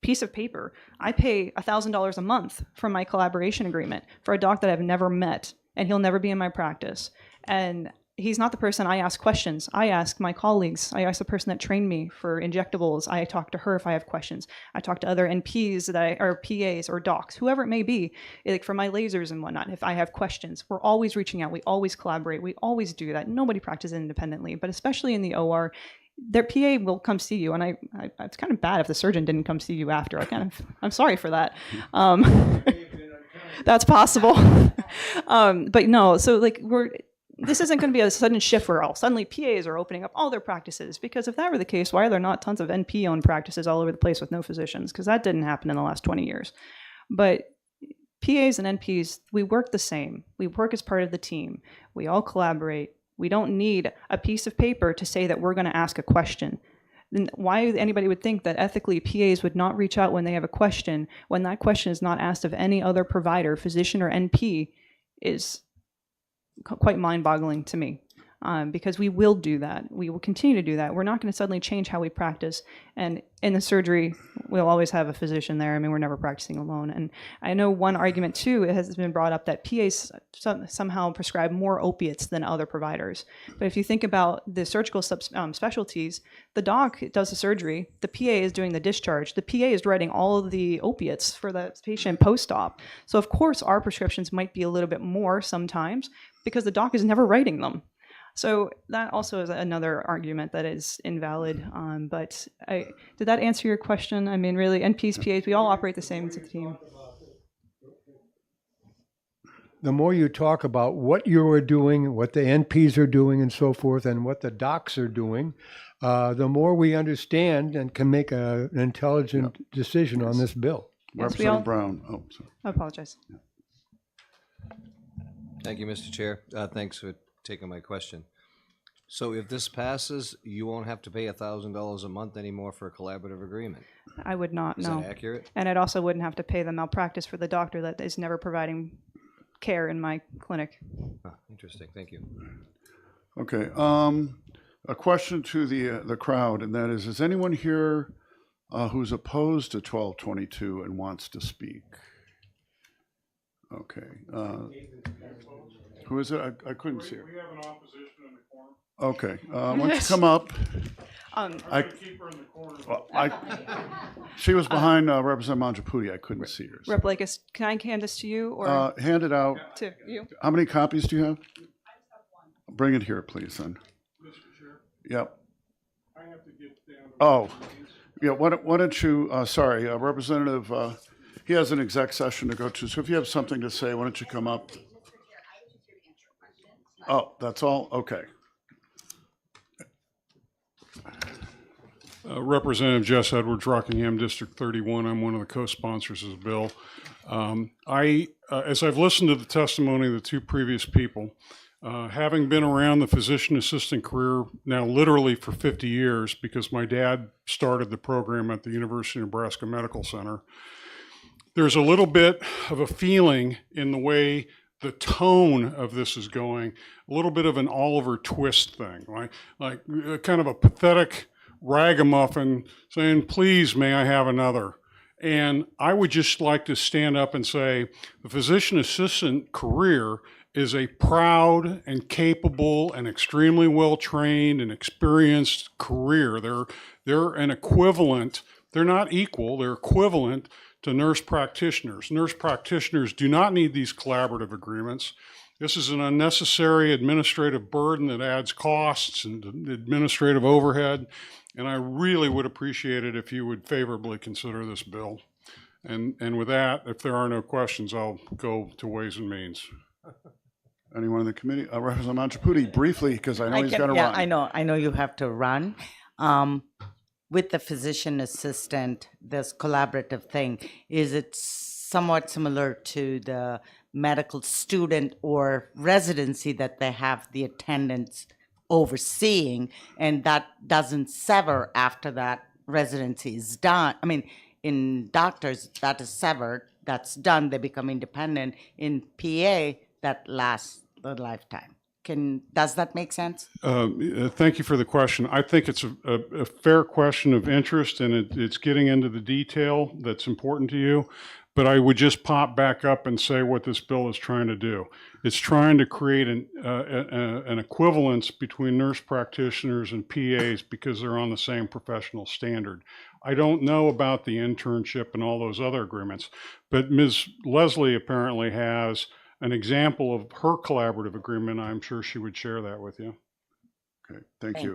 piece of paper. I pay $1,000 a month for my collaboration agreement for a doc that I've never met, and he'll never be in my practice. And he's not the person I ask questions. I ask my colleagues. I ask the person that trained me for injectables. I talk to her if I have questions. I talk to other NPs or PAs or docs, whoever it may be, like for my lasers and whatnot. If I have questions, we're always reaching out. We always collaborate. We always do that. Nobody practices independently, but especially in the OR, their PA will come see you. And it's kind of bad if the surgeon didn't come see you after. I'm sorry for that. That's possible. But no, so like this isn't going to be a sudden shift where suddenly PAs are opening up all their practices, because if that were the case, why are there not tons of NP-owned practices all over the place with no physicians? Because that didn't happen in the last 20 years. But PAs and NPs, we work the same. We work as part of the team. We all collaborate. We don't need a piece of paper to say that we're going to ask a question. Then why anybody would think that ethically PAs would not reach out when they have a question, when that question is not asked of any other provider, physician or NP, is quite mind-boggling to me, because we will do that. We will continue to do that. We're not going to suddenly change how we practice. And in the surgery, we'll always have a physician there. I mean, we're never practicing alone. And I know one argument, too, it has been brought up that PAs somehow prescribe more opiates than other providers. But if you think about the surgical specialties, the doc does the surgery, the PA is doing the discharge, the PA is writing all of the opiates for the patient post-op. So, of course, our prescriptions might be a little bit more sometimes because the doc is never writing them. So that also is another argument that is invalid. But did that answer your question? I mean, really, NPs, PAs, we all operate the same as a team. The more you talk about what you are doing, what the NPs are doing and so forth, and what the docs are doing, the more we understand and can make an intelligent decision on this bill. Yes, Representative Brown. Oh, sorry. I apologize. Thank you, Mr. Chair. Thanks for taking my question. So if this passes, you won't have to pay $1,000 a month anymore for a collaborative agreement? I would not, Is no. that accurate? And I'd also wouldn't have to pay the malpractice for the doctor that is never providing care in my clinic. Interesting, thank you. Okay, a question to the crowd, and that is anyone here who's opposed to 1222 and wants to speak? Okay. Who is it? I couldn't see her. We have an opposition in the corner. Okay, why don't you come up? I'm trying to keep her in the corner. She was behind Representative Mangiapudi. I couldn't see her. Rep. Lakis, can I hand this to you or Hand it out. to you? How many copies do you have? I just have one. Bring it here, please, then. Mr. Chair, Yep. I have to get down to Oh, yeah, why don't you, sorry, Representative, he has an exec session to go to, so if you have something to say, why don't you come up? Oh, that's all? Okay. Representative Jess Edwards, Rockingham District 31. I'm one of the co-sponsors of the bill. As I've listened to the testimony of the two previous people, having been around the physician assistant career now literally for 50 years, because my dad started the program at the University of Nebraska Medical Center, there's a little bit of a feeling in the way the tone of this is going, a little bit of an Oliver Twist thing, like kind of a pathetic ragamuffin saying, please, may I have another? And I would just like to stand up and say the physician assistant career is a proud and capable and extremely well-trained and experienced career. They're an equivalent, they're not equal, they're equivalent to nurse practitioners. Nurse practitioners do not need these collaborative agreements. This is an unnecessary administrative burden that adds costs and administrative overhead. And I really would appreciate it if you would favorably consider this bill. And with that, if there are no questions, I'll go to Ways and Means. Anyone in the committee? Representative Manchaputi, briefly, because I know he's got to run. I know you have to run. With the physician assistant, this collaborative thing, is it somewhat similar to the medical student or residency that they have the attendants overseeing, and that doesn't sever after that residency is done? I mean, in doctors, that is severed, that's done, they become independent. In PA, that lasts a lifetime. Does that make sense? Thank you for the question. I think it's a fair question of interest, and it's getting into the detail that's important to you. But I would just pop back up and say what this bill is trying to do. It's trying to create an equivalence between nurse practitioners and PAs because they're on the same professional standard. I don't know about the internship and all those other agreements, but Ms. Leslie apparently has an example of her collaborative agreement. I'm sure she would share that with you. Okay, thank you.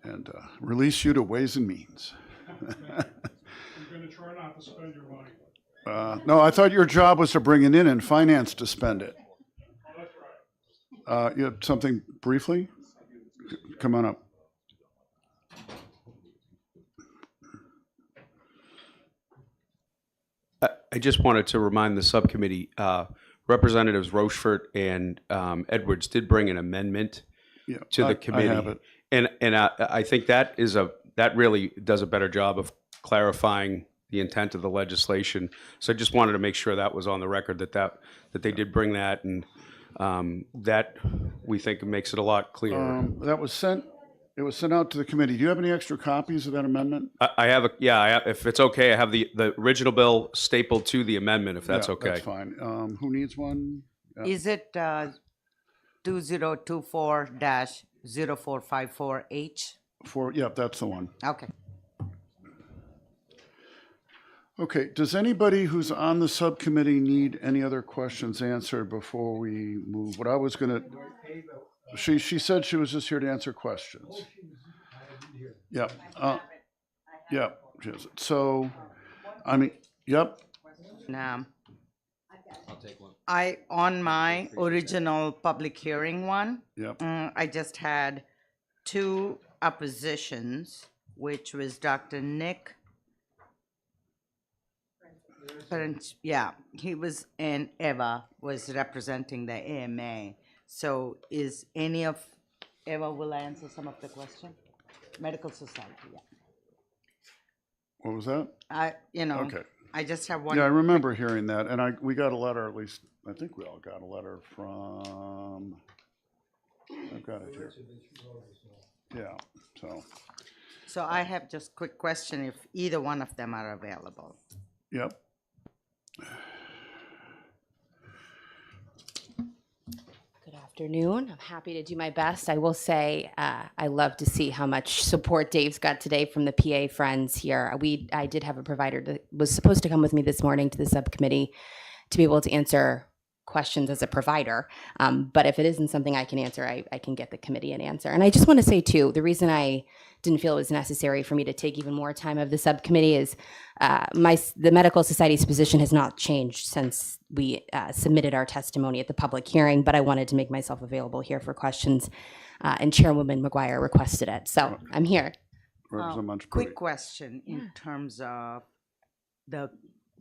And release you to Ways and Means. I'm going to try not to spend your money. No, I thought your job was to bring it in and finance to spend it. Oh, that's right. You have something briefly? Come on up. I just wanted to remind the subcommittee, Representatives Rochefort and Edwards did bring an amendment to the committee. I have it. And I think that really does a better job of clarifying the intent of the legislation. So I just wanted to make sure that was on the record, that they did bring that, and that we think makes it a lot clearer. That was sent. It was sent out to the committee. Do you have any extra copies of that amendment? I have if it's okay, I have the original bill stapled to the amendment, if that's okay. That's fine. Who needs one? Is it 2024-0454H? That's the one. Okay. Okay, does anybody who's on the subcommittee need any other questions answered before we move? What I was gonna, she said she was just here to answer questions. Yeah, yeah. So, I mean, yep. Now, I'll take one. on my original public hearing one, I just had 2 oppositions, which was Dr. Nick. He was, and Eva was representing the AMA. So is any of, Eva will answer some of the question? Medical Society, What was that? Okay. I just have one. Yeah, I remember hearing that, and we got a letter, at least, I think we all got a letter from, I've got it here. Yeah, so. So I have just quick question if either one of them are available. Yep. Good afternoon. I'm happy to do my best. I will say I love to see how much support Dave's got today from the PA friends here. I did have a provider that was supposed to come with me this morning to the subcommittee to be able to answer questions as a provider. But if it isn't something I can answer, I can get the committee an answer. And I just want to say, too, the reason I didn't feel it was necessary for me to take even more time of the subcommittee is the Medical Society's position has not changed since we submitted our testimony at the public hearing, but I wanted to make myself available here for questions, and Chairwoman McGuire requested it. So I'm here. Quick question in terms of the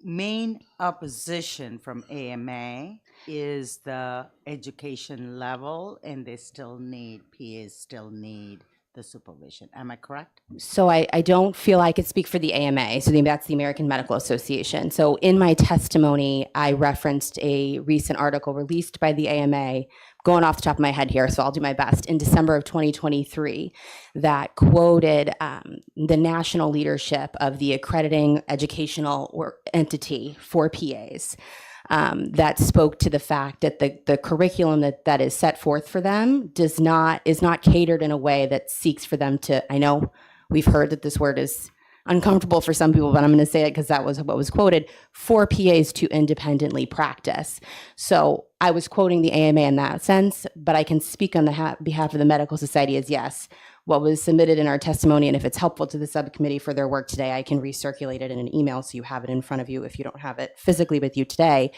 main opposition from AMA is the education level, and they still need, PAs still need the supervision. Am I correct? So I don't feel I could speak for the AMA. So that's the American Medical Association. So in my testimony, I referenced a recent article released by the AMA, going off the top of my head here, so I'll do my best, in December of 2023, that quoted the national leadership of the accrediting educational entity for PAs. That spoke to the fact that the curriculum that is set forth for them is not catered in a way that seeks for them to, I know we've heard that this word is uncomfortable for some people, but I'm going to say it because that was what was quoted, for PAs to independently practice. So I was quoting the AMA in that sense, but I can speak on the behalf of the Medical Society as yes, what was submitted in our testimony, and if it's helpful to the subcommittee for their work today, I can recirculate it in an email so you have it in front of you if you don't have it physically with you today,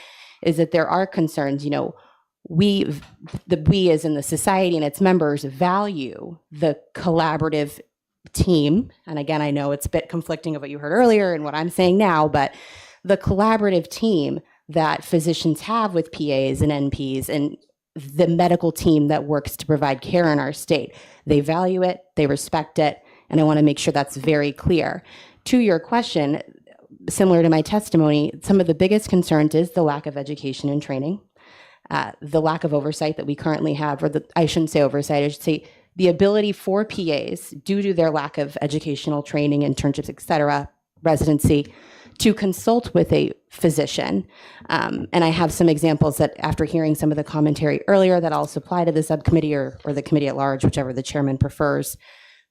is that there are concerns, we as in the society and its members value the collaborative team. And again, I know it's a bit conflicting of what you heard earlier and what I'm saying now, but the collaborative team that physicians have with PAs and NPs and the medical team that works to provide care in our state. They value it, they respect it, and I want to make sure that's very clear. To your question, similar to my testimony, some of the biggest concerns is the lack of education and training, the lack of oversight that we currently have, I shouldn't say oversight, I should say the ability for PAs, due to their lack of educational training, internships, et cetera, residency, to consult with a physician. And I have some examples that after hearing some of the commentary earlier that I'll supply to the subcommittee or the committee at large, whichever the chairman prefers,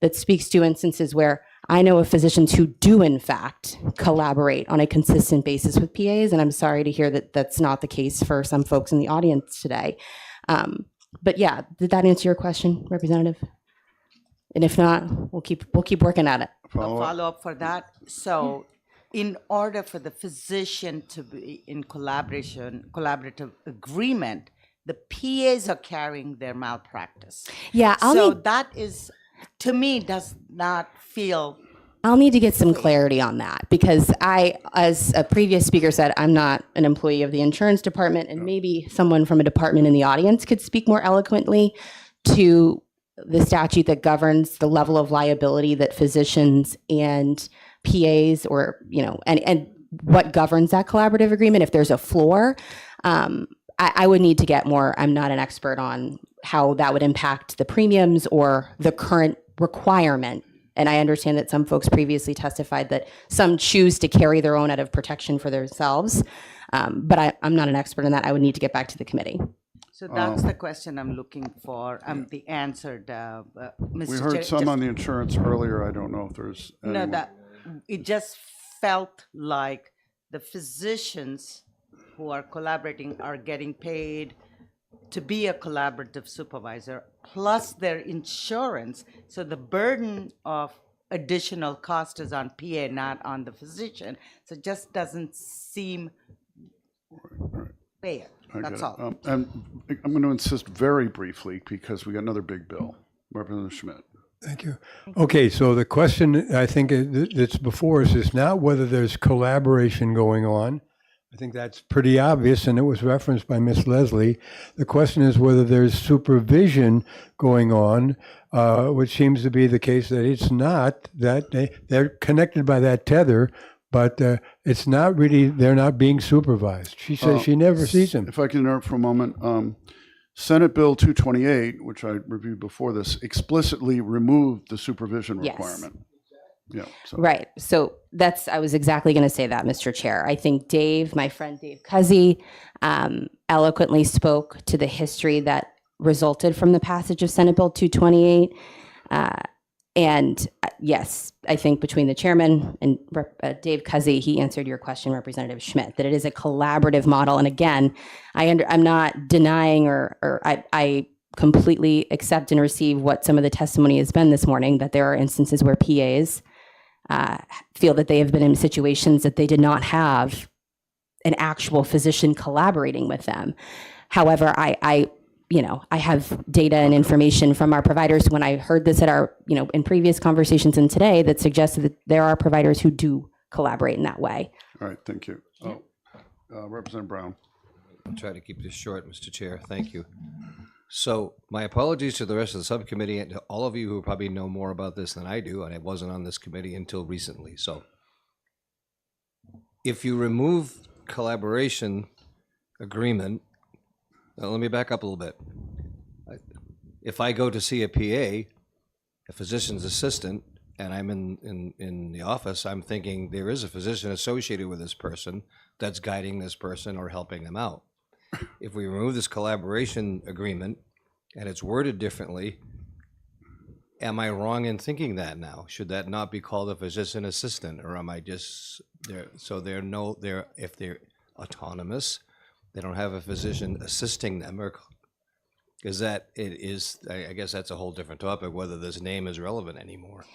that speaks to instances where I know of physicians who do in fact collaborate on a consistent basis with PAs, and I'm sorry to hear that that's not the case for some folks in the audience today. But yeah, did that answer your question, Representative? And if not, we'll keep working at it. A follow-up for that. So in order for the physician to be in collaborative agreement, the PAs are carrying their malpractice. Yeah, that is, to me, does not feel. I'll need to get some clarity on that because as a previous speaker said, I'm not an employee of the insurance department, and maybe someone from a department in the audience could speak more eloquently to the statute that governs the level of liability that physicians and PAs or, and what governs that collaborative agreement, if there's a floor. I would need to get more. I'm not an expert on how that would impact the premiums or the current requirement. And I understand that some folks previously testified that some choose to carry their own out of protection for themselves. But I'm not an expert in that. I would need to get back to the committee. So that's the question I'm looking for. The answer, Mr. We heard some on the insurance earlier. I don't know if there's anyone. No, it just felt like the physicians who are collaborating are getting paid to be a collaborative supervisor, plus their insurance. So the burden of additional cost is on PA, not on the physician. So it just doesn't seem fair. That's all. And I'm going to insist very briefly because we got another big bill. Representative Schmidt. Thank you. Okay, so the question I think that's before us is not whether there's collaboration going on. I think that's pretty obvious, and it was referenced by Ms. Leslie. The question is whether there's supervision going on, which seems to be the case that it's not, that they're connected by that tether, but it's not really, they're not being supervised. She says she never sees them. If I can interrupt for a moment. Senate Bill 228, which I reviewed before this, explicitly removed the supervision requirement. Yeah. So. Right. So I was exactly going to say that, Mr. Chair. I think my friend Dave Cuzzy, eloquently spoke to the history that resulted from the passage of Senate Bill 228. And yes, I think between the chairman and Dave Cuzzy, he answered your question, Representative Schmidt, that it is a collaborative model. And again, I'm not denying or I completely accept and receive what some of the testimony has been this morning, that there are instances where PAs feel that they have been in situations that they did not have an actual physician collaborating with them. However, I have data and information from our providers when I heard this at our, in previous conversations and today that suggested that there are providers who do collaborate in that way. All right, thank you. Representative Brown. I'll try to keep this short, Mr. Chair. Thank you. So my apologies to the rest of the subcommittee and to all of you who probably know more about this than I do, and I wasn't on this committee until recently. So if you remove collaboration agreement, let me back up a little bit. If I go to see a PA, a physician's assistant, and I'm in the office, I'm thinking there is a physician associated with this person that's guiding this person or helping them out. If we remove this collaboration agreement and it's worded differently, am I wrong in thinking that now? Should that not be called a physician assistant, or am I just there? So if they're autonomous, they don't have a physician assisting them, or is that it is? I guess that's a whole different topic. Whether this name is relevant anymore.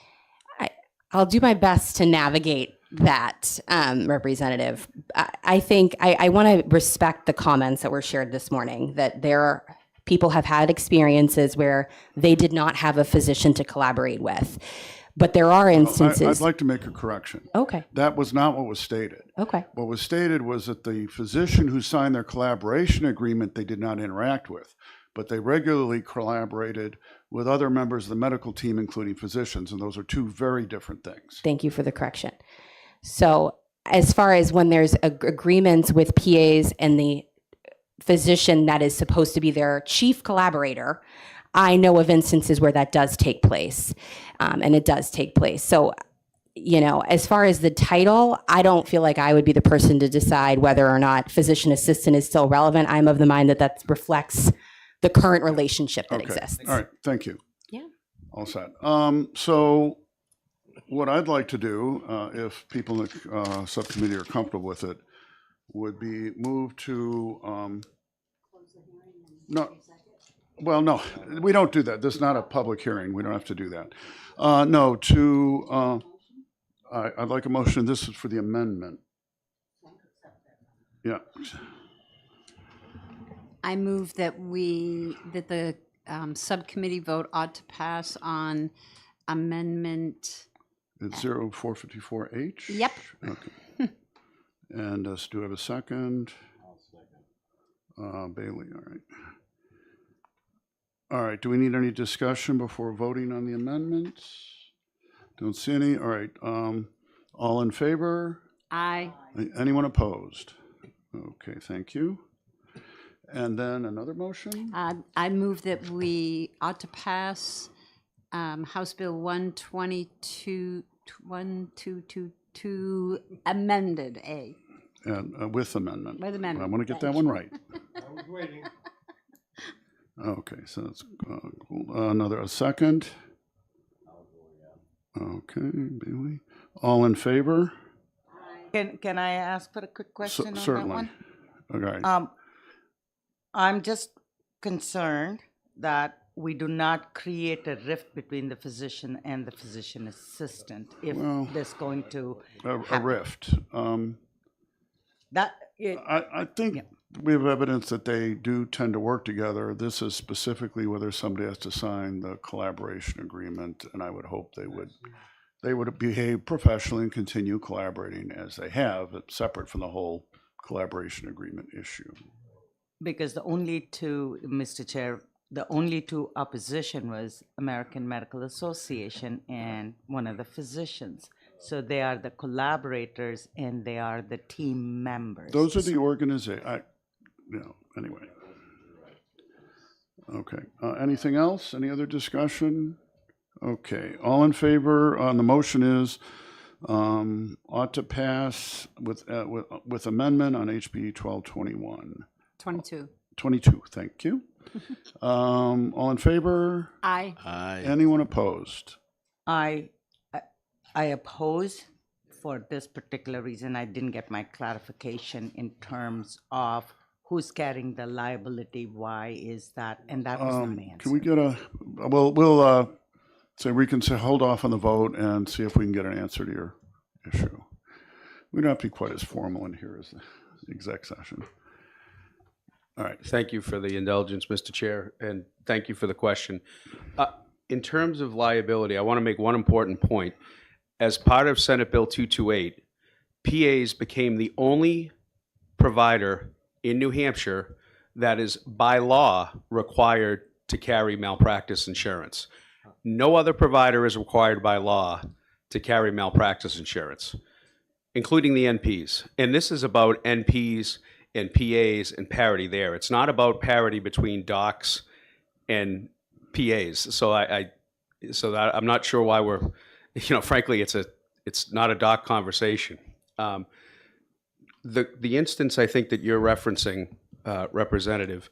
I'll do my best to navigate that, Representative. I think I want to respect the comments that were shared this morning, that people have had experiences where they did not have a physician to collaborate with. But there are instances. I'd like to make a correction. Okay. That was not what was stated. Okay. What was stated was that the physician who signed their collaboration agreement, they did not interact with, but they regularly collaborated with other members of the medical team, including physicians, and those are two very different things. Thank you for the correction. So as far as when there's agreements with PAs and the physician that is supposed to be their chief collaborator, I know of instances where that does take place, and it does take place. So, as far as the title, I don't feel like I would be the person to decide whether or not physician assistant is still relevant. I'm of the mind that reflects the current relationship that exists. All right, thank you. Yeah. All set. So what I'd like to do, if people in the subcommittee are comfortable with it, would be move to, no, well, no, we don't do that. This is not a public hearing. We don't have to do that. No, I'd like a motion. This is for the amendment. Yeah. I move that the subcommittee vote ought to pass on amendment. It's 0454H? Yep. Okay. And do I have a second? Bailey, all right. All right, do we need any discussion before voting on the amendments? Don't see any. All right, all in favor? Aye. Anyone opposed? Okay, thank you. And then another motion? I move that we ought to pass House Bill 1222 amended A. And with amendment. With amendment. I want to get that one right. I was waiting. Okay, so that's cool. A second. Okay, Bailey. All in favor? Can I ask for a quick question on that Certainly. one? Okay. I'm just concerned that we do not create a rift between the physician and the physician assistant if there's going to A rift. I think we have evidence that they do tend to work together. This is specifically whether somebody has to sign the collaboration agreement, and I would hope they would behave professionally and continue collaborating as they have, separate from the whole collaboration agreement issue. Because the only two, Mr. Chair, the only two opposition was American Medical Association and one of the physicians. So they are the collaborators and they are the team members. Those are the organization. Anyway. Okay. Anything else? Any other discussion? Okay. All in favor on the motion is ought to pass with amendment on HB 1221. 22, thank you. All in favor? Aye. Anyone opposed? I oppose for this particular reason. I didn't get my clarification in terms of who's carrying the liability, why is that, and that was not my answer. Can we get we'll say we can hold off on the vote and see if we can get an answer to your issue. We don't have to be quite as formal in here as the exec session. All right. Thank you for the indulgence, Mr. Chair, and thank you for the question. In terms of liability, I want to make one important point. As part of Senate Bill 228, PAs became the only provider in New Hampshire that is by law required to carry malpractice insurance. No other provider is required by law to carry malpractice insurance, including the NPs. And this is about NPs and PAs and parity there. It's not about parity between docs and PAs. So I'm not sure why we're, frankly, it's not a doc conversation. The instance I think that you're referencing, Representative,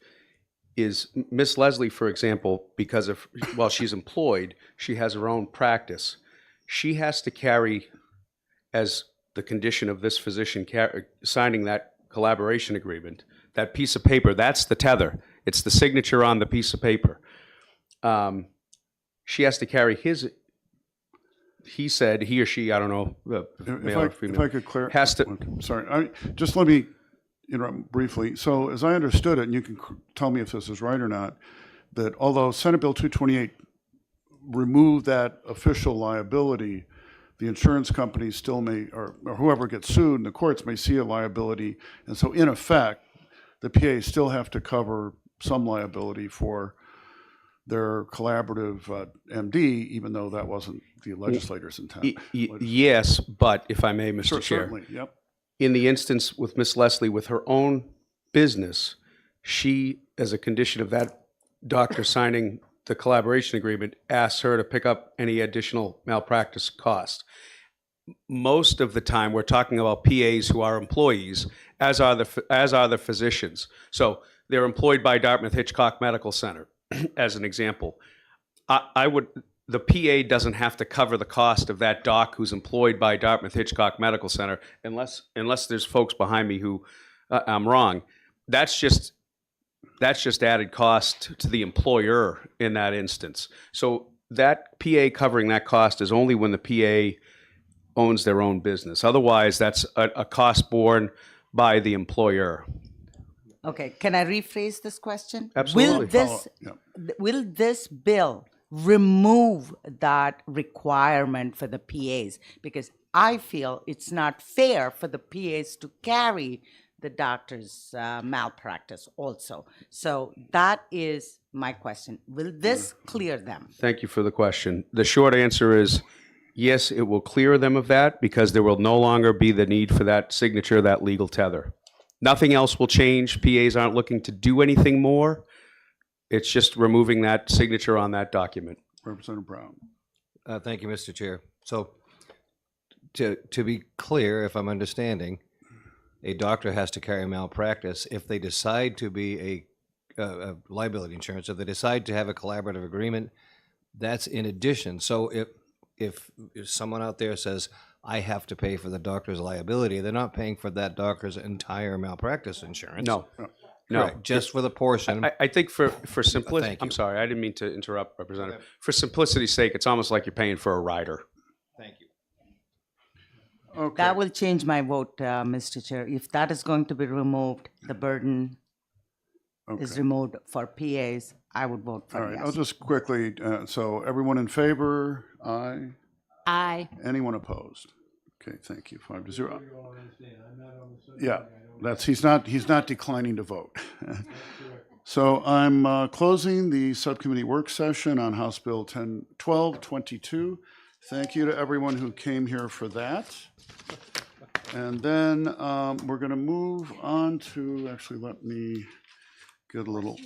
is Miss Leslie, for example, because while she's employed, she has her own practice. She has to carry, as the condition of this physician signing that collaboration agreement, that piece of paper, that's the tether. It's the signature on the piece of paper. She has to carry he said, he or she, I don't know, male or female. If I could clarify. Has to. Okay, sorry. Just let me interrupt briefly. So as I understood it, and you can tell me if this is right or not, that although Senate Bill 228 removed that official liability, the insurance companies still may, or whoever gets sued in the courts may see a liability. And so in effect, the PAs still have to cover some liability for their collaborative MD, even though that wasn't the legislator's intent. Yes, but if I may, Mr. Sure, Chair. certainly, yep. In the instance with Miss Leslie, with her own business, she, as a condition of that doctor signing the collaboration agreement, asks her to pick up any additional malpractice costs. Most of the time, we're talking about PAs who are employees, as are the physicians. So they're employed by Dartmouth-Hitchcock Medical Center, as an example. The PA doesn't have to cover the cost of that doc who's employed by Dartmouth-Hitchcock Medical Center, unless there's folks behind me who I'm wrong. That's just added cost to the employer in that instance. So that PA covering that cost is only when the PA owns their own business. Otherwise, that's a cost borne by the employer. Okay, can I rephrase this question? Absolutely. Will this bill remove that requirement for the PAs? Because I feel it's not fair for the PAs to carry the doctor's malpractice also. So that is my question. Will this clear them? Thank you for the question. The short answer is yes, it will clear them of that because there will no longer be the need for that signature, that legal tether. Nothing else will change. PAs aren't looking to do anything more. It's just removing that signature on that document. Representative Brown. Thank you, Mr. Chair. So to be clear, if I'm understanding, a doctor has to carry malpractice if they decide to be a liability insurance. If they decide to have a collaborative agreement, that's in addition. So if someone out there says, I have to pay for the doctor's liability, they're not paying for that doctor's entire malpractice insurance. No. Correct, just for the portion. I think for simplicity, Thank you. I'm sorry, I didn't mean to interrupt, Representative. For simplicity's sake, it's almost like you're paying for a rider. Thank you. Okay. That will change my vote, Mr. Chair. If that is going to be removed, the burden is removed for PAs, I would vote for All right, yes. I'll just quickly, so everyone in favor? Aye. Aye. Anyone opposed? Okay, thank you. 5-0. Yeah, he's not declining to vote. So I'm closing the subcommittee work session on House Bill 1222. Thank you to everyone who came here for that. And then we're going to move on to, actually, let me get a little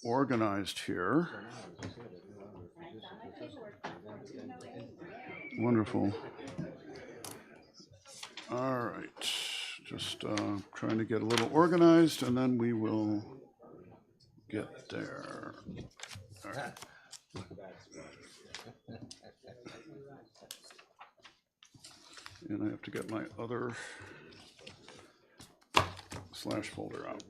organized here. Wonderful. All right, just trying to get a little organized, and then we will get there. All right. And I have to get my other slash folder out.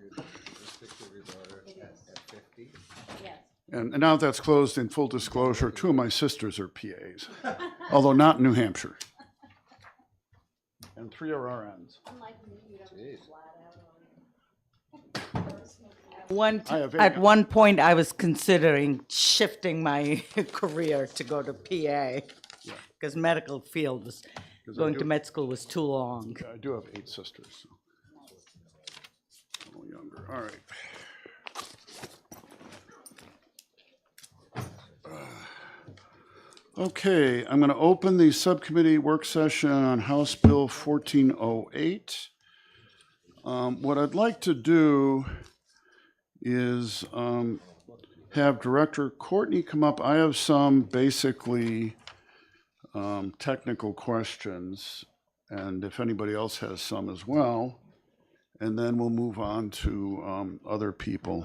And now that's closed, in full disclosure, 2 of my sisters are PAs, although not in New Hampshire. And 3 are RNs. At one point, I was considering shifting my career to go to PA because medical field was, going to med school was too long. I do have 8 sisters. So. A little younger. All right. Okay, I'm going to open the subcommittee work session on House Bill 1408. What I'd like to do is have Director Courtney come up. I have some basically technical questions, and if anybody else has some as well, and then we'll move on to other people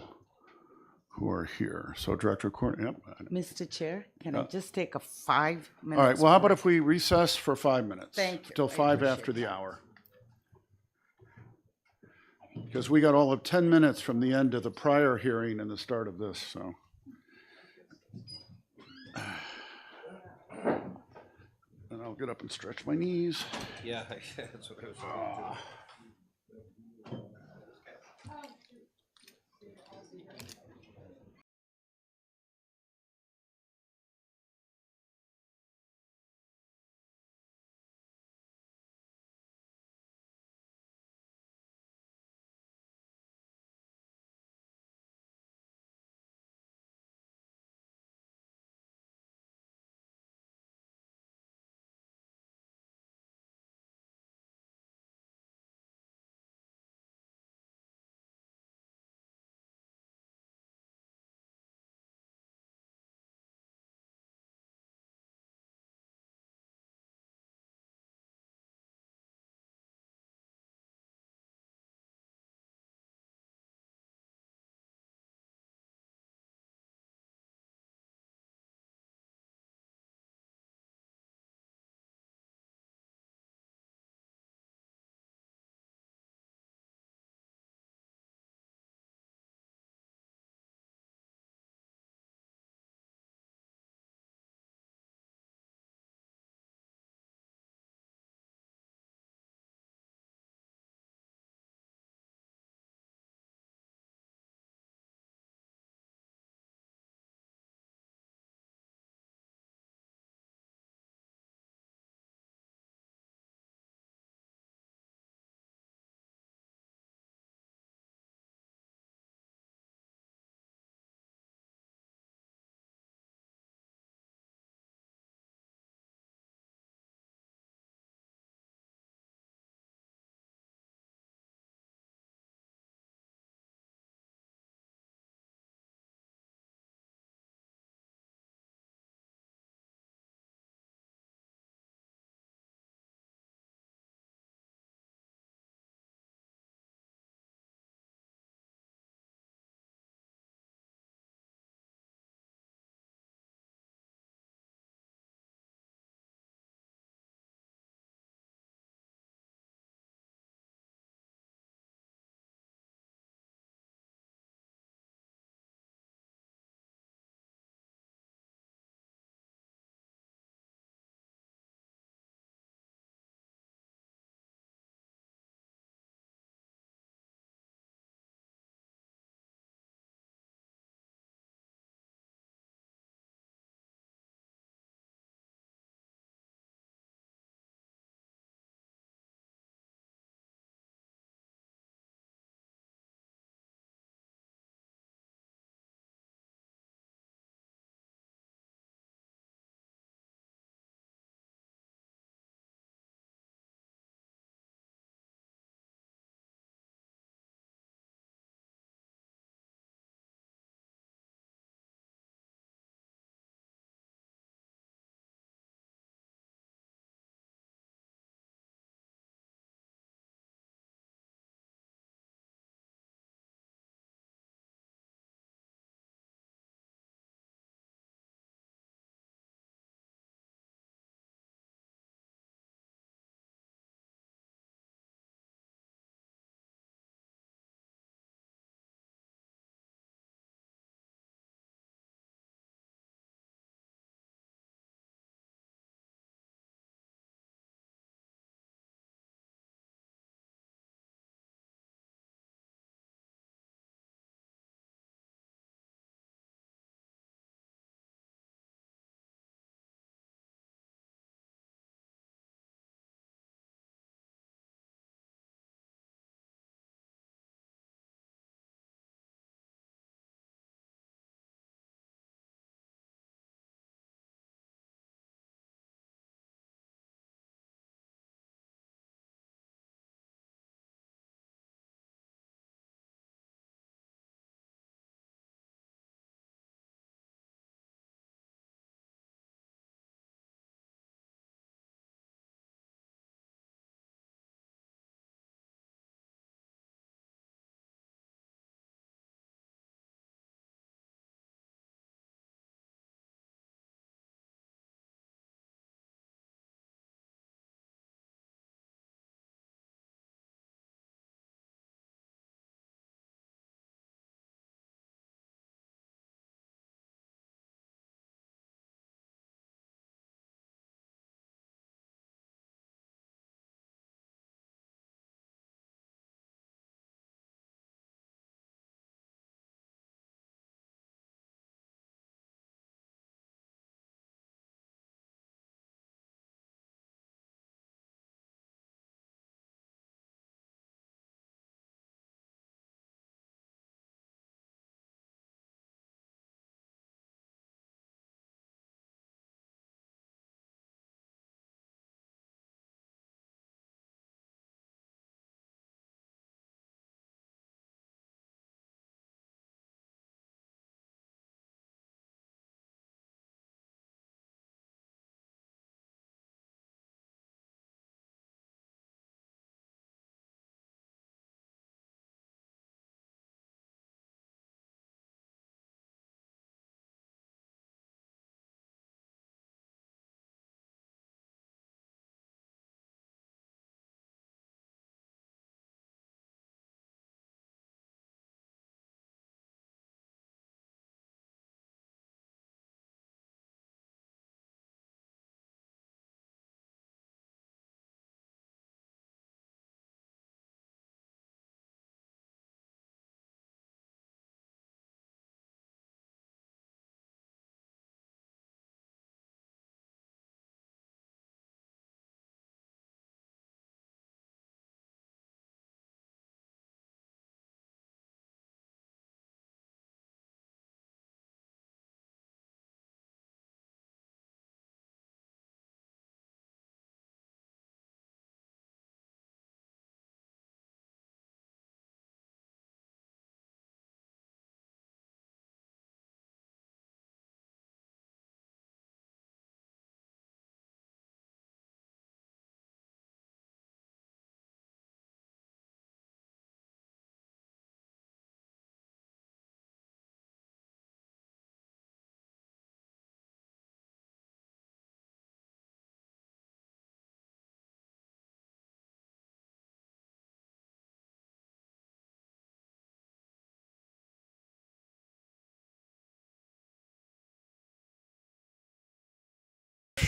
who are here. So Director Courtney, yep. Mr. Chair, can I just take a 5 minutes? All right, well, how about break? if we recess for 5 minutes? Thank you. Till I 5 appreciate after the hour. Because we got all of 10 minutes from the end of the prior hearing and the start of this, so. And I'll get up and stretch my knees. Yeah, that's what I was trying to do.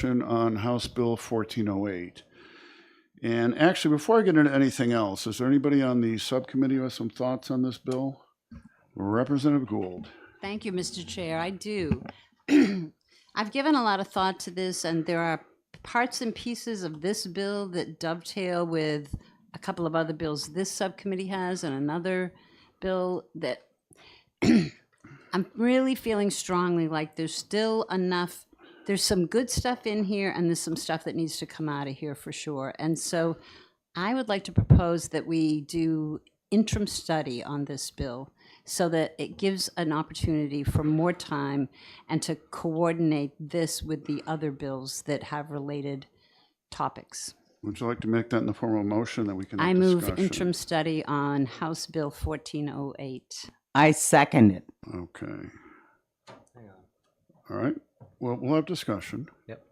discussion on House Bill 1408. And actually, before I get into anything else, is there anybody on the subcommittee who has some thoughts on this bill? Representative Gould. Thank you, Mr. Chair. I do. I've given a lot of thought to this, and there are parts and pieces of this bill that dovetail with a couple of other bills this subcommittee has and another bill that I'm really feeling strongly like there's still enough, there's some good stuff in here and there's some stuff that needs to come out of here for sure. And so I would like to propose that we do interim study on this bill so that it gives an opportunity for more time and to coordinate this with the other bills that have related topics. Would you like to make that in the form of a motion that we can have I move discussion? interim study on House Bill 1408. I second it. Okay. All right. Well, we'll have discussion. Yep.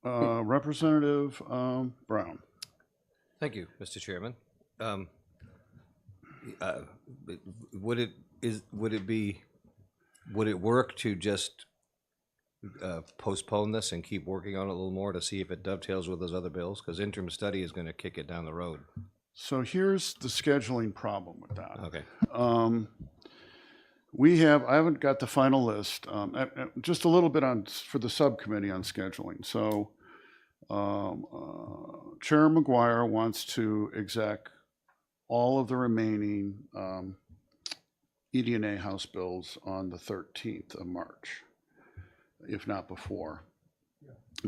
Representative Brown. Thank you, Mr. Chairman. Would it work to just postpone this and keep working on it a little more to see if it dovetails with those other bills? Because interim study is going to kick it down the road. So here's the scheduling problem with that. Okay. I haven't got the final list, just a little bit for the subcommittee on scheduling. So Chair McGuire wants to exec all of the remaining ED&A House bills on the 13th of March, if not before.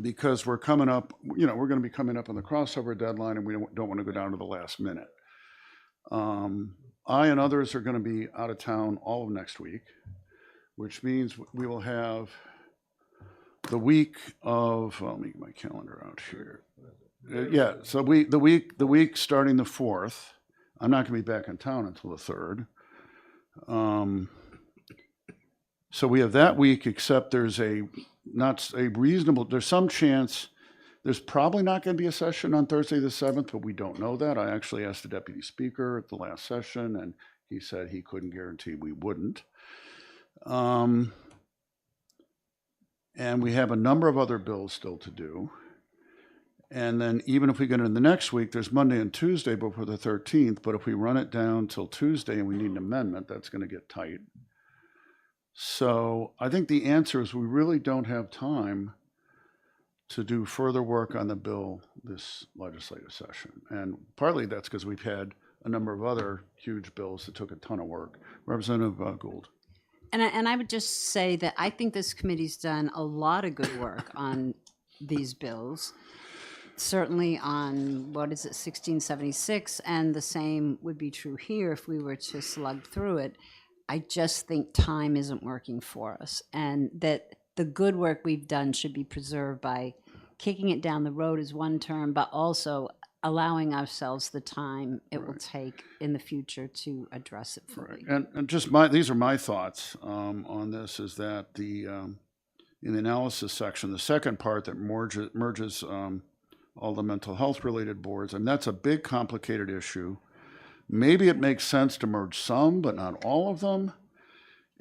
Because we're coming up, we're going to be coming up on the crossover deadline and we don't want to go down to the last minute. I and others are going to be out of town all of next week, which means we will have the week of, let me get my calendar out here. Yeah, so the week starting the 4th. I'm not going to be back in town until the 3rd. So we have that week, except there's some chance, there's probably not going to be a session on Thursday the 7th, but we don't know that. I actually asked the deputy speaker at the last session, and he said he couldn't guarantee we wouldn't. And we have a number of other bills still to do. And then even if we get into the next week, there's Monday and Tuesday before the 13th, but if we run it down till Tuesday and we need an amendment, that's going to get tight. So I think the answer is we really don't have time to do further work on the bill this legislative session. And partly that's because we've had a number of other huge bills that took a ton of work. Representative Gould. And I would just say that I think this committee's done a lot of good work on these bills. Certainly on, 1676, and the same would be true here if we were to slug through it. I just think time isn't working for us, and that the good work we've done should be preserved by kicking it down the road is one term, but also allowing ourselves the time it will take in the future to address it fully. Right. And just these are my thoughts on this, is that in the analysis section, the second part that merges all the mental health related boards, and that's a big complicated issue. Maybe it makes sense to merge some, but not all of them.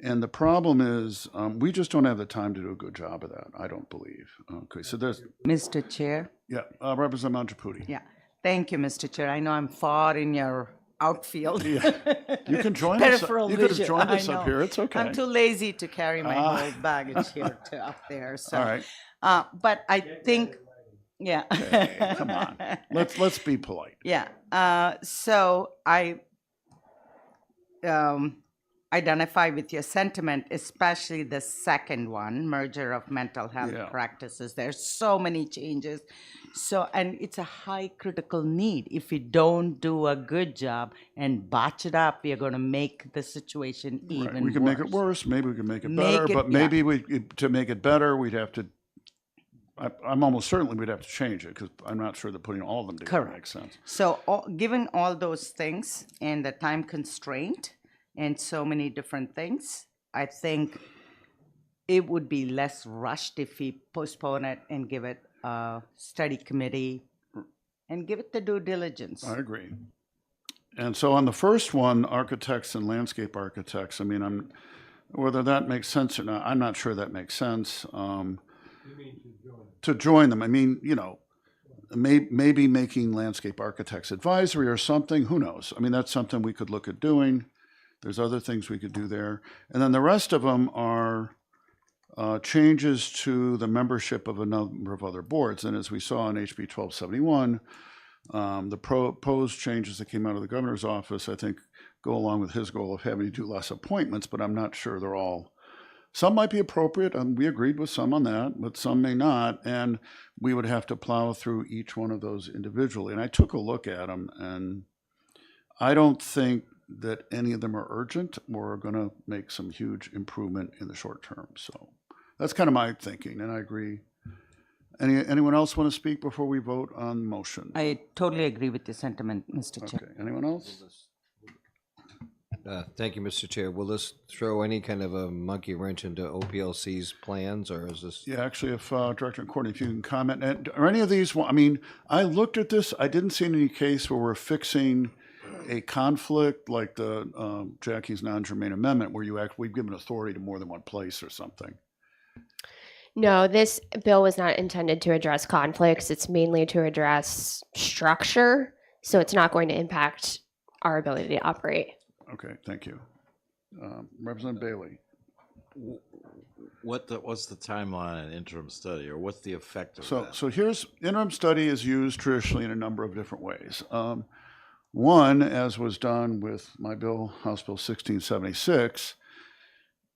And the problem is we just don't have the time to do a good job of that, I don't believe. Okay, so there's... Mr. Chair? Yeah, Representative Mangiapudi. Yeah, thank you, Mr. Chair. I know I'm far in your outfield. Yeah. You can join us. You could have joined us up here. It's okay. I'm too lazy to carry my whole baggage here to up there. So. All right. But I think... Yeah. Okay, come on. Let's be polite. Yeah. So I identify with your sentiment, especially the second one, merger of mental health practices. There's so many changes. And it's a high critical need. If we don't do a good job and botch it up, we are going to make the situation even worse. We can make it worse. Maybe we can make it better. But maybe to make it better, we'd have to. I'm almost certain we'd have to change it because I'm not sure that putting all of them together makes sense. So given all those things and the time constraint and so many different things, I think it would be less rushed if we postpone it and give it a study committee and give it the due diligence. I agree. And so on the first one, architects and landscape architects, I mean, Whether that makes sense or not, I'm not sure that makes sense. To join them, I mean, you know, maybe making landscape architects advisory or something, who knows? I mean, that's something we could look at doing. There's other things we could do there. And then the rest of them are changes to the membership of a number of other boards. And as we saw in HB 1271, the proposed changes that came out of the governor's office, I think, go along with his goal of having to do less appointments, but I'm not sure they're all. Some might be appropriate, and we agreed with some on that, but some may not, and we would have to plow through each one of those individually. And I took a look at them, and I don't think that any of them are urgent or are going to make some huge improvement in the short term. So that's kind of my thinking, and I agree. Anyone else want to speak before we vote on motion? I totally agree with the sentiment, Mr. Chair. Okay, anyone else? Thank you, Mr. Chair. Will this throw any kind of a monkey wrench into OPLC's plans, or is this? Yeah, actually, if Director Courtney, if you can comment, are any of these? I mean, I looked at this. I didn't see any case where we're fixing a conflict like the Jackie's non-germane amendment, where we've given authority to more than one place or something. No, this bill was not intended to address conflicts. It's mainly to address structure, so it's not going to impact our ability to operate. Okay, thank you. Representative Bailey. What's the timeline on an interim study, or what's the effect of that? So here's, interim study is used traditionally in a number of different ways. One, as was done with my bill, House Bill 1676,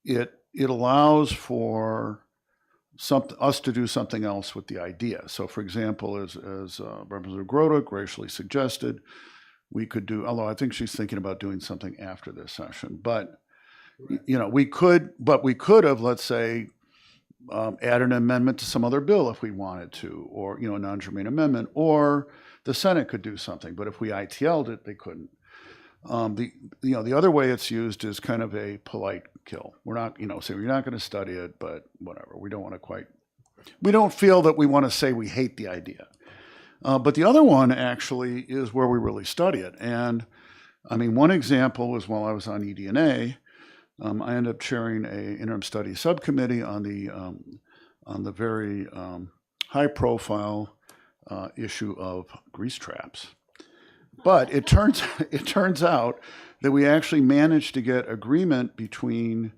it allows for us to do something else with the idea. So for example, as Representative Grota graciously suggested, we could do, although I think she's thinking about doing something after this session, but you know, we could have, let's say, add an amendment to some other bill if we wanted to, or, you know, a non-germane amendment, or the Senate could do something, but if we ITL'd it, they couldn't. The other way it's used is kind of a polite kill. We're not, you know, say we're not going to study it, but whatever. We don't feel that we want to say we hate the idea. But the other one actually is where we really study it. And I mean, one example was while I was on ED&A, I ended up chairing a interim study subcommittee on the very high-profile issue of grease traps. But it turns out that we actually managed to get agreement between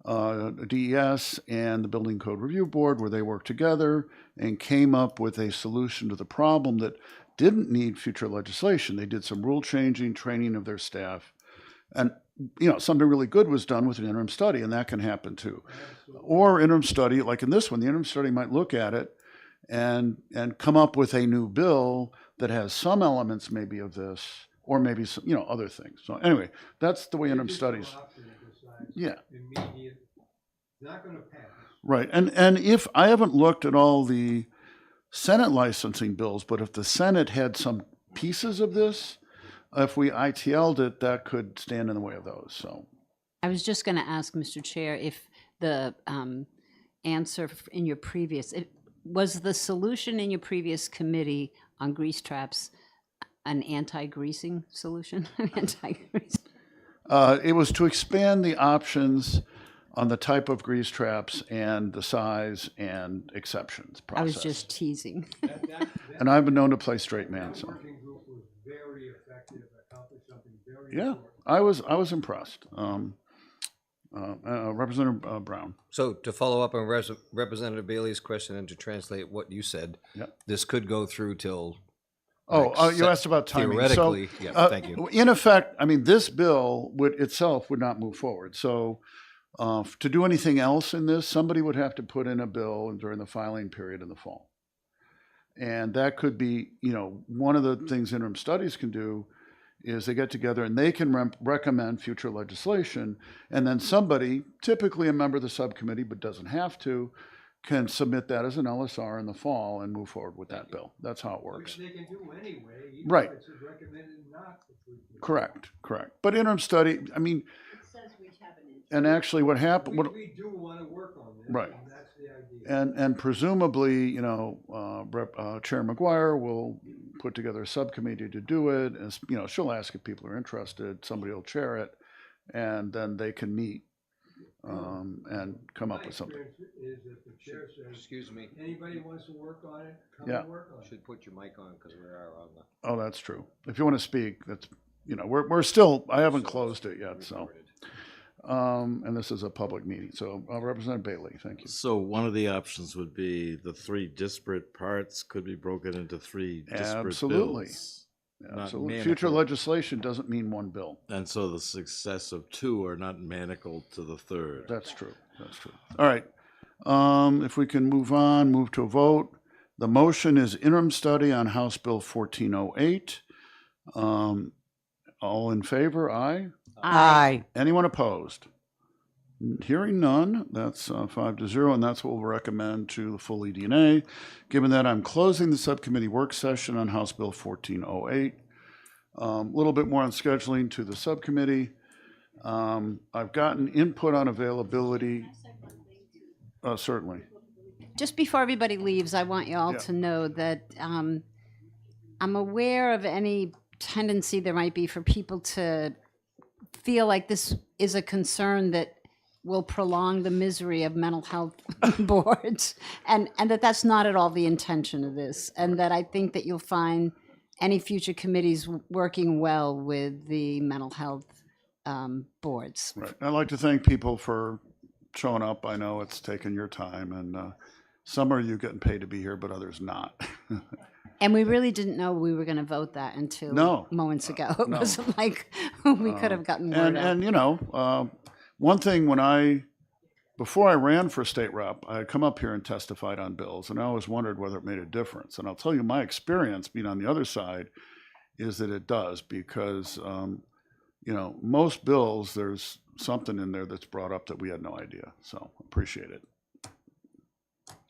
DES and the Building Code Review Board, where they worked together and came up with a solution to the problem that didn't need future legislation. They did some rule changing, training of their staff, and you know, something really good was done with an interim study, and that can happen too. Or interim study, like in this one, the interim study might look at it and come up with a new bill that has some elements maybe of this, or maybe some, you know, other things. So anyway, that's the way interim studies. Yeah. Not going to pass. Right, and if I haven't looked at all the Senate licensing bills, but if the Senate had some pieces of this, if we ITL'd it, that could stand in the way of those. So I was just going to ask, Mr. Chair, if the answer in your previous, was the solution in your previous committee on grease traps an anti-greasing solution? Anti-greasing. It was to expand the options on the type of grease traps and the size and exceptions process. I was just teasing. And I've been known to play straight man. So. Working group was very effective, accomplished something very Yeah, important. I was impressed. Representative Brown. So to follow up on Representative Bailey's question and to translate what you said, this could go through till. You asked about timing. Theoretically, yeah, thank you. In effect, I mean, this bill would not move forward. So to do anything else in this, somebody would have to put in a bill during the filing period in the fall. And that could be, you know, one of the things interim studies can do is they get together and they can recommend future legislation, and then somebody, typically a member of the subcommittee, but doesn't have to, can submit that as an LSR in the fall and move forward with that bill. That's how it works. Which they can do anyway, even Right. if it's recommended not to. Correct. But interim study, I mean, and actually what happened. We do want to work on this. Right. And that's the idea. And presumably, you know, Chair McGuire will put together a subcommittee to do it. As you know, she'll ask if people are interested. Somebody will chair it, and then they can meet and come up with something. Is that the chair says, Excuse me. anybody wants to work on it, come Yeah. and work on it. Should put your mic on because we are on the. Oh, that's true. If you want to speak, that's, we're still, I haven't closed it yet, so. And this is a public meeting, so Representative Bailey, thank you. So one of the options would be the three disparate parts could be broken into three disparate Absolutely. bills. not Absolutely. Future manacled. legislation doesn't mean one bill. And so the success of two are not manacled to the third. That's true. That's true. All right. If we can move to a vote. The motion is interim study on House Bill 1408. All in favor, aye? Aye. Anyone opposed? Hearing none, that's 5-0, and that's what we'll recommend to the full ED&A. Given that, I'm closing the subcommittee work session on House Bill 1408. A little bit more on scheduling to the subcommittee. I've gotten input on availability. Certainly. Just before everybody leaves, I want you all Yeah. to know that I'm aware of any tendency there might be for people to feel like this is a concern that will prolong the misery of mental health boards, and that that's not at all the intention of this, and that I think that you'll find any future committees working well with the mental health boards. Right. I'd like to thank people for showing up. I know it's taken your time, and some are you getting paid to be here, but others not. And we really didn't know we were going to vote that until moments ago. It no. wasn't like we could have gotten word out. And one thing before I ran for state rep, I had come up here and testified on bills, and I always wondered whether it made a difference. And I'll tell you, my experience being on the other side is that it does, because most bills, there's something in there that's brought up that we had no idea. So appreciate it.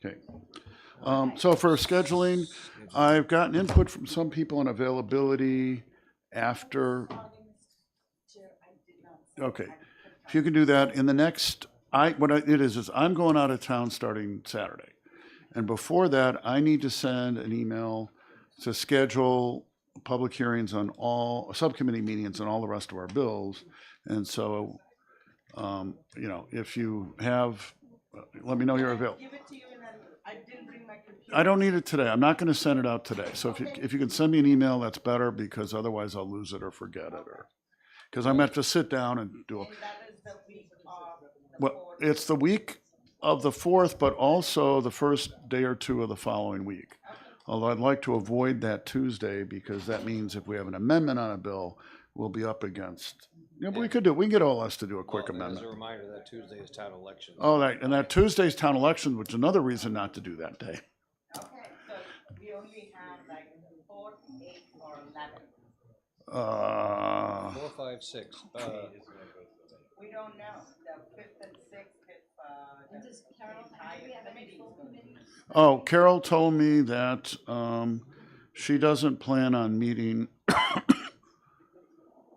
Okay. So for scheduling, I've gotten input from some people on availability after. Okay, if you can do that in the next, I'm going out of town starting Saturday. And before that, I need to send an email to schedule public hearings on all subcommittee meetings on all the rest of our bills. And so, if you have, let me know you're available. I don't need it today. I'm not going to send it out today. So if you can send me an email, that's better, because otherwise I'll lose it or forget it, because I'm going to have to sit down and do it. Well, it's the week of the 4th, but also the first day or two of the following week. Although I'd like to avoid that Tuesday, because that means if we have an amendment on a bill, we'll be up against. But we can get OLS to do a quick amendment. As a reminder, that Tuesday is town election. Oh, right, and that Tuesday's town election, which is another reason not to do that day. Okay, so we only have like 4, 8, or 11. 4, 5, 6. We don't know. The 5th and 6th, if Oh, Carol told me that she doesn't plan on meeting.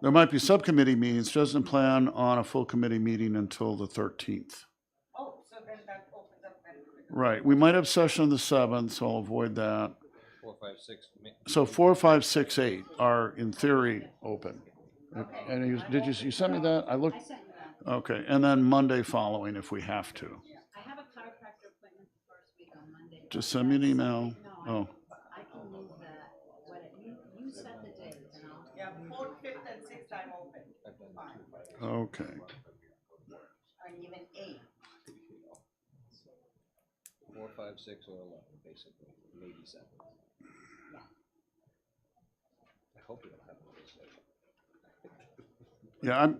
There might be subcommittee meetings. She doesn't plan on a full committee meeting until the 13th. Oh, so then that opens up then. Right. We might have session on the 7th, so I'll avoid that. 4, 5, 6. So 4, 5, 6, 8 are in theory open. And you sent me that? I looked. I sent you that. Okay, and then Monday following if we have to. I have a chiropractor appointment the first week on Monday. Just send me an email. Oh, I can move that. You set the date, and I'll. Yeah, 4th, 5th, and 6th, I'm open. Fine. okay. And even 8. 4, 5, 6, or 11, basically. Maybe 7. I hope we don't have a legislation. Yeah,